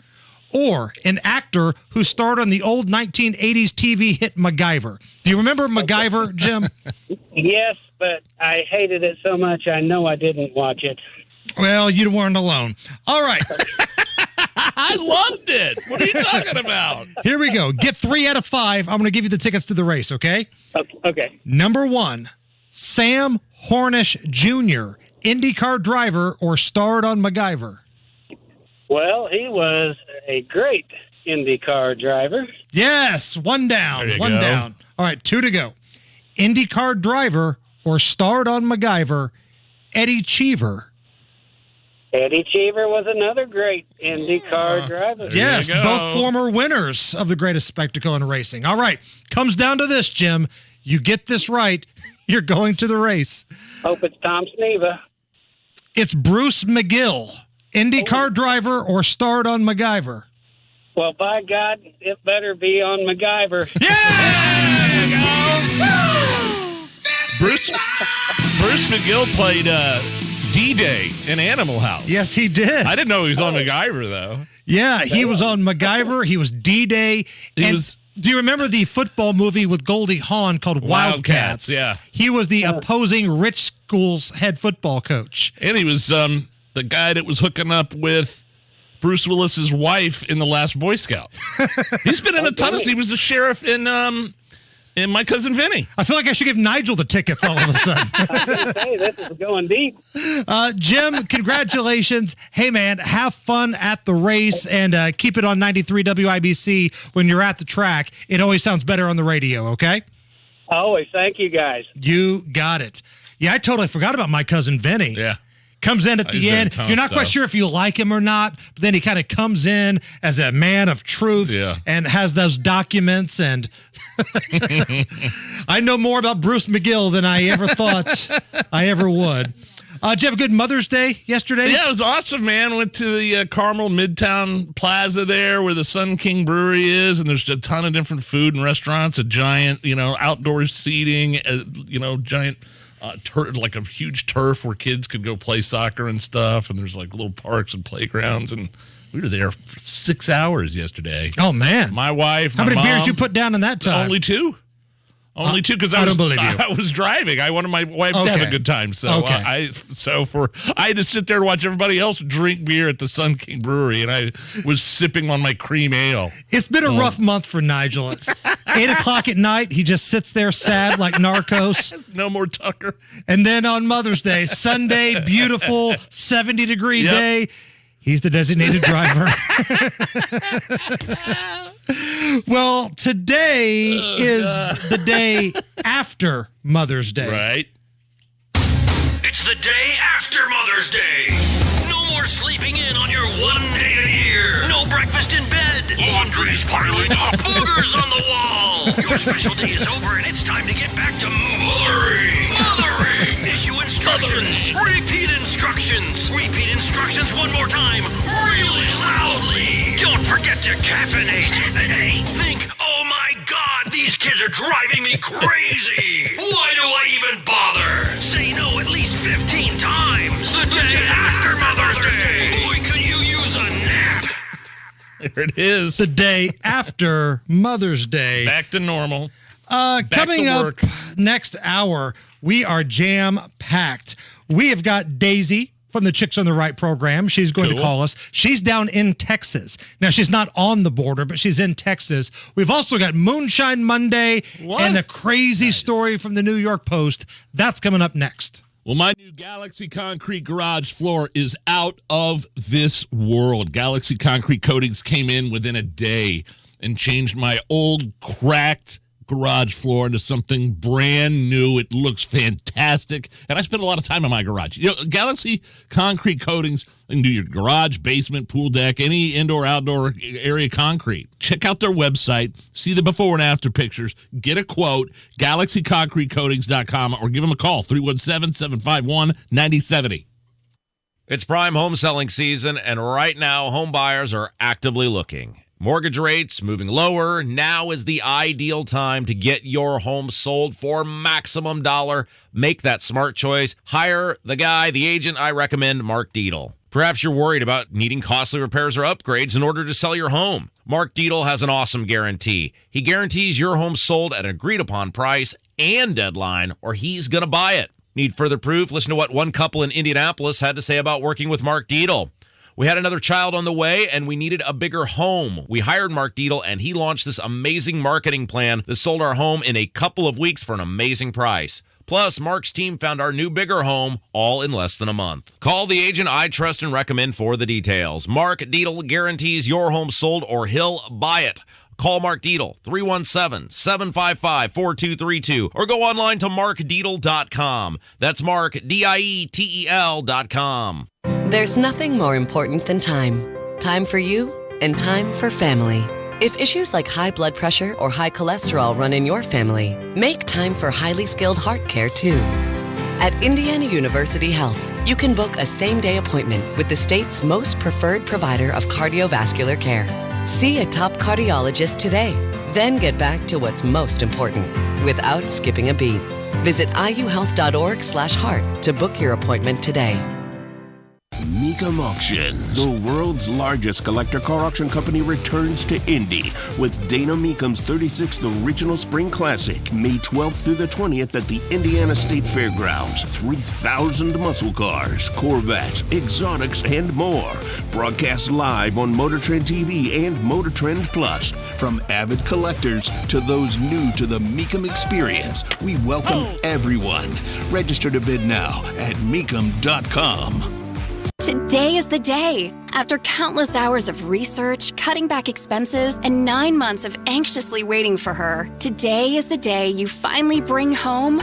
or an actor who starred on the old 1980s TV hit MacGyver. Do you remember MacGyver, Jim? Yes, but I hated it so much I know I didn't watch it. Well, you weren't alone. All right. I loved it. What are you talking about? Here we go. Get 3 out of 5. I'm going to give you the tickets to the race, okay? Okay. Number 1, Sam Hornish Jr., IndyCar driver or starred on MacGyver. Well, he was a great IndyCar driver. Yes, 1 down. 1 down. All right, 2 to go. IndyCar driver or starred on MacGyver, Eddie Cheever. Eddie Cheever was another great IndyCar driver. Yes, both former winners of the greatest spectacle in racing. All right, comes down to this, Jim. You get this right, you're going to the race. Hope it's Tom Sneva. It's Bruce McGill, IndyCar driver or starred on MacGyver. Well, by God, it better be on MacGyver. Bruce McGill played D-Day in Animal House. Yes, he did. I didn't know he was on MacGyver, though. Yeah, he was on MacGyver. He was D-Day. Do you remember the football movie with Goldie Hawn called Wildcats? Yeah. He was the opposing rich school's head football coach. And he was the guy that was hooking up with Bruce Willis's wife in The Last Boy Scout. He's been in a ton of... He was the sheriff in My Cousin Vinny. I feel like I should give Nigel the tickets all of a sudden. Hey, this is going deep. Jim, congratulations. Hey, man, have fun at the race and keep it on 93 WIBC when you're at the track. It always sounds better on the radio, okay? Always. Thank you, guys. You got it. Yeah, I totally forgot about My Cousin Vinny. Yeah. Comes in at the end. You're not quite sure if you like him or not, but then he kind of comes in as a man of truth and has those documents. And I know more about Bruce McGill than I ever thought I ever would. Did you have a good Mother's Day yesterday? Yeah, it was awesome, man. Went to the Carmel Midtown Plaza there where the Sun King Brewery is, and there's a ton of different food and restaurants, a giant, outdoor seating, giant... like a huge turf where kids could go play soccer and stuff, and there's like little parks and playgrounds, and we were there for 6 hours yesterday. Oh man, my wife, how my many mom, beers you put down in that time? Only two because I don't believe you. I was driving. I wanted my wife to have a good time, so I had to sit there and watch everybody else drink beer at the Sun King Brewery, and I was sipping on my cream ale. It's been a rough month for Nigel. It's 8:00 at night. He just sits there sad like Narcos. No more Tucker. And then on Mother's Day, Sunday, beautiful 70-degree day. He's the designated driver. Well, today is the day after Mother's Day. Right. It's the day after Mother's Day. No more sleeping in on your one day a year. No breakfast in bed. Laundry's piling up. Boogers on the wall. Your special day is over and it's time to get back to mothering. Mothering. Issue instructions. Repeat instructions. Repeat instructions one more time. Really loudly. Don't forget to caffeinate. Think, oh my God, these kids are driving me crazy. Why do I even bother? Say no at least 15 times. The day after Mother's Day. Boy, could you use a nap. There it is. The day after Mother's Day. Back to normal. Coming up next hour, we are jam-packed. We have got Daisy from the Chicks on the Right program. She's going to call us. She's down in Texas. Now, she's not on the border, but she's in Texas. We've also got Moonshine Monday and a crazy story from the New York Post. That's coming up next. Well, my new Galaxy Concrete garage floor is out of this world. Galaxy Concrete coatings came in within a day and changed my old cracked garage floor into something brand new. It looks fantastic. And I spend a lot of time in my garage. Galaxy Concrete coatings, you can do your garage, basement, pool deck, any indoor, outdoor area concrete. Check out their website, see the before and after pictures, get a quote, galaxyconcretecoatings.com, or give them a call, 317-751-9070. It's prime home selling season, and right now, home buyers are actively looking. Mortgage rates moving lower. Now is the ideal time to get your home sold for maximum dollar. Make that smart choice. Hire the guy, the agent I recommend, Mark Dietl. Perhaps you're worried about needing costly repairs or upgrades in order to sell your home. Mark Dietl has an awesome guarantee. He guarantees your home sold at an agreed-upon price and deadline, or he's going to buy it. Need further proof? Listen to what one couple in Indianapolis had to say about working with Mark Dietl. We had another child on the way, and we needed a bigger home. We hired Mark Dietl, and he launched this amazing marketing plan that sold our home in a couple of weeks for an amazing price. Plus, Mark's team found our new bigger home all in less than a month. Call the agent I trust and recommend for the details. Mark Dietl guarantees your home sold or he'll buy it. Call Mark Dietl, 317-755-4232, or go online to markdietl.com. That's Mark, DIETEL.com. There's nothing more important than time. Time for you and time for family. If issues like high blood pressure or high cholesterol run in your family, make time for highly skilled heart care too. At Indiana University Health, you can book a same-day appointment with the state's most preferred provider of cardiovascular care. See a top cardiologist today, then get back to what's most important without skipping a beat. Visit iuhealth.org/heart to book your appointment today. Mecum Auction, the world's largest collector car auction company, returns to Indy with Dana Mecum's 36th Original Spring Classic, May 12th through the 20th at the Indiana State Fairgrounds. 3,000 muscle cars, Corvettes, exotics, and more. Broadcast live on Motor Trend TV and Motor Trend Plus. From avid collectors to those new to the Mecum experience, we welcome everyone. Register to bid now at Mecum.com. Today is the day. After countless hours of research, cutting back expenses, and 9 months of anxiously waiting for her, today is the day you finally bring home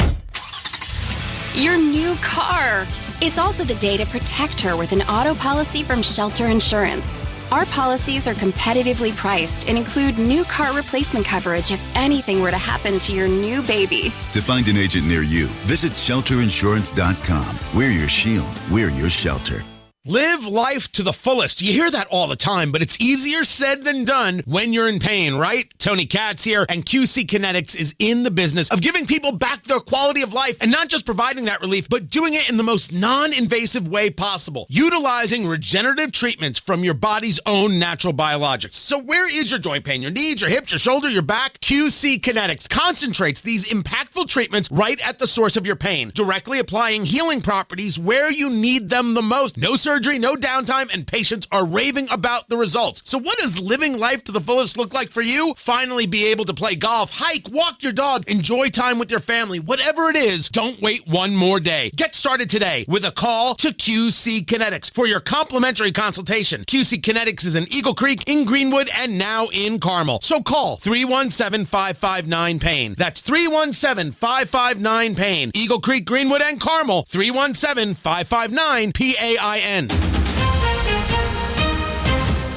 your new car. It's also the day to protect her with an auto policy from Shelter Insurance. Our policies are competitively priced and include new car replacement coverage if anything were to happen to your new baby. To find an agent near you, visit shelterinsurance.com. We're your shield. We're your shelter. Live life to the fullest. You hear that all the time, but it's easier said than done when you're in pain, right? Tony Katz here, and QC Kinetics is in the business of giving people back their quality of life and not just providing that relief, but doing it in the most non-invasive way possible, utilizing regenerative treatments from your body's own natural biologics. So where is your joint pain? Your knees, your hips, your shoulder, your back? QC Kinetics concentrates these impactful treatments right at the source of your pain, directly applying healing properties where you need them the most. No surgery, no downtime, and patients are raving about the results. So what does living life to the fullest look like for you? Finally be able to play golf, hike, walk your dog, enjoy time with your family. Whatever it is, don't wait one more day. Get started today with a call to QC Kinetics for your complimentary consultation. QC Kinetics is in Eagle Creek, in Greenwood, and now in Carmel. So call 317-559-PAIN. That's 317-559-PAIN. Eagle Creek, Greenwood, and Carmel, 317-559-PAIN.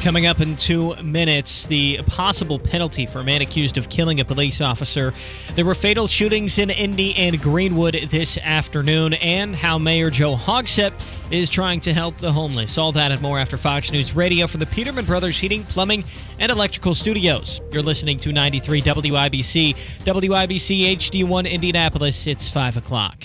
Coming up in 2 minutes, the possible penalty for a man accused of killing a police officer. There were fatal shootings in Indy and Greenwood this afternoon, and how Mayor Joe Hogsett is trying to help the homeless. All that and more after Fox News Radio from the Peterman Brothers Heating, Plumbing, and Electrical Studios. You're listening to 93 WIBC, WIBC HD1 Indianapolis. It's 5 o'clock.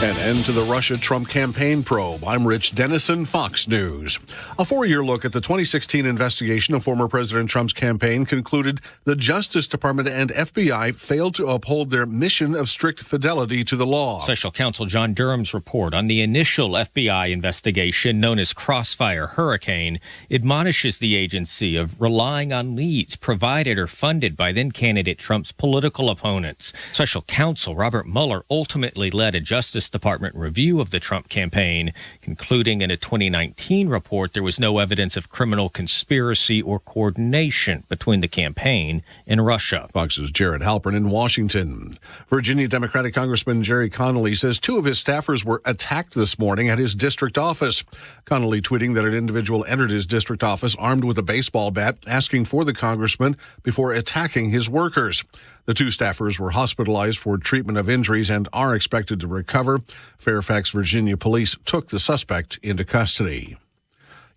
An end to the Russia-Trump campaign probe. I'm Rich Dennison, Fox News. A 4-year look at the 2016 investigation of former President Trump's campaign concluded the Justice Department and FBI failed to uphold their mission of strict fidelity to the law. Special Counsel John Durham's report on the initial FBI investigation, known as Crossfire Hurricane, admonishes the agency of relying on leads provided or funded by then-candidate Trump's political opponents. Special Counsel Robert Mueller ultimately led a Justice Department review of the Trump campaign, concluding in a 2019 report there was no evidence of criminal conspiracy or coordination between the campaign and Russia. Fox's Jared Halpern in Washington. Virginia Democratic Congressman Jerry Connolly says 2 of his staffers were attacked this morning at his district office. Connolly tweeting that an individual entered his district office armed with a baseball bat, asking for the congressman before attacking his workers. The 2 staffers were hospitalized for treatment of injuries and are expected to recover. Fairfax, Virginia police took the suspect into custody.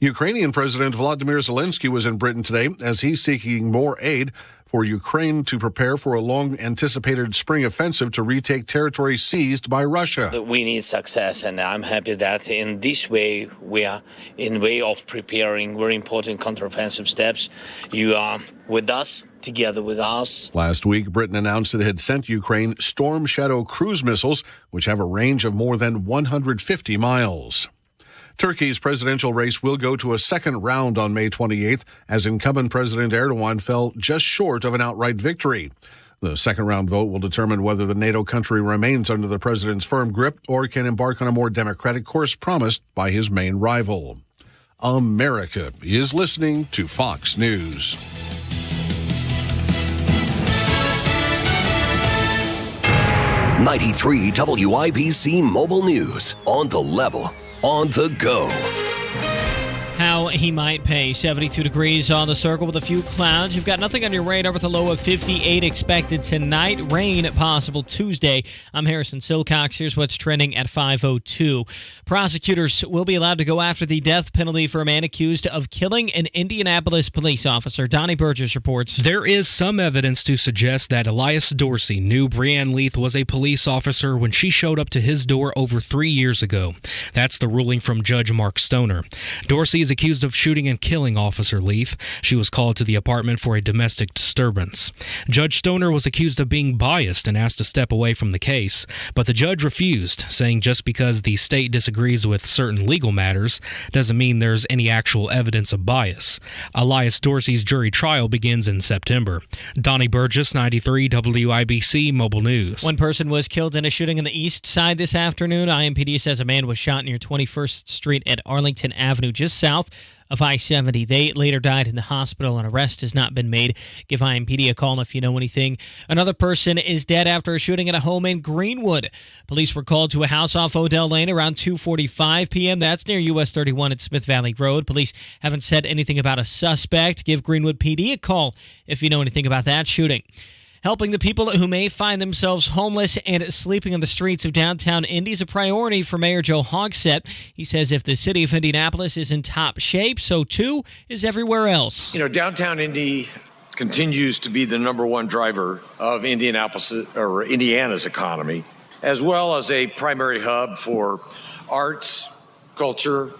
Ukrainian President Volodymyr Zelensky was in Britain today as he's seeking more aid for Ukraine to prepare for a long-anticipated spring offensive to retake territory seized by Russia. We need success, and I'm happy that in this way we are in way of preparing very important counteroffensive steps. You are with us, together with us. Last week, Britain announced it had sent Ukraine Storm Shadow cruise missiles, which have a range of more than 150 miles. Turkey's presidential race will go to a second round on May 28th as incumbent President Erdogan fell just short of an outright victory. The second round vote will determine whether the NATO country remains under the president's firm grip or can embark on a more democratic course promised by his main rival. America is listening to Fox News. '93 WIBC Mobile News. On the level. On the go. How he might pay. 72 degrees on the circle with a few clouds. You've got nothing on your radar with a low of 58 expected tonight. Rain possible Tuesday. I'm Harrison Silcox. Here's what's trending at 5:02. Prosecutors will be allowed to go after the death penalty for a man accused of killing an Indianapolis police officer. Donnie Burgess reports. There is some evidence to suggest that Elias Dorsey knew Breanne Leath was a police officer when she showed up to his door over 3 years ago. That's the ruling from Judge Mark Stoner. Dorsey is accused of shooting and killing Officer Leath. She was called to the apartment for a domestic disturbance. Judge Stoner was accused of being biased and asked to step away from the case, but the judge refused, saying just because the state disagrees with certain legal matters doesn't mean there's any actual evidence of bias. Elias Dorsey's jury trial begins in September. Donnie Burgess, 93 WIBC Mobile News. One person was killed in a shooting on the east side this afternoon. IMPD says a man was shot near 21st Street at Arlington Avenue, just south of I-70. They later died in the hospital. An arrest has not been made. Give IMPD a call if you know anything. Another person is dead after a shooting at a home in Greenwood. Police were called to a house off Odell Lane around 2:45 p.m. That's near US 31 at Smith Valley Road. Police haven't said anything about a suspect. Give Greenwood PD a call if you know anything about that shooting. Helping the people who may find themselves homeless and sleeping on the streets of downtown Indy is a priority for Mayor Joe Hogsett. He says if the city of Indianapolis is in top shape, so too is everywhere else. You know, downtown Indy continues to be the number one driver of Indiana's economy, as well as a primary hub for arts, culture,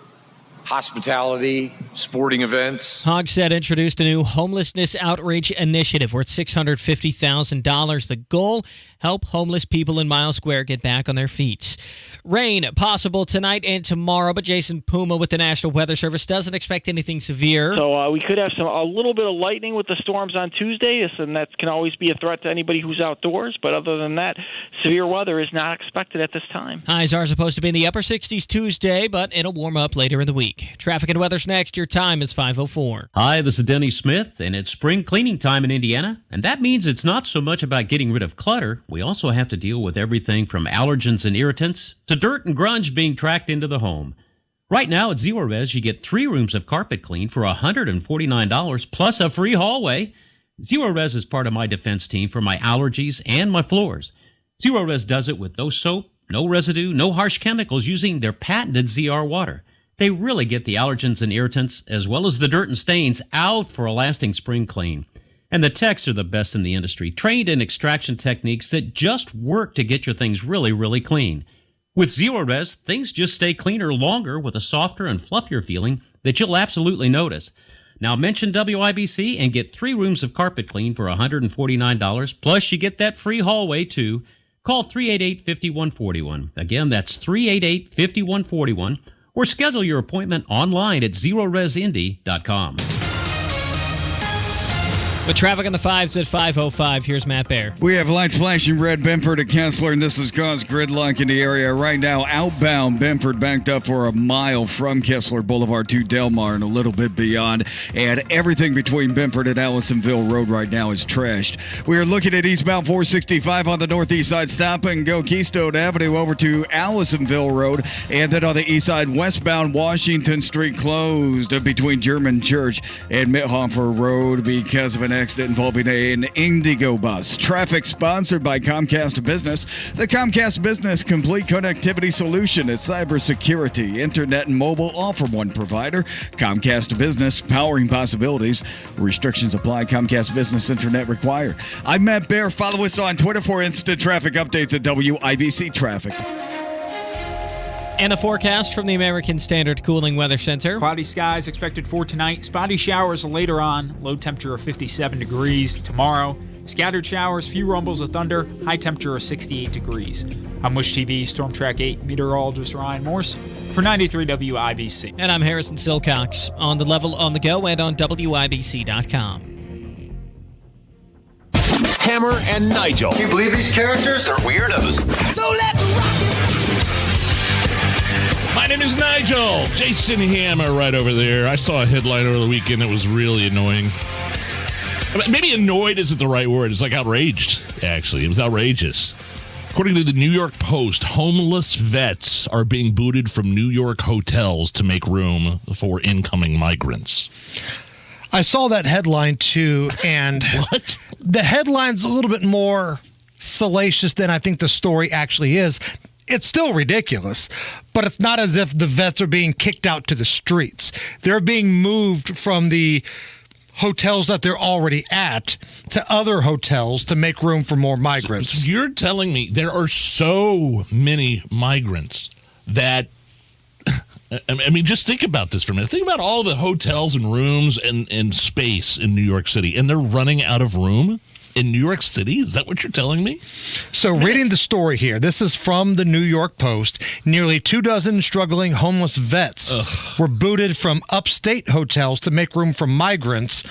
hospitality, sporting events. Hogsett introduced a new homelessness outreach initiative worth $650,000. The goal, help homeless people in Mile Square get back on their feet. Rain possible tonight and tomorrow, but Jason Puma with the National Weather Service doesn't expect anything severe. So we could have a little bit of lightning with the storms on Tuesday, and that can always be a threat to anybody who's outdoors. But other than that, severe weather is not expected at this time. Highs are supposed to be in the upper 60s Tuesday, but it'll warm up later in the week. Traffic and weather's next. Your time is 5:04. Hi, this is Denny Smith, and it's spring cleaning time in Indiana, and that means it's not so much about getting rid of clutter. We also have to deal with everything from allergens and irritants to dirt and grunge being tracked into the home. Right now at Zero Res, you get 3 rooms of carpet clean for $149 plus a free hallway. Zero Res is part of my defense team for my allergies and my floors. Zero Res does it with no soap, no residue, no harsh chemicals, using their patented ZR water. They really get the allergens and irritants, as well as the dirt and stains, out for a lasting spring clean. And the techs are the best in the industry, trained in extraction techniques that just work to get your things really, really clean. With Zero Res, things just stay cleaner longer with a softer and fluffier feeling that you'll absolutely notice. Now mention WIBC and get 3 rooms of carpet clean for $149, plus you get that free hallway too. Call 388-5141. Again, that's 388-5141. Or schedule your appointment online at ZeroResIndy.com. With traffic on the 5s at 5:05, here's Matt Baer. We have lights flashing red Benford to Kessler, and this has caused gridlock in the area. Right now, outbound Benford backed up for a mile from Kessler Boulevard to Delmar and a little bit beyond. And everything between Benford and Allisonville Road right now is trashed. We are looking at eastbound 465 on the northeast side. Stop and go Keystone Avenue over to Allisonville Road. And then on the east side, westbound Washington Street closed between German Church and Mithofer Road because of an accident involving an Indigo bus. Traffic sponsored by Comcast Business. The Comcast Business complete connectivity solution at cybersecurity, internet, and mobile, all from one provider. Comcast Business, powering possibilities. Restrictions apply. Comcast Business internet required. I'm Matt Baer. Follow us on Twitter for instant traffic updates at WIBC Traffic. And a forecast from the American Standard Cooling Weather Center. Cloudy skies expected for tonight. Spotty showers later on. Low temperature of 57 degrees. Tomorrow, scattered showers, few rumbles of thunder. High temperature of 68 degrees. I'm Wish TV Storm Track 8 meteorologist Ryan Morse for 93 WIBC. And I'm Harrison Silcox. On the level, on the go, and on WIBC.com. Hammer and Nigel. Can you believe these characters are weirdos? So let's rock it! My name is Nigel. Jason Hammer right over there. I saw a headline over the weekend that was really annoying. Maybe annoyed isn't the right word. It's like outraged, actually. It was outrageous. According to the New York Post, homeless vets are being booted from New York hotels to make room for incoming migrants. I saw that headline too, and what? The headline's a little bit more salacious than I think the story actually is. It's still ridiculous, but it's not as if the vets are being kicked out to the streets. They're being moved from the hotels that they're already at to other hotels to make room for more migrants. So you're telling me there are so many migrants that, I mean, just think about this for a minute. Think about all the hotels and rooms and space in New York City, and they're running out of room in New York City? Is that what you're telling me? So reading the story here, this is from the New York Post. Nearly 24 struggling homeless vets were booted from upstate hotels to make room for migrants.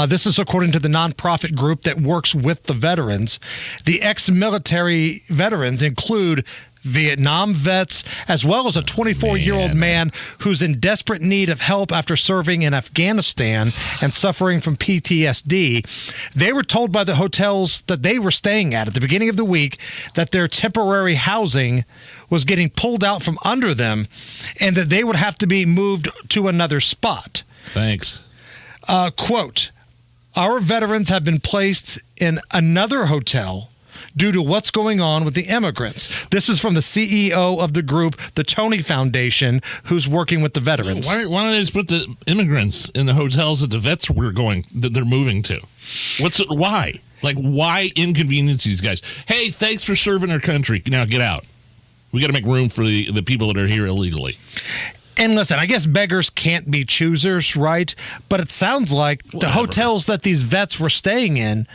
This is according to the nonprofit group that works with the veterans. The ex-military veterans include Vietnam vets, as well as a 24-year-old man who's in desperate need of help after serving in Afghanistan and suffering from PTSD. They were told by the hotels that they were staying at the beginning of the week that their temporary housing was getting pulled out from under them and that they would have to be moved to another spot. Thanks. Quote, our veterans have been placed in another hotel due to what's going on with the immigrants. This is from the CEO of the group, the Tony Foundation, who's working with the veterans. Why don't they just put the immigrants in the hotels that the vets that they're moving to? Why? Like, why inconvenience these guys? Hey, thanks for serving our country. Now get out. We got to make room for the people that are here illegally. And listen, I guess beggars can't be choosers, right? But it sounds like the hotels that these vets were staying in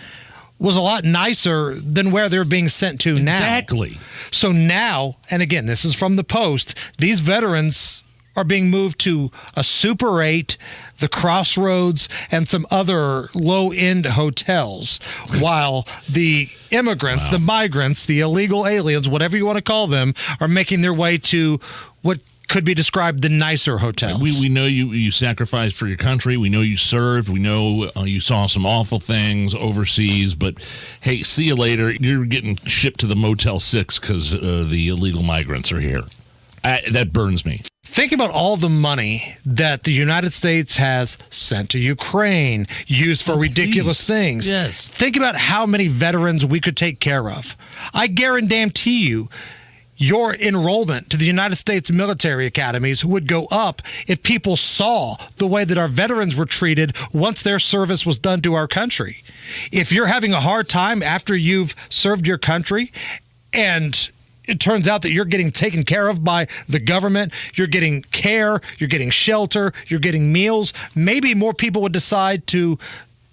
was a lot nicer than where they're being sent to now. Exactly. So now, and again, this is from the Post, these veterans are being moved to a Super 8, the Crossroads, and some other low-end hotels, while the immigrants, the migrants, the illegal aliens, whatever you want to call them, are making their way to what could be described the nicer hotels. We know you sacrificed for your country. We know you served. We know you saw some awful things overseas. But, hey, see you later. You're getting shipped to the Motel 6 because the illegal migrants are here. That burns me. Think about all the money that the United States has sent to Ukraine, used for ridiculous things. Yes. Think about how many veterans we could take care of. I guarantee you, your enrollment to the United States military academies would go up if people saw the way that our veterans were treated once their service was done to our country. If you're having a hard time after you've served your country and it turns out that you're getting taken care of by the government, you're getting care, you're getting shelter, you're getting meals, maybe more people would decide to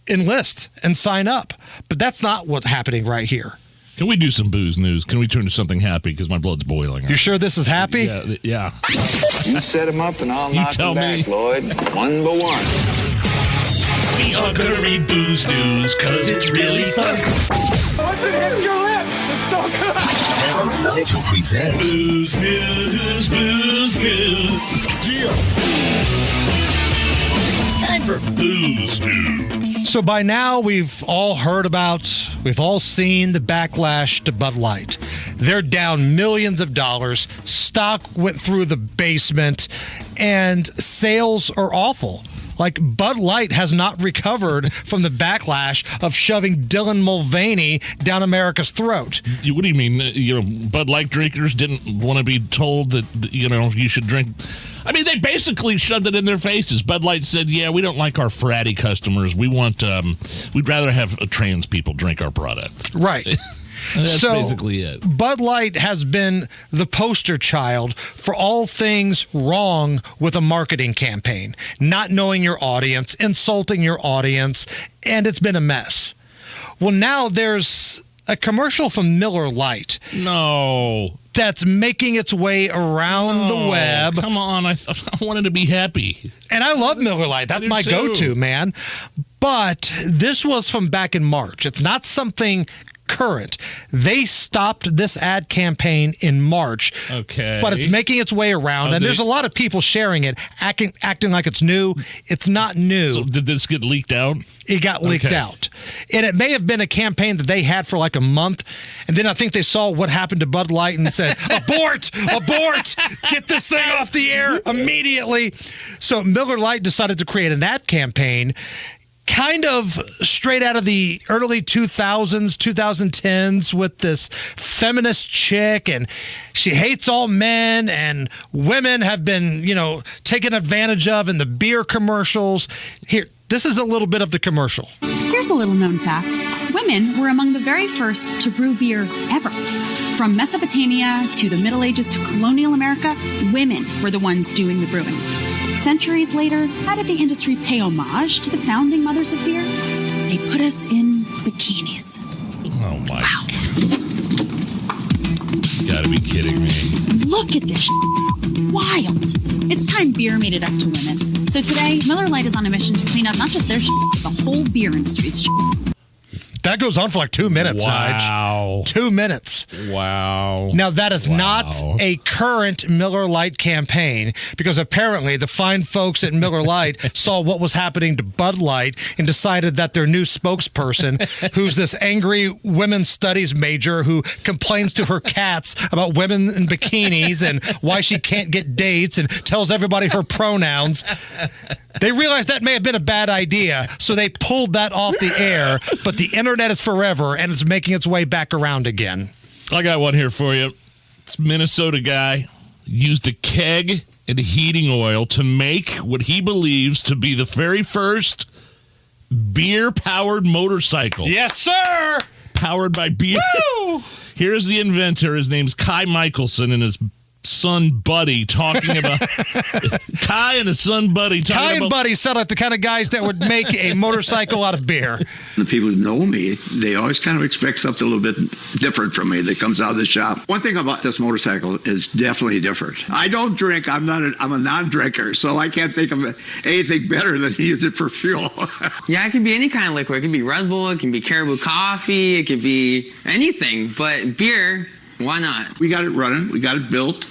enlist and sign up. But that's not what's happening right here. Can we do some booze news? Can we turn to something happy? Because my blood's boiling. You sure this is happy? Yeah. You set him up and I'll knock him back, Lloyd. One by one. We are gonna read booze news because it's really fun. Once it hits your lips, it's so good. Nigel presents Booze News, Booze News. Yeah. Time for Booze News. So by now, we've all seen the backlash to Bud Light. They're down millions of dollars. Stock went through the basement, and sales are awful. Like, Bud Light has not recovered from the backlash of shoving Dylan Mulvaney down America's throat. What do you mean? Bud Light drinkers didn't want to be told that, you should drink. I mean, they basically shoved it in their faces. Bud Light said, yeah, we don't like our fratty customers. We'd rather have trans people drink our product. Right. That's basically it. Bud Light has been the poster child for all things wrong with a marketing campaign. Not knowing your audience, insulting your audience, and it's been a mess. Well, now there's a commercial from Miller Lite. No. That's making its way around the web. Come on, I wanted to be happy. And I love Miller Lite. That's my go-to, man. But this was from back in March. It's not something current. They stopped this ad campaign in March. Okay. But it's making its way around, and there's a lot of people sharing it, acting like it's new. It's not new. So did this get leaked out? It got leaked out. And it may have been a campaign that they had for like a month. And then I think they saw what happened to Bud Light and said, abort, get this thing off the air immediately. So Miller Lite decided to create an ad campaign kind of straight out of the early 2000s, 2010s with this feminist chick, and she hates all men, and women have been, taken advantage of in the beer commercials. Here, this is a little bit of the commercial. Here's a little known fact. Women were among the very first to brew beer ever. From Mesopotamia to the Middle Ages to colonial America, women were the ones doing the brewing. Centuries later, how did the industry pay homage to the founding mothers of beer? They put us in bikinis. Oh my God. You gotta be kidding me. Look at this wild. It's time beer made it up to women. So today, Miller Lite is on a mission to clean up not just their but the whole beer industry's That goes on for like 2 minutes, Wow. Nige. 2 minutes. Wow. Now, that is not a current Miller Lite campaign, because apparently the fine folks at Miller Lite saw what was happening to Bud Light and decided that their new spokesperson, who's this angry women's studies major who complains to her cats about women in bikinis and why she can't get dates and tells everybody her pronouns, they realized that may have been a bad idea, so they pulled that off the air, but the internet is forever, and it's making its way back around again. I got one here for you. This Minnesota guy used a keg and heating oil to make what he believes to be the very first beer-powered motorcycle. Yes, sir! Powered by beer. Woo! Here's the inventor. His name's Kai Michelson, and his son Buddy talking about Kai and his son Buddy talking Kai and about Buddy sound like the kind of guys that would make a motorcycle out of beer. The people who know me, they always kind of expect something a little bit different from me that comes out of the shop. One thing about this motorcycle is definitely different. I don't drink. I'm a non-drinker, so I can't think of anything better than to use it for fuel. Yeah, it can be any kind of liquid. It can be Red Bull, it can be Caribou coffee, it could be anything, but beer, why not? We got it running. We got it built.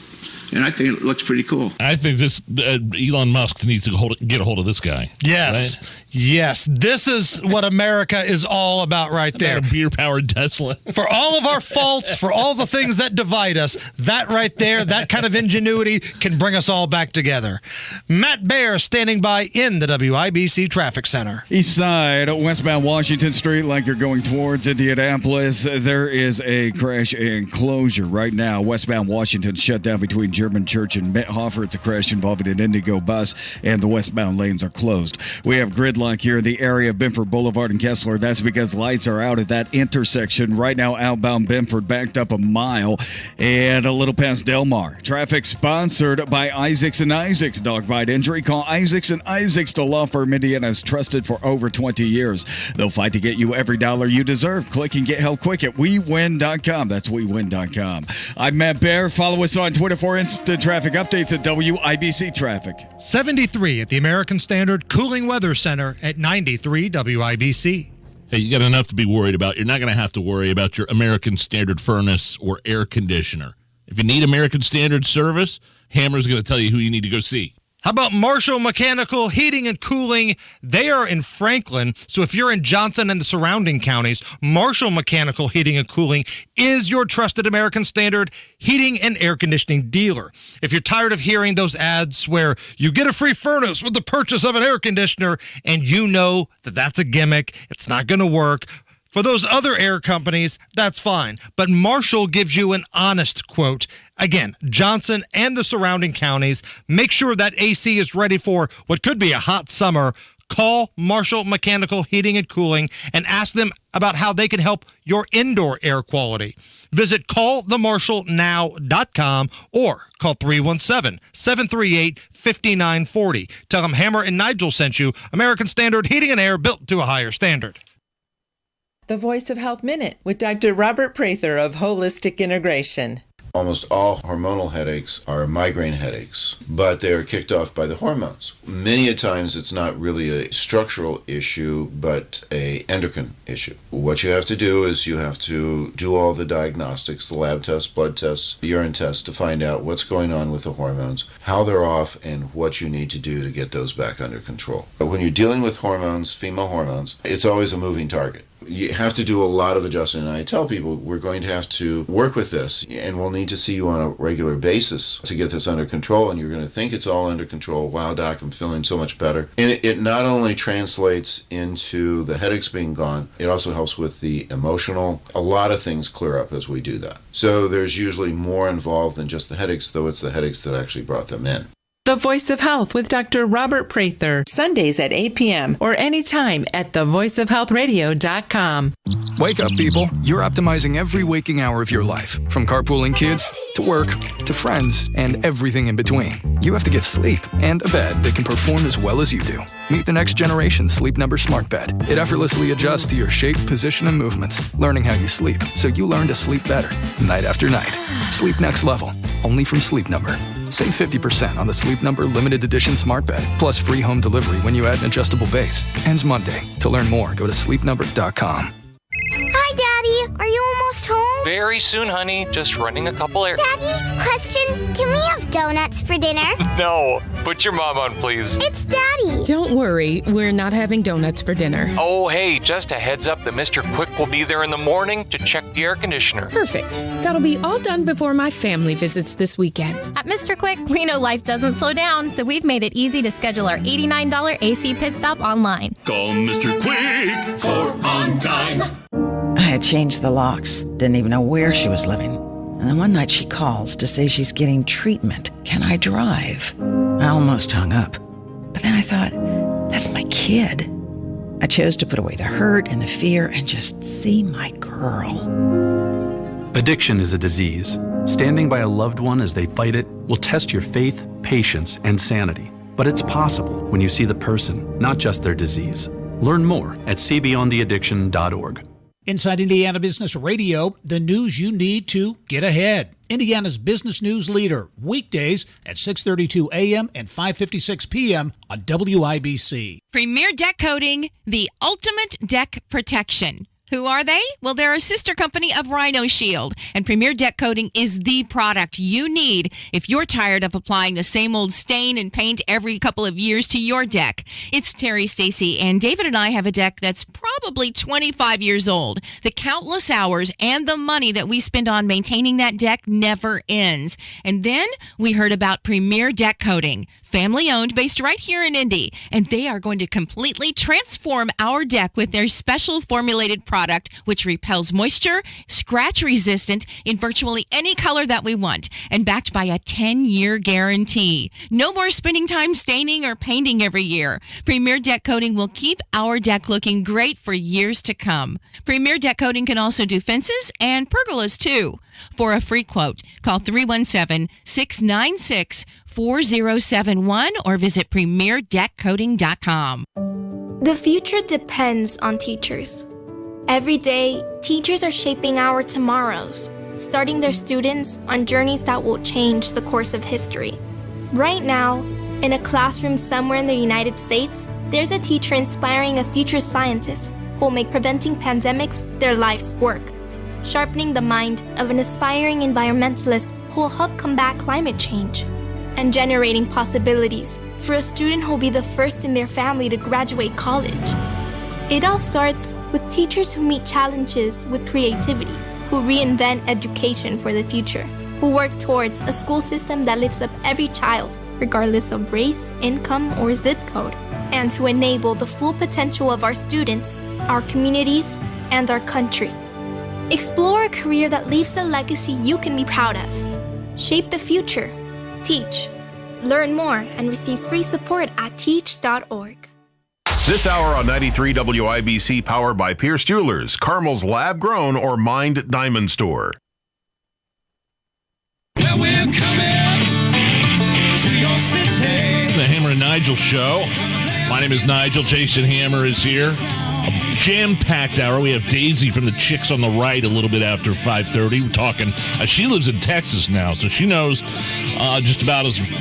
And I think it looks pretty cool. I think this Elon Musk needs to get a hold of this guy. Yes. Right? Yes. This is what America is all about right there. About a beer-powered Tesla. For all of our faults, for all the things that divide us, that right there, that kind of ingenuity can bring us all back together. Matt Baer standing by in the WIBC Traffic Center. East side, westbound Washington Street, like you're going towards Indianapolis. There is a crash and closure right now. Westbound Washington shut down between German Church and Mithofer. It's a crash involving an Indigo bus, and the westbound lanes are closed. We have gridlock here in the area of Benford Boulevard and Kessler. That's because lights are out at that intersection. Right now, outbound Benford backed up a mile and a little past Delmar. Traffic sponsored by Isaacs & Isaacs. Dog bite injury? Call Isaacs & Isaacs, the law firm Indiana has trusted for over 20 years. They'll fight to get you every dollar you deserve. Click and get help quick at WeWin.com. That's WeWin.com. I'm Matt Baer. Follow us on Twitter for instant traffic updates at WIBC Traffic. 73 at the American Standard Cooling Weather Center at 93 WIBC. Hey, you got enough to be worried about. You're not going to have to worry about your American Standard furnace or air conditioner. If you need American Standard service, Hammer's going to tell you who you need to go see. How about Marshall Mechanical Heating and Cooling? They are in Franklin, so if you're in Johnson and the surrounding counties, Marshall Mechanical Heating and Cooling is your trusted American Standard heating and air conditioning dealer. If you're tired of hearing those ads where you get a free furnace with the purchase of an air conditioner, and you know that that's a gimmick, it's not going to work, for those other air companies, that's fine. But Marshall gives you an honest quote. Again, Johnson and the surrounding counties, make sure that AC is ready for what could be a hot summer. Call Marshall Mechanical Heating and Cooling and ask them about how they can help your indoor air quality. Visit callthemarshallnow.com or call 317-738-5940. Tell them Hammer and Nigel sent you. American Standard Heating and Air, built to a higher standard. The Voice of Health Minute with Dr. Robert Prather of Holistic Integration. Almost all hormonal headaches are migraine headaches, but they are kicked off by the hormones. Many a times it's not really a structural issue, but a endocrine issue. What you have to do is you have to do all the diagnostics, the lab tests, blood tests, urine tests, to find out what's going on with the hormones, how they're off, and what you need to do to get those back under control. But when you're dealing with hormones, female hormones, it's always a moving target. You have to do a lot of adjusting, and I tell people we're going to have to work with this, and we'll need to see you on a regular basis to get this under control, and you're going to think it's all under control. Wow, Doc, I'm feeling so much better. And it not only translates into the headaches being gone, it also helps with the emotional. A lot of things clear up as we do that. So there's usually more involved than just the headaches, though it's the headaches that actually brought them in. The Voice of Health with Dr. Robert Prather, Sundays at 8 p.m. or anytime at thevoiceofhealthradio.com. Wake up, people. You're optimizing every waking hour of your life, from carpooling kids to work to friends and everything in between. You have to get sleep and a bed that can perform as well as you do. Meet the next generation Sleep Number Smart Bed. It effortlessly adjusts to your shape, position, and movements, learning how you sleep so you learn to sleep better night after night. Sleep next level, only from Sleep Number. Save 50% on the Sleep Number Limited Edition Smart Bed, plus free home delivery when you add an adjustable base. Ends Monday. To learn more, go to sleepnumber.com. Hi, Daddy. Are you almost home? Very soon, honey. Just running a couple errands. Daddy, question. Can we have donuts for dinner? No. Put your mom on, please. It's Daddy. Don't worry. We're not having donuts for dinner. Oh, hey, just a heads up that Mr. Quick will be there in the morning to check the air conditioner. Perfect. That'll be all done before my family visits this weekend. At Mr. Quick, we know life doesn't slow down, so we've made it easy to schedule our $89 AC pit stop online. Call Mr. Quick for on time. I had changed the locks, didn't even know where she was living. And then one night she calls to say she's getting treatment. Can I drive? I almost hung up. But then I thought, that's my kid. I chose to put away the hurt and the fear and just see my girl. Addiction is a disease. Standing by a loved one as they fight it will test your faith, patience, and sanity. But it's possible when you see the person, not just their disease. Learn more at cbeyondtheaddiction.org. Inside Indiana Business Radio, the news you need to get ahead. Indiana's business news leader, weekdays at 6:32 a.m. and 5:56 p.m. on WIBC. Premier Deck Coating, the ultimate deck protection. Who are they? Well, they're a sister company of Rhino Shield, and Premier Deck Coating is the product you need if you're tired of applying the same old stain and paint every couple of years to your deck. It's Terry, Stacy, and David and I have a deck that's probably 25 years old. The countless hours and the money that we spend on maintaining that deck never ends. And then we heard about Premier Deck Coating, family owned, based right here in Indy, and they are going to completely transform our deck with their special formulated product, which repels moisture, scratch resistant in virtually any color that we want, and backed by a 10-year guarantee. No more spending time staining or painting every year. Premier Deck Coating will keep our deck looking great for years to come. Premier Deck Coating can also do fences and pergolas too. For a free quote, call 317-696-4071 or visit premierdeckcoating.com. The future depends on teachers. Every day, teachers are shaping our tomorrows, starting their students on journeys that will change the course of history. Right now, in a classroom somewhere in the United States, there's a teacher inspiring a future scientist who will make preventing pandemics their life's work, sharpening the mind of an aspiring environmentalist who will help combat climate change, and generating possibilities for a student who will be the first in their family to graduate college. It all starts with teachers who meet challenges with creativity, who reinvent education for the future, who work towards a school system that lifts up every child, regardless of race, income, or zip code, and who enable the full potential of our students, our communities, and our country. Explore a career that leaves a legacy you can be proud of. Shape the future. Teach. Learn more and receive free support at teach.org. This hour on 93 WIBC, powered by Pierce Jewelers, Carmel's Lab Grown or Mined Diamond Store. Well, we're coming to your city. The Hammer and Nigel Show. My name is Nigel. Jason Hammer is here. A jam-packed hour. We have Daisy from the Chicks on the Right a little bit after 5:30. We're talking. She lives in Texas now, so she knows just about as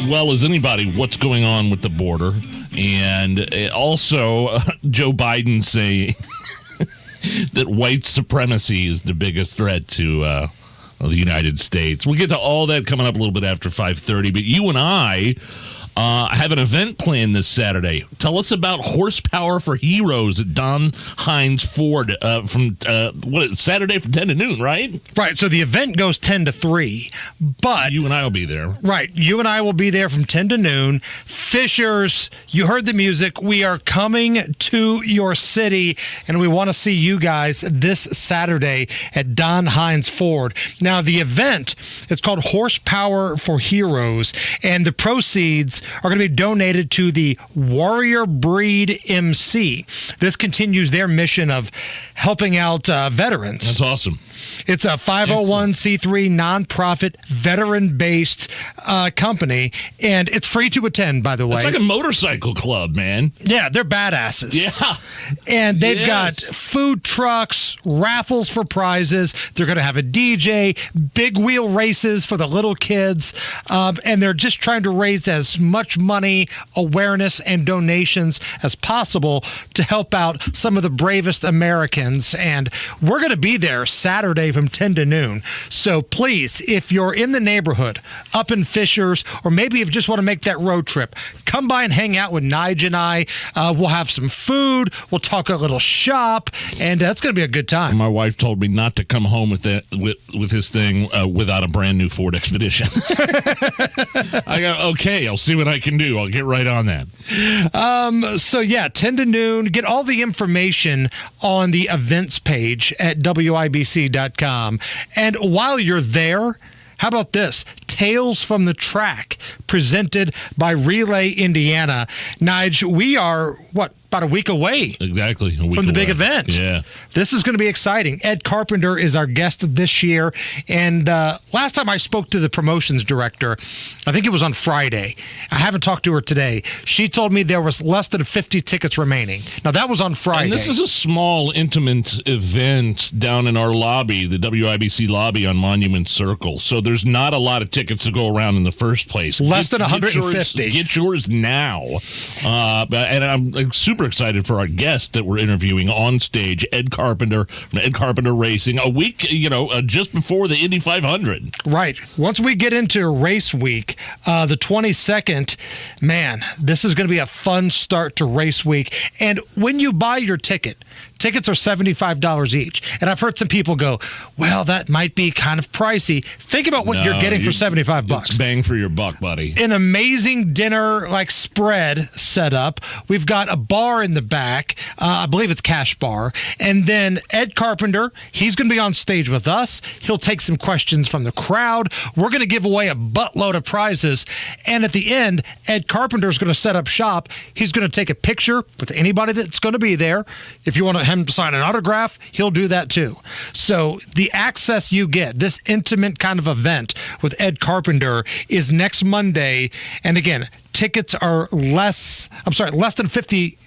well as anybody what's going on with the border. And also, Joe Biden saying that white supremacy is the biggest threat to the United States. We'll get to all that coming up a little bit after 5:30. But you and I have an event planned this Saturday. Tell us about Horsepower for Heroes at Don Hines Ford from Saturday from 10 to noon, right? Right. So the event goes 10 to 3, but you and I will be there. Right. You and I will be there from 10 to noon. Fishers, you heard the music. We are coming to your city, and we want to see you guys this Saturday at Don Hines Ford. Now, the event, it's called Horsepower for Heroes, and the proceeds are going to be donated to the Warrior Breed MC. This continues their mission of helping out veterans. That's awesome. It's a 501c3 nonprofit veteran-based company, and it's free to attend, by the way. It's like a motorcycle club, man. Yeah, they're badasses. Yeah. And they've got food trucks, raffles for prizes. They're going to have a DJ, big wheel races for the little kids, and they're just trying to raise as much money, awareness, and donations as possible to help out some of the bravest Americans. And we're going to be there Saturday from 10 to noon. So please, if you're in the neighborhood, up in Fishers, or maybe if you just want to make that road trip, come by and hang out with Nigel and I. We'll have some food. We'll talk a little shop, and it's going to be a good time. My wife told me not to come home with his thing without a brand new Ford Expedition. I go, okay, I'll see what I can do. I'll get right on that. So yeah, 10 to noon. Get all the information on the events page at WIBC.com. And while you're there, how about this? Tales from the Track, presented by Relay Indiana. Nigel, we are, about a week away. Exactly. From the big event. Yeah. This is going to be exciting. Ed Carpenter is our guest this year. And last time I spoke to the promotions director, I think it was on Friday. I haven't talked to her today. She told me there was less than 50 tickets remaining. Now, that was on Friday. And this is a small, intimate event down in our lobby, the WIBC lobby on Monument Circle. So there's not a lot of tickets to go around in the first place. Less than 150. Get yours now. And I'm super excited for our guest that we're interviewing on stage, Ed Carpenter from Ed Carpenter Racing, a week, just before the Indy 500. Right. Once we get into race week, the 22nd, man, this is going to be a fun start to race week. And when you buy your ticket, tickets are $75 each. And I've heard some people go, well, that might be kind of pricey. Think about what you're getting for $75. It's bang for your buck, buddy. An amazing dinner spread set up. We've got a bar in the back. I believe it's Cash Bar. And then Ed Carpenter, he's going to be on stage with us. He'll take some questions from the crowd. We're going to give away a buttload of prizes. And at the end, Ed Carpenter is going to set up shop. He's going to take a picture with anybody that's going to be there. If you want him to sign an autograph, he'll do that too. So the access you get, this intimate kind of event with Ed Carpenter, is next Monday. And again, tickets are less than 50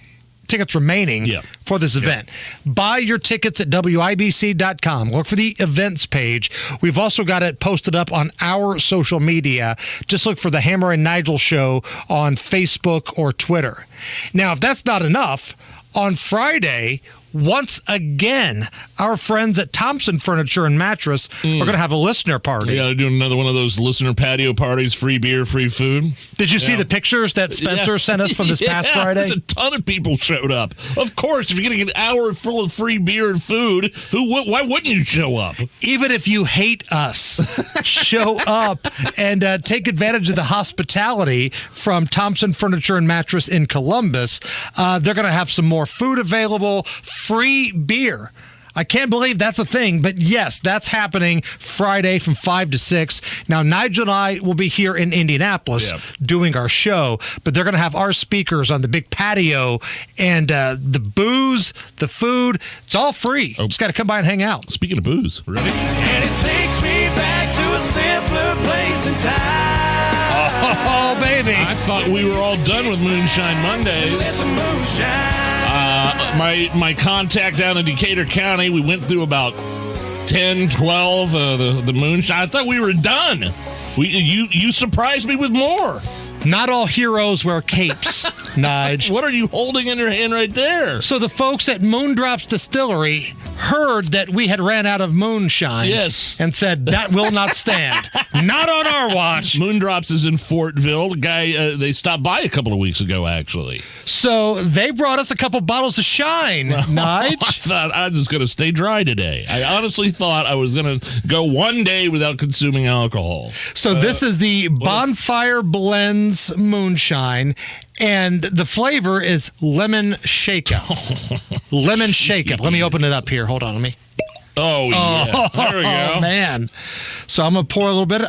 tickets remaining for this event. Buy your tickets at WIBC.com. Look for the events page. We've also got it posted up on our social media. Just look for the Hammer and Nigel Show on Facebook or Twitter. Now, if that's not enough, on Friday, once again, our friends at Thompson Furniture and Mattress are going to have a listener party. Yeah, doing another one of those listener patio parties, free beer, free food. Did you see the pictures that Spencer sent us from this past Friday? A ton of people showed up. Of course, if you're getting an hour full of free beer and food, why wouldn't you show up? Even if you hate us, show up and take advantage of the hospitality from Thompson Furniture and Mattress in Columbus. They're going to have some more food available, free beer. I can't believe that's a thing, but yes, that's happening Friday from 5 to 6. Now, Nigel and I will be here in Indianapolis doing our show, but they're going to have our speakers on the big patio, and the booze, the food, it's all free. Just got to come by and hang out. Speaking of booze, ready? And it takes me back to a simpler place in time. Oh, baby. I thought we were all done with Moonshine Mondays. my contact down in Decatur County, we went through about 10, 12 the moonshine. I thought we were done. You surprised me with more. Not all heroes wear capes, Nige. What are you holding in your hand right there? So the folks at Moondrops Distillery heard that we had ran out of moonshine. Yes. And said, that will not stand. Not on our watch. Moondrops is in Fortville. The guy, they stopped by a couple of weeks ago, actually. So they brought us a couple bottles of shine, Nige. I thought I was just going to stay dry today. I honestly thought I was going to go one day without consuming alcohol. So this is the Bonfire Blends Moonshine, and the flavor is lemon shake-up. Lemon shake-up. Let me open it up here. Hold on, let me. Oh, yeah. There we go. Oh, man. So I'm going to pour a little bit.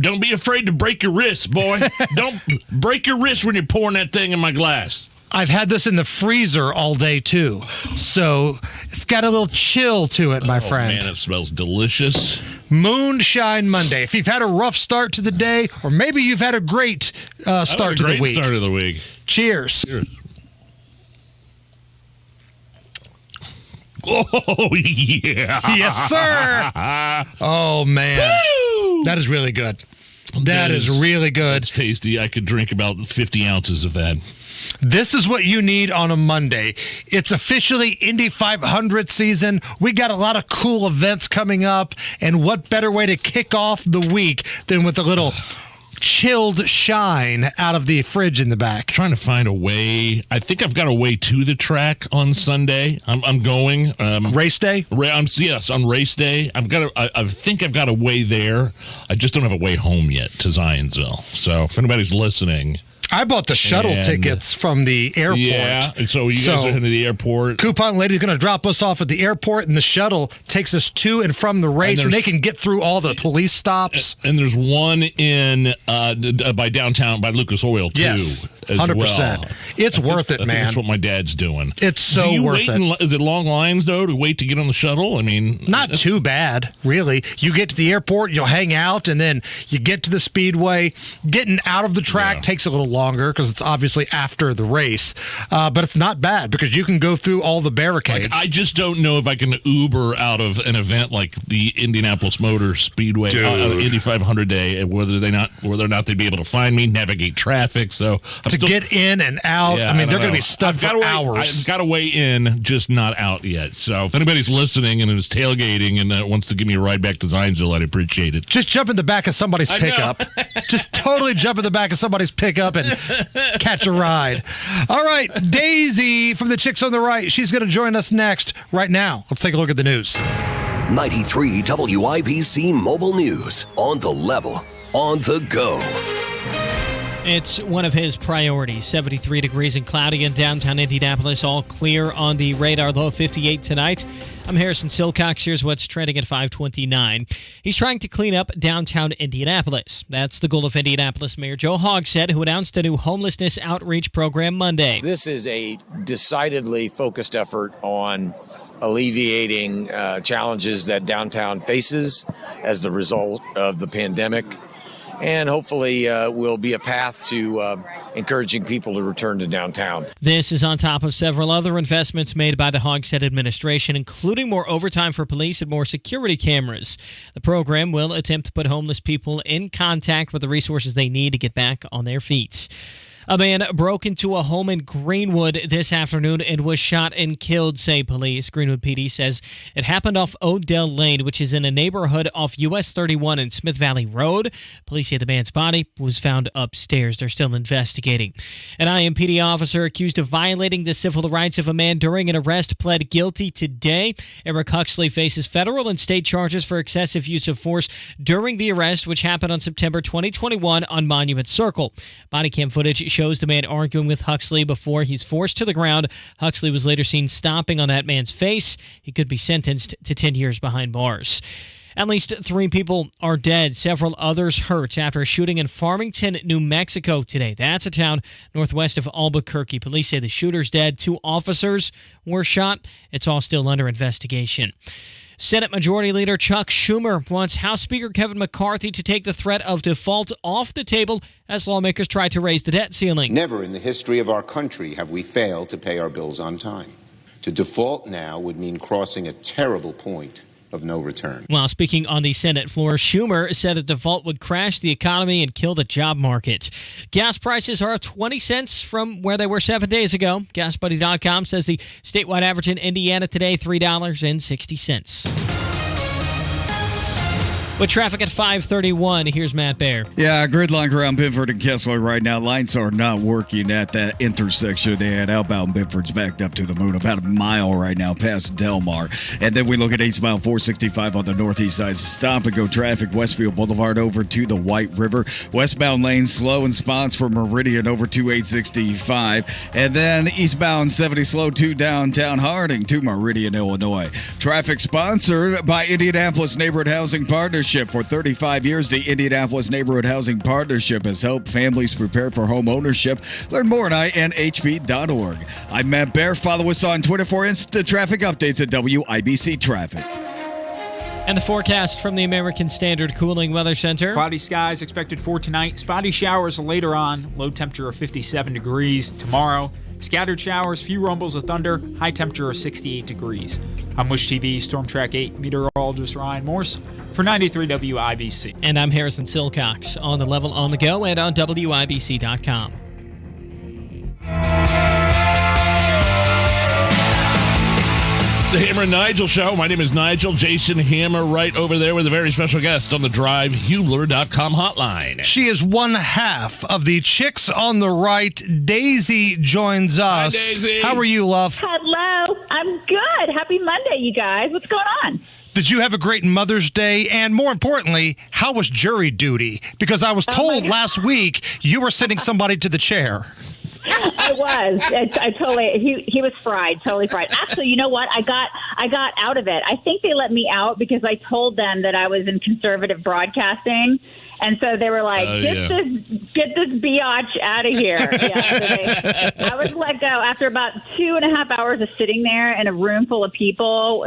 Don't be afraid to break your wrist, boy. Don't break your wrist when you're pouring that thing in my glass. I've had this in the freezer all day, too. So it's got a little chill to it, my friend. Man, it smells delicious. Moonshine Monday. If you've had a rough start to the day, or maybe you've had a great start to the week. Start of the week. Cheers. Cheers. Oh, yeah. Yes, sir. Oh, man. Woo! That is really good. That is really good. It's tasty. I could drink about 50 ounces of that. This is what you need on a Monday. It's officially Indy 500 season. We got a lot of cool events coming up, and what better way to kick off the week than with a little chilled shine out of the fridge in the back. Trying to find a way. I think I've got a way to the track on Sunday. I'm going. Race day? Yes, on race day. I think I've got a way there. I just don't have a way home yet to Zionsville. So if anybody's listening. I bought the shuttle tickets from the airport. Yeah, and so you guys are heading to the airport. Coupon lady's going to drop us off at the airport, and the shuttle takes us to and from the race, and they can get through all the police stops. And there's one in by downtown, by Lucas Oil, too. Yes, 100%. Well. It's worth it, man. That's what my dad's doing. It's so worth it. Is it long lines, though, to wait to get on the shuttle? I mean, not too bad, really. You get to the airport, you'll hang out, and then you get to the speedway. Getting out of the track takes a little longer because it's obviously after the race, but it's not bad because you can go through all the barricades. I just don't know if I can Uber out of an event like the Indianapolis Motor Speedway Indy 500 day, whether or not they'd be able to find me, navigate traffic. So get in and out, I mean, they're going to be stuck for hours. I've got a way in, just not out yet. So if anybody's listening and is tailgating and wants to give me a ride back to Zionsville, I'd appreciate it. Just jump in the back of somebody's pickup. Just totally jump in the back of somebody's pickup and catch a ride. All right, Daisy from the Chicks on the Right. She's going to join us next. Right now, let's take a look at the news. 93 WIBC Mobile News. On the level, on the go. It's one of his priorities. 73 degrees and cloudy in downtown Indianapolis. All clear on the radar. Low 58 tonight. I'm Harrison Silcox. Here's what's trending at 5:29. He's trying to clean up downtown Indianapolis. That's the goal of Indianapolis Mayor Joe Hogsett, who announced a new homelessness outreach program Monday. This is a decidedly focused effort on alleviating challenges that downtown faces as the result of the pandemic. And hopefully will be a path to encouraging people to return to downtown. This is on top of several other investments made by the Hogsett administration, including more overtime for police and more security cameras. The program will attempt to put homeless people in contact with the resources they need to get back on their feet. A man broke into a home in Greenwood this afternoon and was shot and killed, say police. Greenwood PD says it happened off Odell Lane, which is in a neighborhood off US 31 and Smith Valley Road. Police say the man's body was found upstairs. They're still investigating. An IMPD officer accused of violating the civil rights of a man during an arrest pled guilty today. Eric Huxley faces federal and state charges for excessive use of force during the arrest, which happened on September 2021 on Monument Circle. Body cam footage shows the man arguing with Huxley before he's forced to the ground. Huxley was later seen stomping on that man's face. He could be sentenced to 10 years behind bars. At least 3 people are dead, several others hurt after a shooting in Farmington, New Mexico today. That's a town northwest of Albuquerque. Police say the shooter's dead. 2 officers were shot. It's all still under investigation. Senate Majority Leader Chuck Schumer wants House Speaker Kevin McCarthy to take the threat of default off the table as lawmakers try to raise the debt ceiling. Never in the history of our country have we failed to pay our bills on time. To default now would mean crossing a terrible point of no return. While speaking on the Senate floor, Schumer said a default would crash the economy and kill the job market. Gas prices are up 20 cents from where they were 7 days ago. GasBuddy.com says the statewide average in Indiana today, $3.60. With traffic at 5:31, here's Matt Baer. Yeah, gridlock around Biddeford and Kessler right now. Lights are not working at that intersection, and outbound Biddeford's backed up to the moon about a mile right now past Delmar. And then we look at eastbound 465 on the northeast side. Stop and go traffic Westfield Boulevard over to the White River. Westbound lanes slow in spots from Meridian over to 865. And then eastbound 70 slow to downtown Harding to Meridian, Illinois. Traffic sponsored by Indianapolis Neighborhood Housing Partnership. For 35 years, the Indianapolis Neighborhood Housing Partnership has helped families prepare for home ownership. Learn more at inhp.org. I'm Matt Baer. Follow us on Twitter for instant traffic updates at WIBC Traffic. And the forecast from the American Standard Cooling Weather Center. Cloudy skies expected for tonight. Spotty showers later on. Low temperature of 57 degrees tomorrow. Scattered showers, few rumbles of thunder. High temperature of 68 degrees. I'm Wish TV Storm Track 8 meteorologist Ryan Morse for 93 WIBC. And I'm Harrison Silcox on the level, on the go, and on WIBC.com. The Hammer and Nigel Show. My name is Nigel. Jason Hammer right over there with a very special guest on the DriveHubler.com hotline. She is one half of the Chicks on the Right. Daisy joins us. Hi, Daisy. How are you, love? Hello. I'm good. Happy Monday, you guys. What's going on? Did you have a great Mother's Day? And more importantly, how was jury duty? Because I was told last week you were sending somebody to the chair. I was. I totally. He was fried. Totally fried. Actually, you know what? I got out of it. I think they let me out because I told them that I was in conservative broadcasting, and so they were like, "Get this biatch out of here." Yeah, so I was let go after about 2.5 hours of sitting there in a room full of people.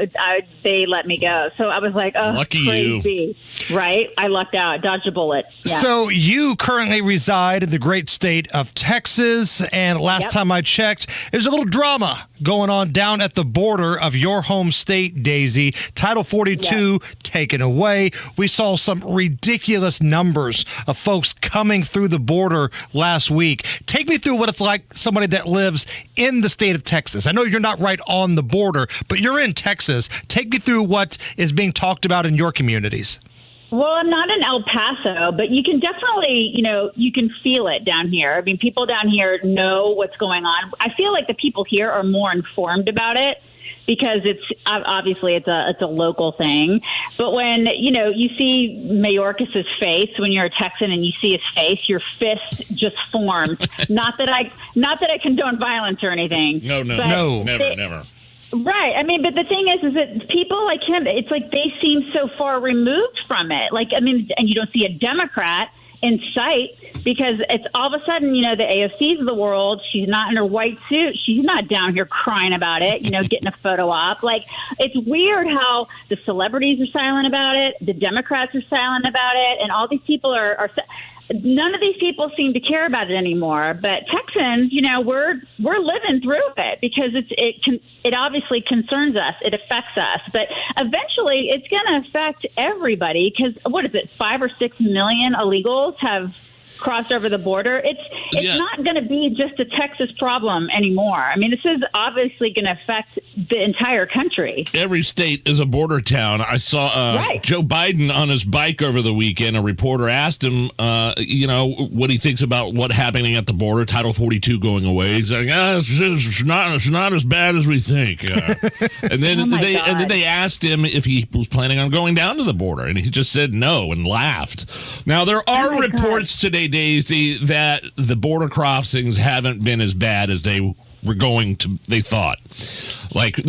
They let me go. So I was like, "Oh, lucky crazy!" You. Right? I lucked out. Dodged a bullet. Yeah. So you currently reside in the great state of Texas. And last time I checked, there's a little drama going on down at the border of your home state, Daisy. Title 42 taken away. We saw some ridiculous numbers of folks coming through the border last week. Take me through what it's like, somebody that lives in the state of Texas. I know you're not right on the border, but you're in Texas. Take me through what is being talked about in your communities. Well, I'm not in El Paso, but you can definitely, you can feel it down here. I mean, people down here know what's going on. I feel like the people here are more informed about it because it's obviously it's a local thing. But when, you see Mayorkas' face, when you're a Texan and you see his face, your fist just forms. Not that I condone violence or anything. No, never. Right. I mean, but the thing is that people like him, it's like they seem so far removed from it. Like, I mean, and you don't see a Democrat in sight because it's all of a sudden, the AOCs of the world, she's not in her white suit. She's not down here crying about it, getting a photo op. Like, it's weird how the celebrities are silent about it. The Democrats are silent about it. And all these people are none of these people seem to care about it anymore. But Texans, we're living through it because it obviously concerns us. It affects us. But eventually, it's going to affect everybody because what is it? 5 or 6 million illegals have crossed over the border. It's not going to be just a Texas problem anymore. I mean, this is obviously going to affect the entire country. Every state is a border town. I saw Joe Biden on his bike over the weekend. A reporter asked him, what he thinks about what happening at the border, Title 42 going away. He's like, it's not as bad as we think. And then they asked him if he was planning on going down to the border, and he just said no and laughed. Now, there are reports today, Daisy, that the border crossings haven't been as bad as they thought. Like,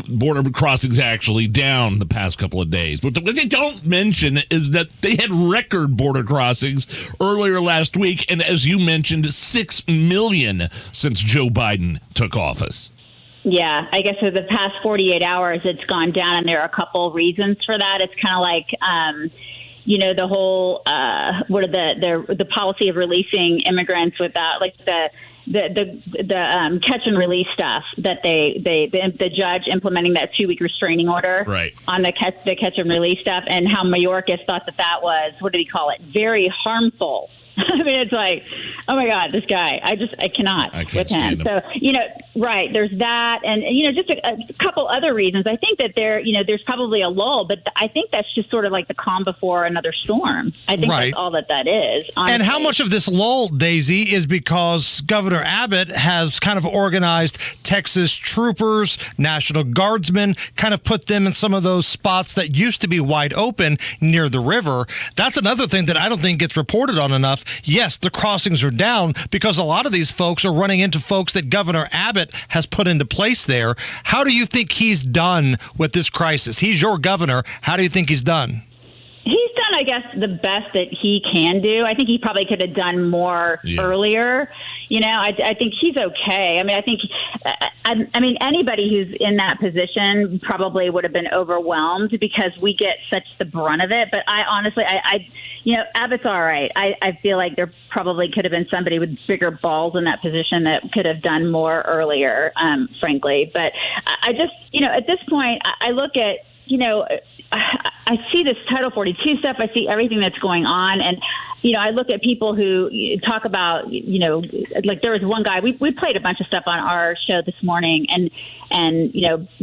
border crossings actually down the past couple of days. But what they don't mention is that they had record border crossings earlier last week. And as you mentioned, 6 million since Joe Biden took office. Yeah, I guess for the past 48 hours, it's gone down. And there are a couple reasons for that. It's kind of like, the whole the policy of releasing immigrants without, like, the catch and release stuff that the judge implementing that 2-week restraining order on the catch and release stuff, and how Mayorkas thought that was, what did he call it, very harmful. I mean, it's like, oh my God, this guy, I cannot with him. So, there's that. And, just a couple other reasons. I think that there's probably a lull, but I think that's just sort of like the calm before another storm. I think that's all that is. Honestly. And how much of this lull, Daisy, is because Governor Abbott has kind of organized Texas troopers, National Guardsmen, kind of put them in some of those spots that used to be wide open near the river. That's another thing that I don't think gets reported on enough. Yes, the crossings are down because a lot of these folks are running into folks that Governor Abbott has put into place there. How do you think he's done with this crisis? He's your governor. How do you think he's done? He's done, I guess, the best that he can do. I think he probably could have done more earlier. I think he's okay. I mean, I think anybody who's in that position probably would have been overwhelmed because we get such the brunt of it. But I honestly, Abbott's all right. I feel like there probably could have been somebody with bigger balls in that position that could have done more earlier, frankly. But I just, at this point, I look at, I see this Title 42 stuff. I see everything that's going on. And, I look at people who talk about, like there was one guy, we played a bunch of stuff on our show this morning and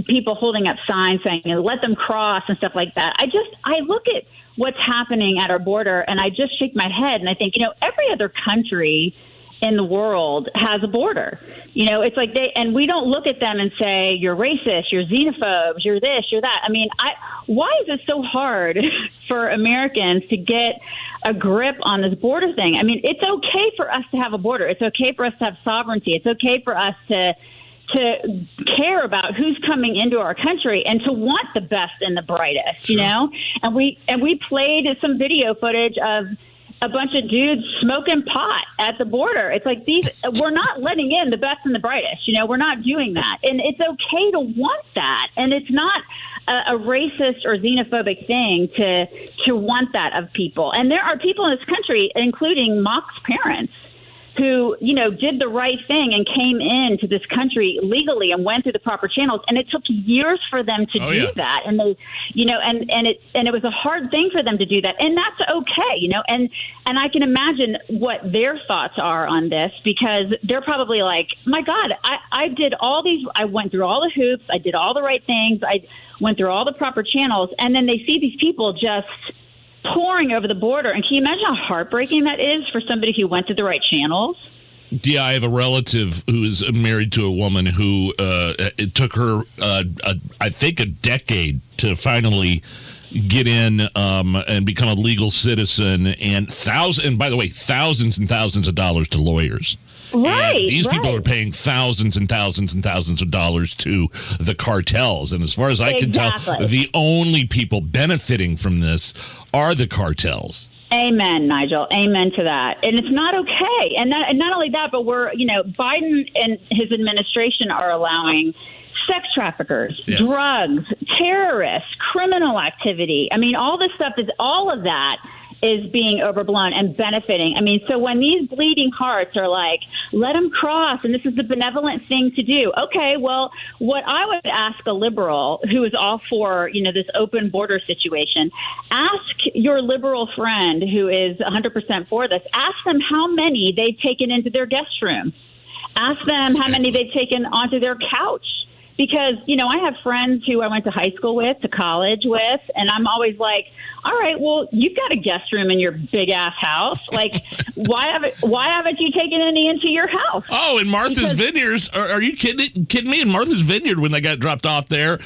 people holding up signs saying, let them cross and stuff like that. I look at what's happening at our border and I just shake my head and I think, every other country in the world has a border. It's like and we don't look at them and say, you're racist, you're xenophobes, you're this, you're that. I mean, why is it so hard for Americans to get a grip on this border thing? I mean, it's okay for us to have a border. It's okay for us to have sovereignty. It's okay for us to care about who's coming into our country and to want the best and the brightest, and we played some video footage of a bunch of dudes smoking pot at the border. It's like we're not letting in the best and the brightest. We're not doing that. And it's okay to want that. And it's not a racist or xenophobic thing to want that of people. And there are people in this country, including Mock's parents, who, did the right thing and came into this country legally and went through the proper channels. And it took years for them to do that. And they, and it was a hard thing for them to do that. And that's okay, and I can imagine what their thoughts are on this because they're probably like, my God, I did all these, I went through all the hoops. I did all the right things. I went through all the proper channels. And then they see these people just pouring over the border. And can you imagine how heartbreaking that is for somebody who went to the right channels? Yeah, I have a relative who is married to a woman who it took her, I think, a decade to finally get in and become a legal citizen, and by the way, thousands and thousands of dollars to lawyers. Right. And these people are paying thousands and thousands and thousands of dollars to the cartels. And as far as I can tell, the only people benefiting from this are the cartels. Amen, Nigel. Amen to that. And it's not okay. And not only that, but Biden and his administration are allowing sex traffickers, drugs, terrorists, criminal activity. I mean, all this stuff all of that is being overblown and benefiting. I mean, so when these bleeding hearts are like, let them cross, and this is the benevolent thing to do. Okay, well, what I would ask a liberal who is all for, this open border situation, ask your liberal friend who is 100% for this, ask them how many they've taken into their guest room. Ask them how many they've taken onto their couch. Because, I have friends who I went to high school with, to college with, and I'm always like, all right, well, you've got a guest room in your big-ass house. Like, why haven't you taken any into your house? Oh, in Martha's Vineyard. Are you kidding me? In Martha's Vineyard, when they got dropped off there,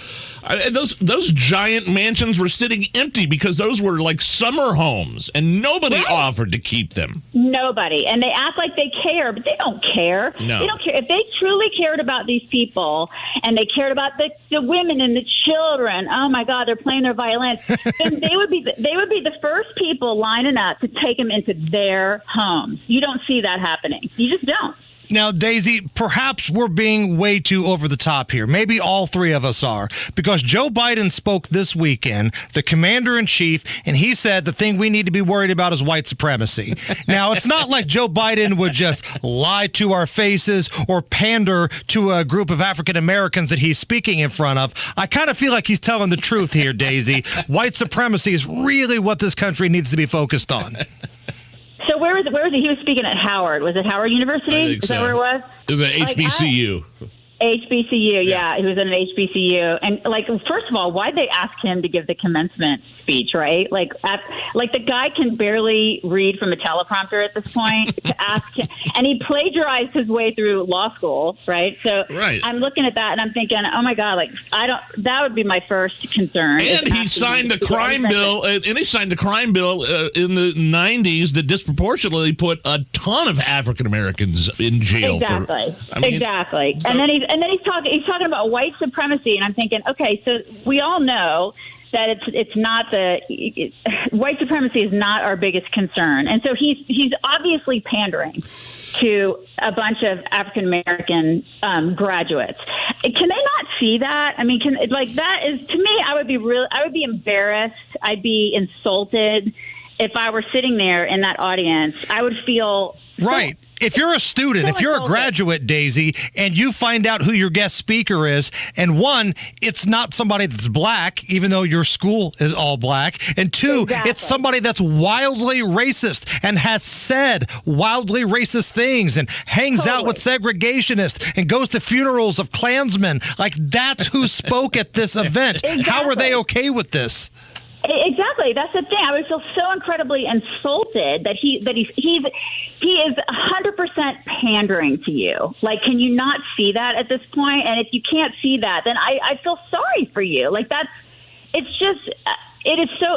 those giant mansions were sitting empty because those were like summer homes, and nobody offered to keep them. Nobody. And they act like they care, but they don't care. No. They don't care. If they truly cared about these people and they cared about the women and the children, oh my God, they're playing their violins, then they would be the first people lining up to take them into their homes. You don't see that happening. You just don't. Now, Daisy, perhaps we're being way too over the top here. Maybe all three of us are, because Joe Biden spoke this weekend, the commander-in-chief, and he said the thing we need to be worried about is white supremacy. Now, it's not like Joe Biden would just lie to our faces or pander to a group of African Americans that he's speaking in front of. I kind of feel like he's telling the truth here, Daisy. White supremacy is really what this country needs to be focused on. So where was he? He was speaking at Howard. Was it Howard University? Is that where it was? It was at HBCU. HBCU, yeah. He was in an HBCU. And, first of all, why'd they ask him to give the commencement speech, right? The guy can barely read from a teleprompter at this point to ask him. And he plagiarized his way through law school, right? So I'm looking at that and I'm thinking, oh, my God, that would be my first concern. And he signed the crime bill, in the 90s that disproportionately put a ton of African Americans in jail. Exactly. Exactly. So, and then he's talking about white supremacy, and I'm thinking, okay, so we all know that it's not white supremacy is not our biggest concern, and so he's obviously pandering to a bunch of African American graduates. Can they not see that? I mean, that is, to me, I would be embarrassed. I'd be insulted if I were sitting there in that audience. I would feel right. If you're a student, if you're a graduate, Daisy, and you find out who your guest speaker is, and one, it's not somebody that's black, even though your school is all black, and two, it's somebody that's wildly racist and has said wildly racist things and hangs out with segregationists and goes to funerals of Klansmen. That's who spoke at this event. How are they okay with this? Exactly. That's the thing. I would feel so incredibly insulted that he is 100% pandering to you. Can you not see that at this point? And if you can't see that, then I feel sorry for you. It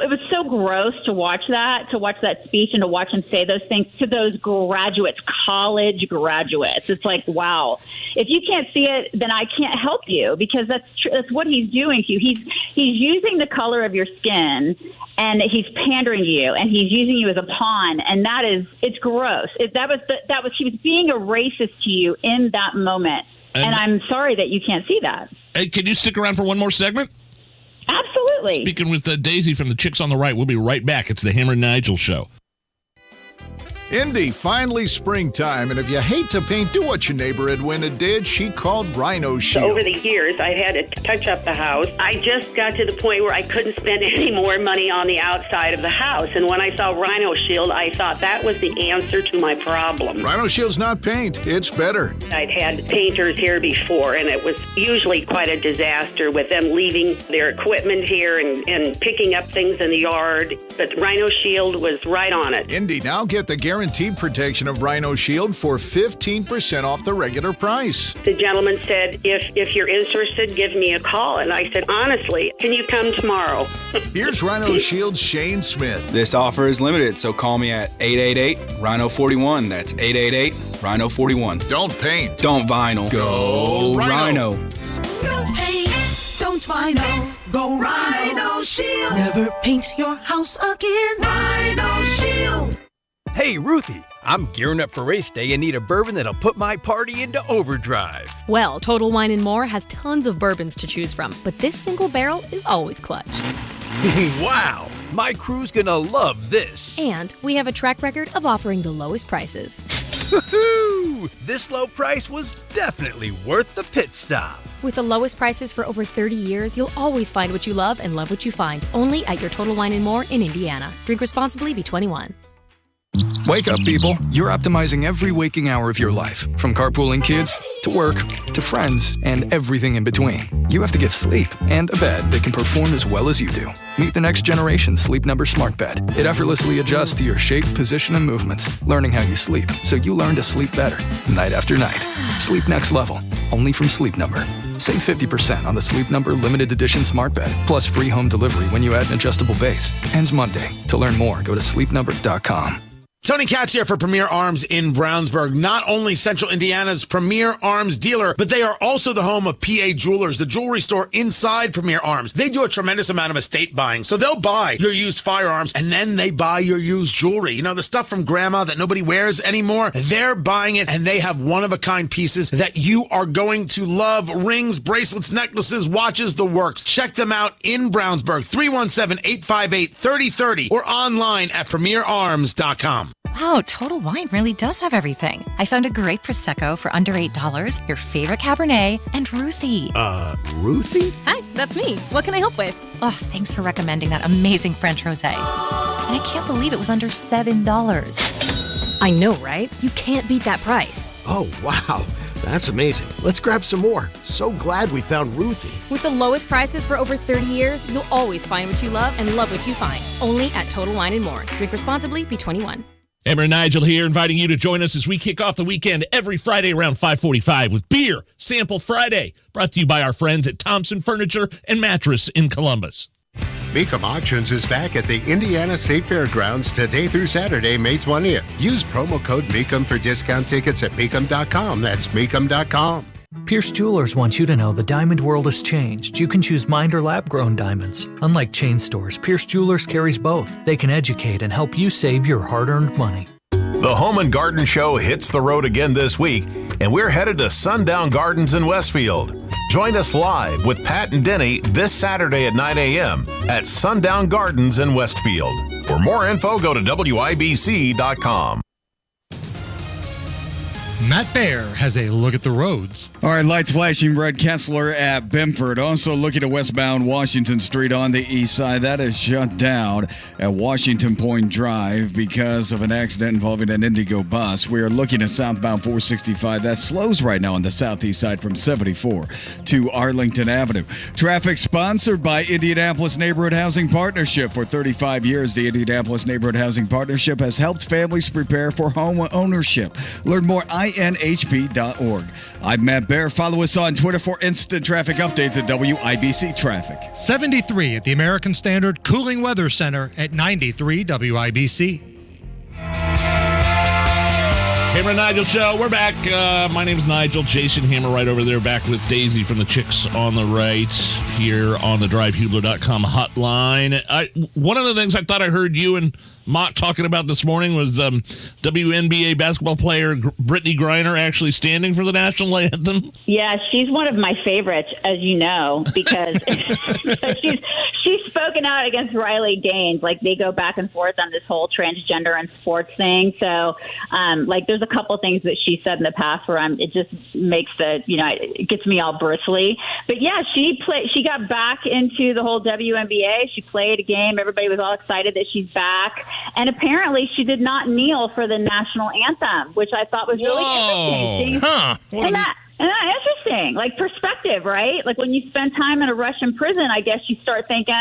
was so gross to watch that speech and to watch him say those things to those graduates, college graduates. It's wow. If you can't see it, then I can't help you, because that's what he's doing to you. He's using the color of your skin, and he's pandering to you, and he's using you as a pawn, and it's gross. He was being a racist to you in that moment, and I'm sorry that you can't see that. Hey, can you stick around for one more segment? Absolutely. Speaking with Daisy from the Chicks on the Right, we'll be right back. It's the Hammer and Nigel Show. Indy, finally springtime, and if you hate to paint, do what your neighbor Edwina did. She called Rhino Shield. Over the years, I've had to touch up the house. I just got to the point where I couldn't spend any more money on the outside of the house, and when I saw Rhino Shield, I thought that was the answer to my problem. Rhino Shield's not paint, it's better. I'd had painters here before, and it was usually quite a disaster with them leaving their equipment here and picking up things in the yard, but Rhino Shield was right on it. Indy, now get the guaranteed protection of Rhino Shield for 15% off the regular price. The gentleman said, if you're interested, give me a call. And I said, honestly, can you come tomorrow? Here's Rhino Shield's Shane Smith. This offer is limited, so call me at 888-RHINO-41. That's 888-RHINO-41. Don't paint. Don't vinyl. Go Rhino. Don't paint. Don't vinyl. Go Rhino Shield. Never paint your house again. Rhino Shield. Hey, Ruthie, I'm gearing up for race day and need a bourbon that'll put my party into overdrive. Well, Total Wine & More has tons of bourbons to choose from, but this single barrel is always clutch. Wow, my crew's gonna love this. And we have a track record of offering the lowest prices. Woohoo! This low price was definitely worth the pit stop. With the lowest prices for over 30 years, you'll always find what you love and love what you find. Only at your Total Wine & More in Indiana. Drink responsibly, be 21. Wake up, people. You're optimizing every waking hour of your life, from carpooling kids to work to friends and everything in between. You have to get sleep and a bed that can perform as well as you do. Meet the next generation Sleep Number Smart Bed. It effortlessly adjusts to your shape, position, and movements, learning how you sleep so you learn to sleep better night after night. Sleep next level, only from Sleep Number. Save 50% on the Sleep Number Limited Edition Smart Bed, plus free home delivery when you add an adjustable base. Ends Monday. To learn more, go to sleepnumber.com. Tony Katz here for Premier Arms in Brownsburg. Not only Central Indiana's premier arms dealer, but they are also the home of PA Jewelers, the jewelry store inside Premier Arms. They do a tremendous amount of estate buying, so they'll buy your used firearms and then they buy your used jewelry. You know, the stuff from grandma that nobody wears anymore, they're buying it, and they have one-of-a-kind pieces that you are going to love. Rings, bracelets, necklaces, watches, the works. Check them out in Brownsburg, 317-858-3030 or online at premierarms.com. Wow, Total Wine really does have everything. I found a great Prosecco for under $8, your favorite Cabernet, and Ruthie. Ruthie? Hi, that's me. What can I help with? Oh, thanks for recommending that amazing French rosé. And I can't believe it was under $7. I know, right? You can't beat that price. Oh, wow. That's amazing. Let's grab some more. So glad we found Ruthie. With the lowest prices for over 30 years, you'll always find what you love and love what you find. Only at Total Wine & More. Drink responsibly, be 21. Hammer and Nigel here, inviting you to join us as we kick off the weekend every Friday around 5:45 with Beer Sample Friday, brought to you by our friends at Thompson Furniture and Mattress in Columbus. Mecum Auctions is back at the Indiana State Fairgrounds today through Saturday, May 20th. Use promo code Mecum for discount tickets at Mecum.com. That's Mecum.com. Pierce Jewelers wants you to know the diamond world has changed. You can choose mined or lab-grown diamonds. Unlike chain stores, Pierce Jewelers carries both. They can educate and help you save your hard-earned money. The Home and Garden Show hits the road again this week, and we're headed to Sundown Gardens in Westfield. Join us live with Pat and Denny this Saturday at 9 a.m. at Sundown Gardens in Westfield. For more info, go to WIBC.com. Matt Bear has a look at the roads. All right, lights flashing red. Kessler at Benford. Also looking at westbound Washington Street on the east side. That is shut down at Washington Point Drive because of an accident involving an Indigo bus. We are looking at southbound 465. That slows right now on the southeast side from 74 to Arlington Avenue. Traffic sponsored by Indianapolis Neighborhood Housing Partnership. For 35 years, the Indianapolis Neighborhood Housing Partnership has helped families prepare for home ownership. Learn more INHP.org. I'm Matt Bear. Follow us on Twitter for instant traffic updates at WIBC Traffic. 73 at the American Standard Cooling Weather Center at 93 WIBC. Hammer and Nigel Show. We're back. My name's Nigel. Jason Hammer right over there, back with Daisy from the Chicks on the Right here on the DriveHubler.com hotline. One of the things I thought I heard you and Mott talking about this morning was WNBA basketball player Brittany Griner actually standing for the national anthem. Yeah, she's one of my favorites, as you know, because she's spoken out against Riley Gaines. Like, they go back and forth on this whole transgender and sports thing. So, there's a couple things that she said in the past where it just makes it gets me all bristly. But yeah, she got back into the whole WNBA. She played a game. Everybody was all excited that she's back. And apparently she did not kneel for the national anthem, which I thought was really interesting. Huh. Isn't that interesting? Like, perspective, right? Like, when you spend time in a Russian prison, I guess you start thinking,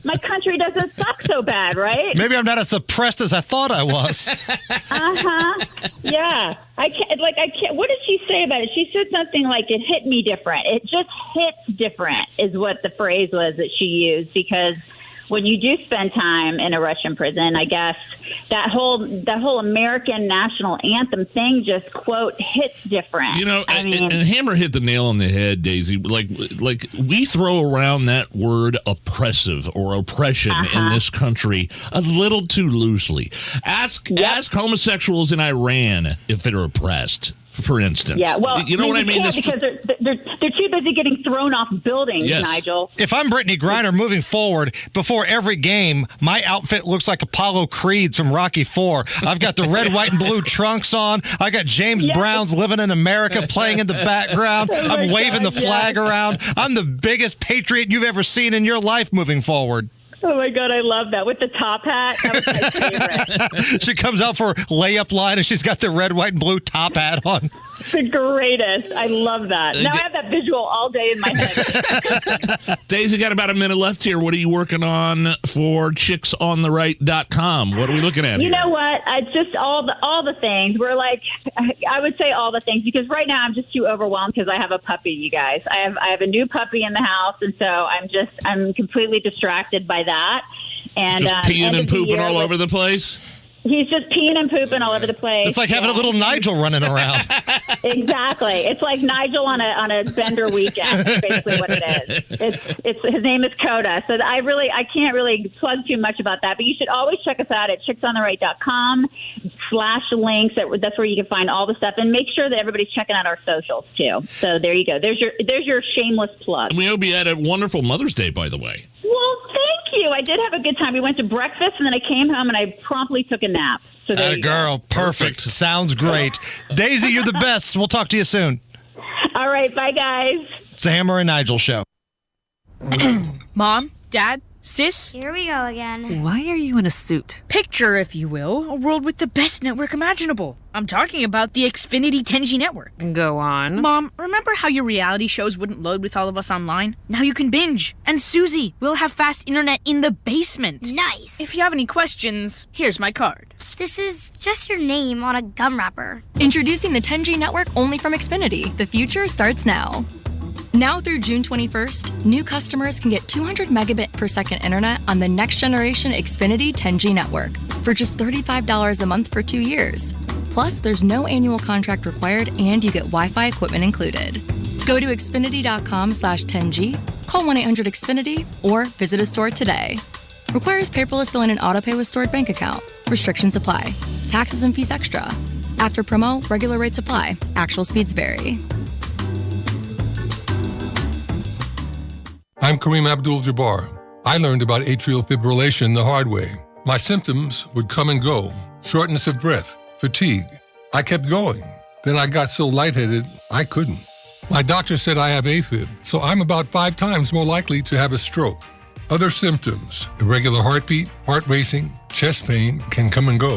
my country doesn't suck so bad, right? Maybe I'm not as suppressed as I thought I was. Yeah. I can't. What did she say about it? She said something like, "It hit me different. It just hits different," is what the phrase was that she used, because when you do spend time in a Russian prison, I guess that whole American national anthem thing just, quote, hits different. And Hammer hit the nail on the head, Daisy. Like we throw around that word oppressive or oppression in this country a little too loosely. Ask homosexuals in Iran if they're oppressed, for instance. Yeah, well, you know what I mean? Because they're too busy getting thrown off buildings, yes. Nigel. If I'm Brittany Griner moving forward, before every game, my outfit looks like Apollo Creed's from Rocky IV. I've got the red, white, and blue trunks on. I got James Brown's Living in America playing in the background. I'm waving the flag around. I'm the biggest patriot you've ever seen in your life moving forward. Oh, my God, I love that. With the top hat, that was my favorite. She comes out for layup line, and she's got the red, white, and blue top hat on. The greatest. I love that. Now I have that visual all day in my head. Daisy, got about a minute left here. What are you working on for chicksontheright.com? What are we looking at You here? know what? It's just all the things. We're like, I would say all the things, because right now I'm just too overwhelmed because I have a puppy, you guys. I have a new puppy in the house, and so I'm completely distracted by that. And just peeing and pooping all over the place? He's just peeing and pooping all over the place. It's like having a little Nigel running around. Exactly. It's like Nigel on a bender weekend. That's basically what it is. It's his name is Coda. So I can't really plug too much about that, but you should always check us out at chicksontheright.com/links. That's where you can find all the stuff, and make sure that everybody's checking out our socials too. So there you go. There's your shameless plug. We hope you had a wonderful Mother's Day, by the way. Well, thank you. I did have a good time. We went to breakfast, and then I came home, and I promptly took a nap. So there you girl, go. perfect. Sounds great. Daisy, you're the best. We'll talk to you soon. All right, bye, guys. It's the Hammer and Nigel Show. Mom, Dad, Sis? Here we go again. Why are you in a suit? Picture, if you will, a world with the best network imaginable. I'm talking about the Xfinity 10G network. Go on. Mom, remember how your reality shows wouldn't load with all of us online? Now you can binge. And Susie, we'll have fast internet in the basement. Nice. If you have any questions, here's my card. This is just your name on a gum wrapper. Introducing the 10G network only from Xfinity. The future starts now. Now through June 21st, new customers can get 200 megabit per second internet on the next generation Xfinity 10G network for just $35 a month for 2 years. Plus, there's no annual contract required, and you get Wi-Fi equipment included. Go to Xfinity.com/10G, call 1-800-XFINITY, or visit a store today. Requires paperless billing and autopay with stored bank account. Restrictions apply. Taxes and fees extra. After promo, regular rates apply. Actual speeds vary. I'm Kareem Abdul-Jabbar. I learned about atrial fibrillation the hard way. My symptoms would come and go. Shortness of breath, fatigue. I kept going. Then I got so lightheaded, I couldn't. My doctor said I have AFib, so I'm about 5 times more likely to have a stroke. Other symptoms, irregular heartbeat, heart racing, chest pain can come and go.